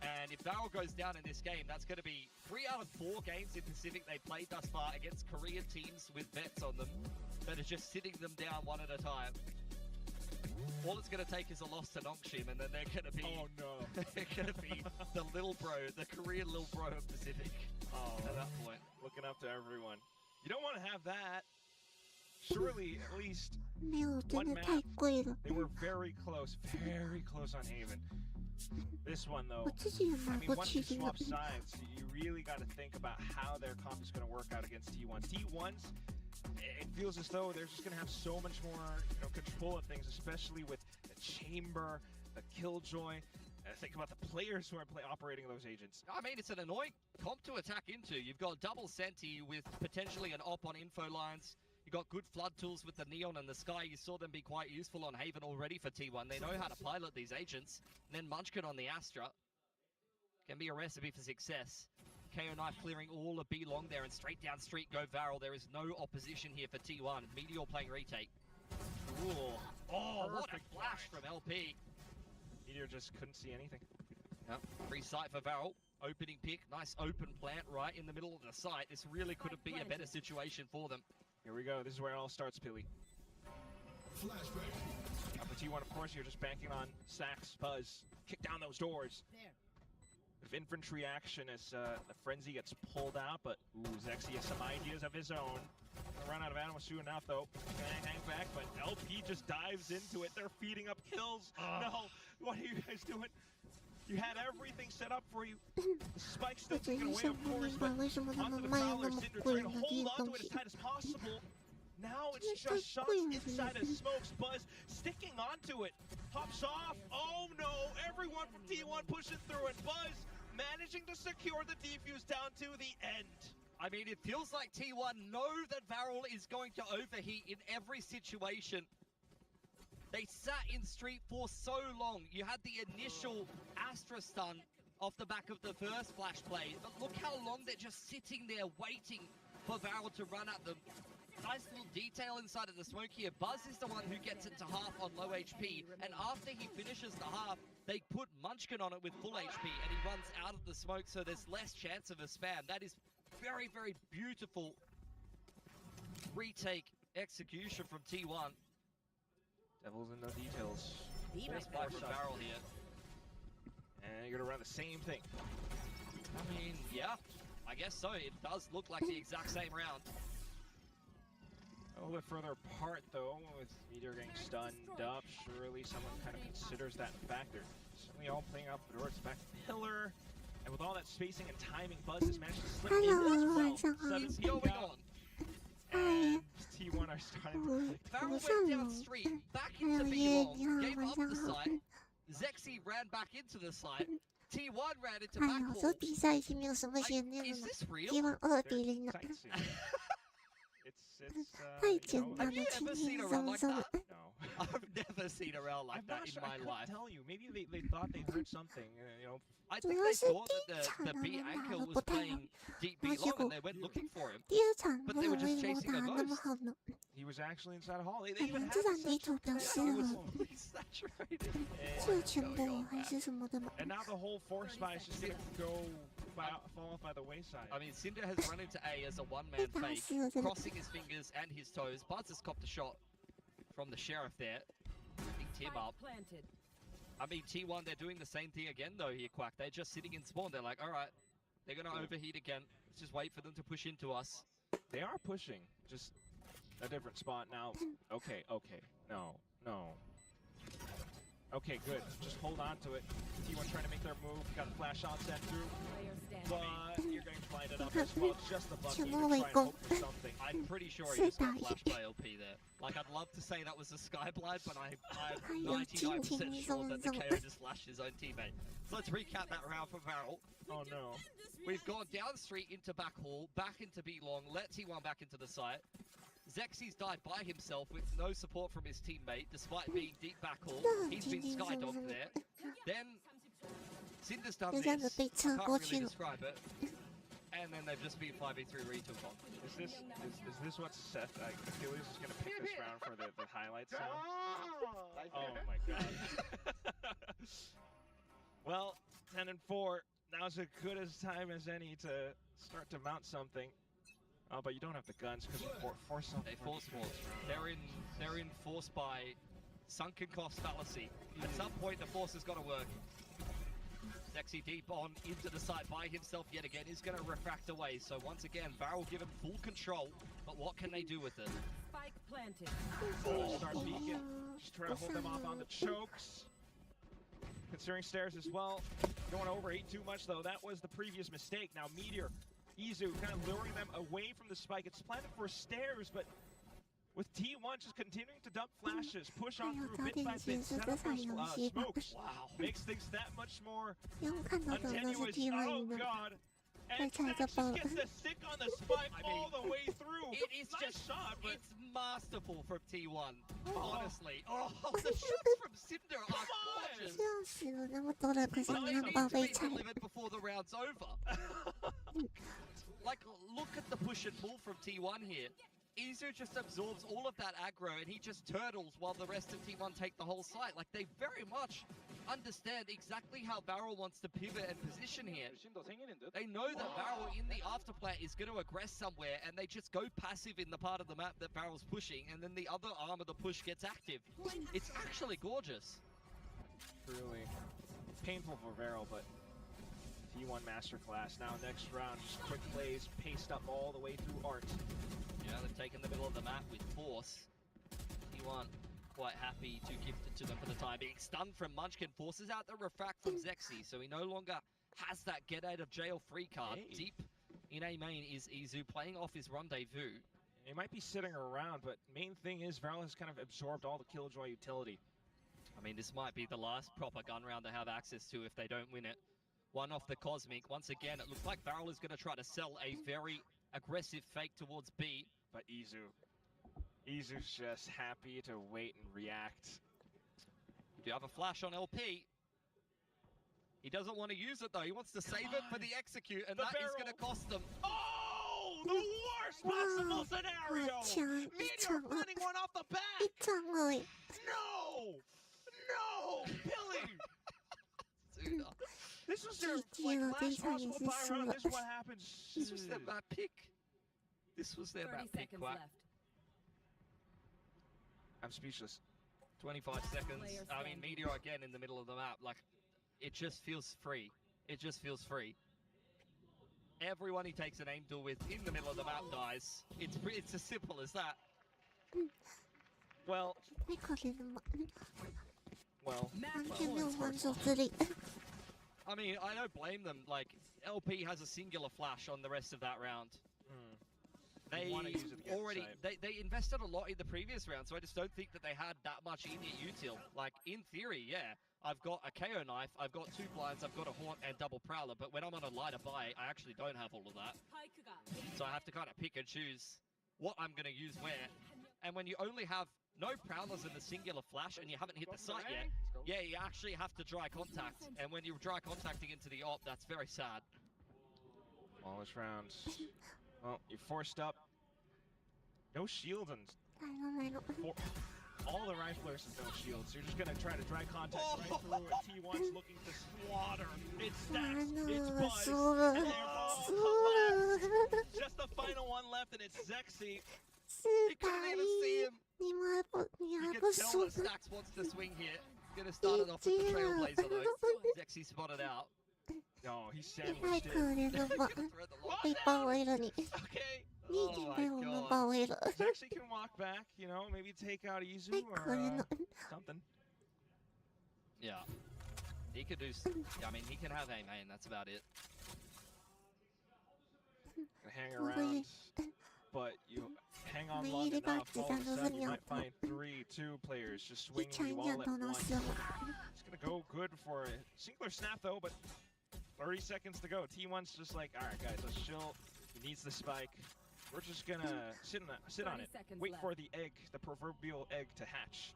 And if Varel goes down in this game, that's going to be 3 out of 4 games in Pacific they played thus far against Korean teams with vets on them that are just sitting them down one at a time. All it's going to take is a loss to Nongshim, and then they're going to be... Oh, no. They're going to be the little bro, the Korean little bro of Pacific. Oh, at that point. Looking up to everyone. You don't want to have that. Surely, at least one map, they were very close on Haven. This one, though, I mean, once you swap sides, you really got to think about how their comp is going to work out against T1. T1's, it feels as though they're just going to have so much more, control of things, especially with the Chamber, the Killjoy. Think about the players who are operating those agents. I mean, it's an annoying comp to attack into. You've got double Senti with potentially an op on info lines. You got good flood tools with the Neon and the Sky. You saw them be quite useful on Haven already for T1. They know how to pilot these agents. And then Munchkin on the Astra can be a recipe for success. KO Knife clearing all of B long there, and straight down street go Varel. There is no opposition here for T1. Meteor playing retake. Ooh. Oh, what a flash from LP. Meteor just couldn't see anything. Yep. Free sight for Varel. Opening pick. Nice open plant right in the middle of the site. This really couldn't be a better situation for them. Here we go. This is where it all starts, Pilly. Flashback. Now for T1, of course, you're just banking on Sax, Buzz. Kick down those doors. There. With infantry action as the Frenzy gets pulled out, but Zexy has some ideas of his own. Gonna run out of ammo soon enough, though. Gonna hang back, but LP just dives into it. They're feeding up kills. No, what are you guys doing? You had everything set up for you. The spike's still taken away, of course, but onto the Prowler, Cinder trying to hold onto it as tight as possible. Now it's just shots inside of smokes. Buzz sticking onto it. Pops off. Oh no, everyone from T1 pushing through it. Buzz managing to secure the defuse down to the end. I mean, it feels like T1 know that Varel is going to overheat in every situation. They sat in street for so long. You had the initial Astra stun off the back of the first flash play, but look how long they're just sitting there waiting for Varel to run at them. Nice little detail inside of the smoke here. Buzz is the one who gets it to half on low HP, and after he finishes the half, they put Munchkin on it with full HP, and he runs out of the smoke, so there's less chance of a spam. That is very, very beautiful retake execution from T1. Devil's in the details. Force buy from Barrel here. And you're gonna run the same thing. I mean, yeah, I guess so. It does look like the exact same round. A little bit further apart though, with Meteor getting stunned up. Surely someone kind of considers that factor. Certainly all playing out the doors back pillar. And with all that spacing and timing, Buzz has managed to slip in as well. Sudden's going on. And T1 are starting to Barrel went down street, back into B-Long, gave up the site. Zexy ran back into the site. T1 ran into 哎呀，这 backcourt. 比赛已经没有什么悬念了 Is this real? ，T1 2.0了， 太简单了，轻轻松松的。 I've never seen a round like that in my I life. couldn't tell you. Maybe they thought they heard something. You know. I think they thought that the B anchor was playing deep B long and they went looking for him. 第二场 But 为 they 什 were 么 just 为 chasing 打 a 那么 ghost. 好呢？ He was actually inside a hall. They 可 even 能 had 这场 the 地图比较 central 适 pad. 合 Saturated. 是全部还是什么的吗？ And now the whole force buy is just gonna fall off by the wayside. I mean, Cinder has run into A as a one-man fake, crossing his fingers and his toes. Buzz has copped a shot from the Sheriff there. Picked him up. I mean, T1, they're doing the same thing again, though, here, Quack. They're just sitting in spawn. They're like, all right, they're going to overheat again. Let's just wait for them to push into us. They are pushing, just a different spot now. Okay, no. Okay, good. Just hold on to it. T1 trying to make their move. Got a flash on sent through. But you're getting blinded up as well. Just a bucket to try and hope for something. I'm pretty sure he just got flashed by LP there. Like, I'd love to say that was a Skyblind, but I'm 99% sure that the KO just flashed his own teammate. So let's recap that round for Barrel. Oh no. We've gone down street into back hall, back into B long, let T1 back into the site. Zexy's died by himself with no support from his teammate, despite being deep back hall. He's been skydogged there. Then Cinder's done this. I can't really describe it. And then they've just been 5v3 retook on. Is this what Seth Achilles is gonna pick this round for the highlights sound? Oh my god. Well, 10 and 4. Now's as good as time as any to start to mount something. Oh, but you don't have the guns because you force something. They force. They're in force by sunken cost fallacy. At some point, the force has got to work. Zexy deep on into the site by himself yet again. Is going to refract away. So once again, Barrel given full control. But what can they do with it? Spike planted. Start beacon. Just try to hold them off on the chokes. Considering stairs as well. Don't want to overheat too much though. That was the previous mistake. Now Meteor, Izu kind of luring them away from the spike. It's planted for stairs, but with T1 just continuing to dump flashes, push on through bit by bit, set up those smokes. Wow, makes things that much more untenuous. Oh god. And Max just gets the stick on the spike all the way through. It is nice just shot, but it's masterful from T1. Honestly. Oh, the shots from Cinder are gorgeous. 笑死了，那么多人可是 But 你 they 很 need 宝 to 贝 be 菜。 delivered before the round's over. Like, look at the push and pull from T1 here. Izu just absorbs all of that aggro and he just turtles while the rest of T1 take the whole site. Like, they very much understand exactly how Barrel wants to pivot and position here. They know that Barrel in the afterplay is going to aggress somewhere and they just go passive in the part of the map that Barrel's pushing and then the other arm of the push gets active. It's actually gorgeous. Truly painful for Varel, but T1 Masterclass. Now next round, just quick plays, paced up all the way through art. Yeah, they've taken the middle of the map with force. T1 quite happy to gift it to them for the time being. Stun from Munchkin forces out the refract from Zexy, so he no longer has that get out of jail free card. Hey. Deep in A main is Izu playing off his rendezvous. He might be sitting around, but main thing is Varel has kind of absorbed all the Killjoy utility. I mean, this might be the last proper gun round they have access to if they don't win it. One off the Cosmic. Once again, it looks like Varel is going to try to sell a very aggressive fake towards B. But Izu's just happy to wait and react. Do you have a flash on LP? He doesn't want to use it though. He wants to save it for the execute, and that is going to cost them. Oh, the worst possible scenario! Meteor running one off the back! No! No! Billy! This was their last possible buy round. This is what happens. This was their map pick. This was their map pick, Quack. I'm speechless. 25 seconds. I mean, Meteor again in the middle of the map. Like, it just feels free. It just feels free. Everyone he takes an aim duel with in the middle of the map dies. It's as simple as that. Well, I mean, I don't blame them. Like, LP has a singular flash on the rest of that round. They they invested a lot in the previous round, so I just don't think that they had that much in your util. Like, in theory, yeah, I've got a KO knife, I've got 2 blinds, I've got a haunt and double prowler, but when I'm on a lighter buy, I actually don't have all of that. So I have to kind of pick and choose what I'm going to use where. And when you only have no prowlers in the singular flash and you haven't hit the site yet, yeah, you actually have to dry contact. And when you're dry contacting into the op, that's very sad. All this round. Well, you're forced up. No shield and all the riflers have no shields. You're just gonna try to dry contact right through it. T1's looking to slaughter. It's Stacks, it's Buzz, and they're all collapsed. Just the final one left, and it's Zexy. You couldn't even see him. You can tell that Stacks wants to swing here. Gonna start it off with the Trailblazer though. Zexy spotted out. No, he sandwiched it. Okay. Oh my god. Zexy can walk back, you know, maybe take out Izu or something. Yeah. He could do, I mean, he can have a main, that's about it. Hang around, but you hang on long enough, all of a sudden you might find 3, 2 players just swinging you all at once. It's gonna go good for a singular snap though, but 30 seconds to go. T1's just like, all right guys, let's chill. He needs the spike. We're just gonna sit on it. Wait for the egg, the proverbial egg, to hatch.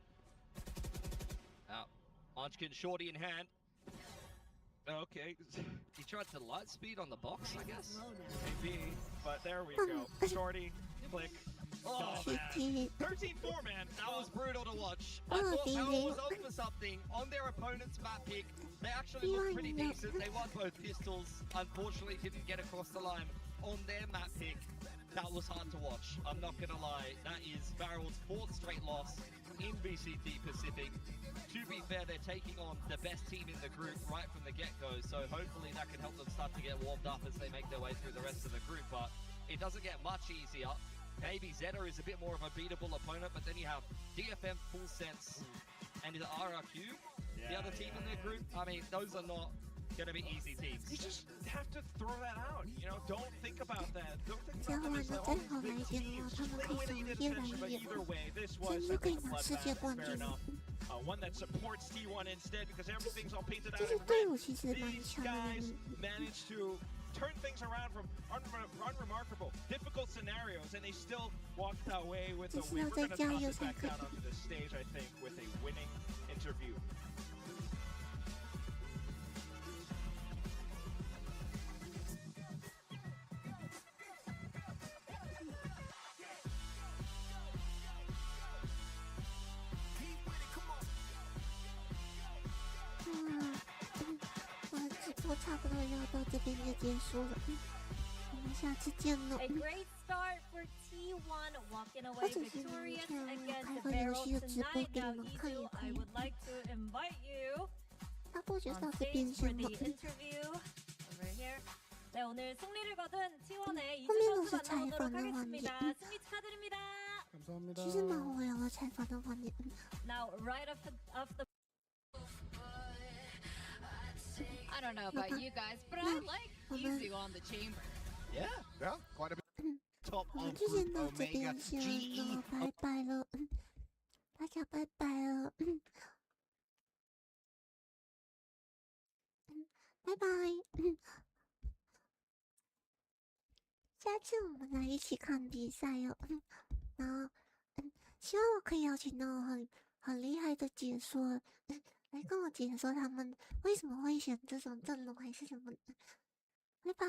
Munchkin shorty in hand. Okay. He tried to light speed on the box, I guess. Maybe, but there we go. Shorty, click. Oh man. 13-4, man. That was brutal to watch. I thought Power was on for something on their opponent's map pick. They actually looked pretty decent. They won both pistols. Unfortunately, didn't get across the line on their map pick. That was hard to watch. I'm not gonna lie. That is Barrel's 4th straight loss in VCT Pacific. To be fair, they're taking on the best team in the group right from the get-go, so hopefully that can help them start to get warmed up as they make their way through the rest of the group, but it doesn't get much easier. Maybe Zeta is a bit more of a beatable opponent, but then you have DFM, Full Sense, and is it RRQ? The other team in their group? I mean, those are not gonna be easy teams. You just have to throw that out. You know, don't think about that. Don't think about them as all these big teams. Just win when you did attention, but either way, this was, I think, a bloodbath. Fair enough. One that supports T1 instead because everything's all painted out in red. These guys managed to turn things around from unremarkable, difficult scenarios, and they still walked away with a win. We're going to toss it back down onto the stage, I think, with a winning interview. A great start for T1, walking away victorious against the Barrel tonight. Now, Izu, I would like to invite you on stage for the interview over here. 네, 오늘 승리를 거둔 T1의 이주 선수 만나보도록 하겠습니다. 승리 축하드립니다. 감사합니다. Now, right off the I don't know about you guys, but I like Izu on the chamber. Yeah, quite a bit. Top of 之前 Group 到这 Omega 边先 GE. 了，拜拜了，大家拜拜了，拜拜，下次我们来一起看比赛哦，然后希望我可以邀请到很厉害的解说，来跟我解说他们为什么会选这种阵容还是什么的。拜拜，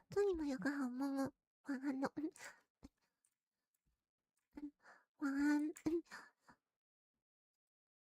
祝你们有个好梦哦，晚安哦，晚安。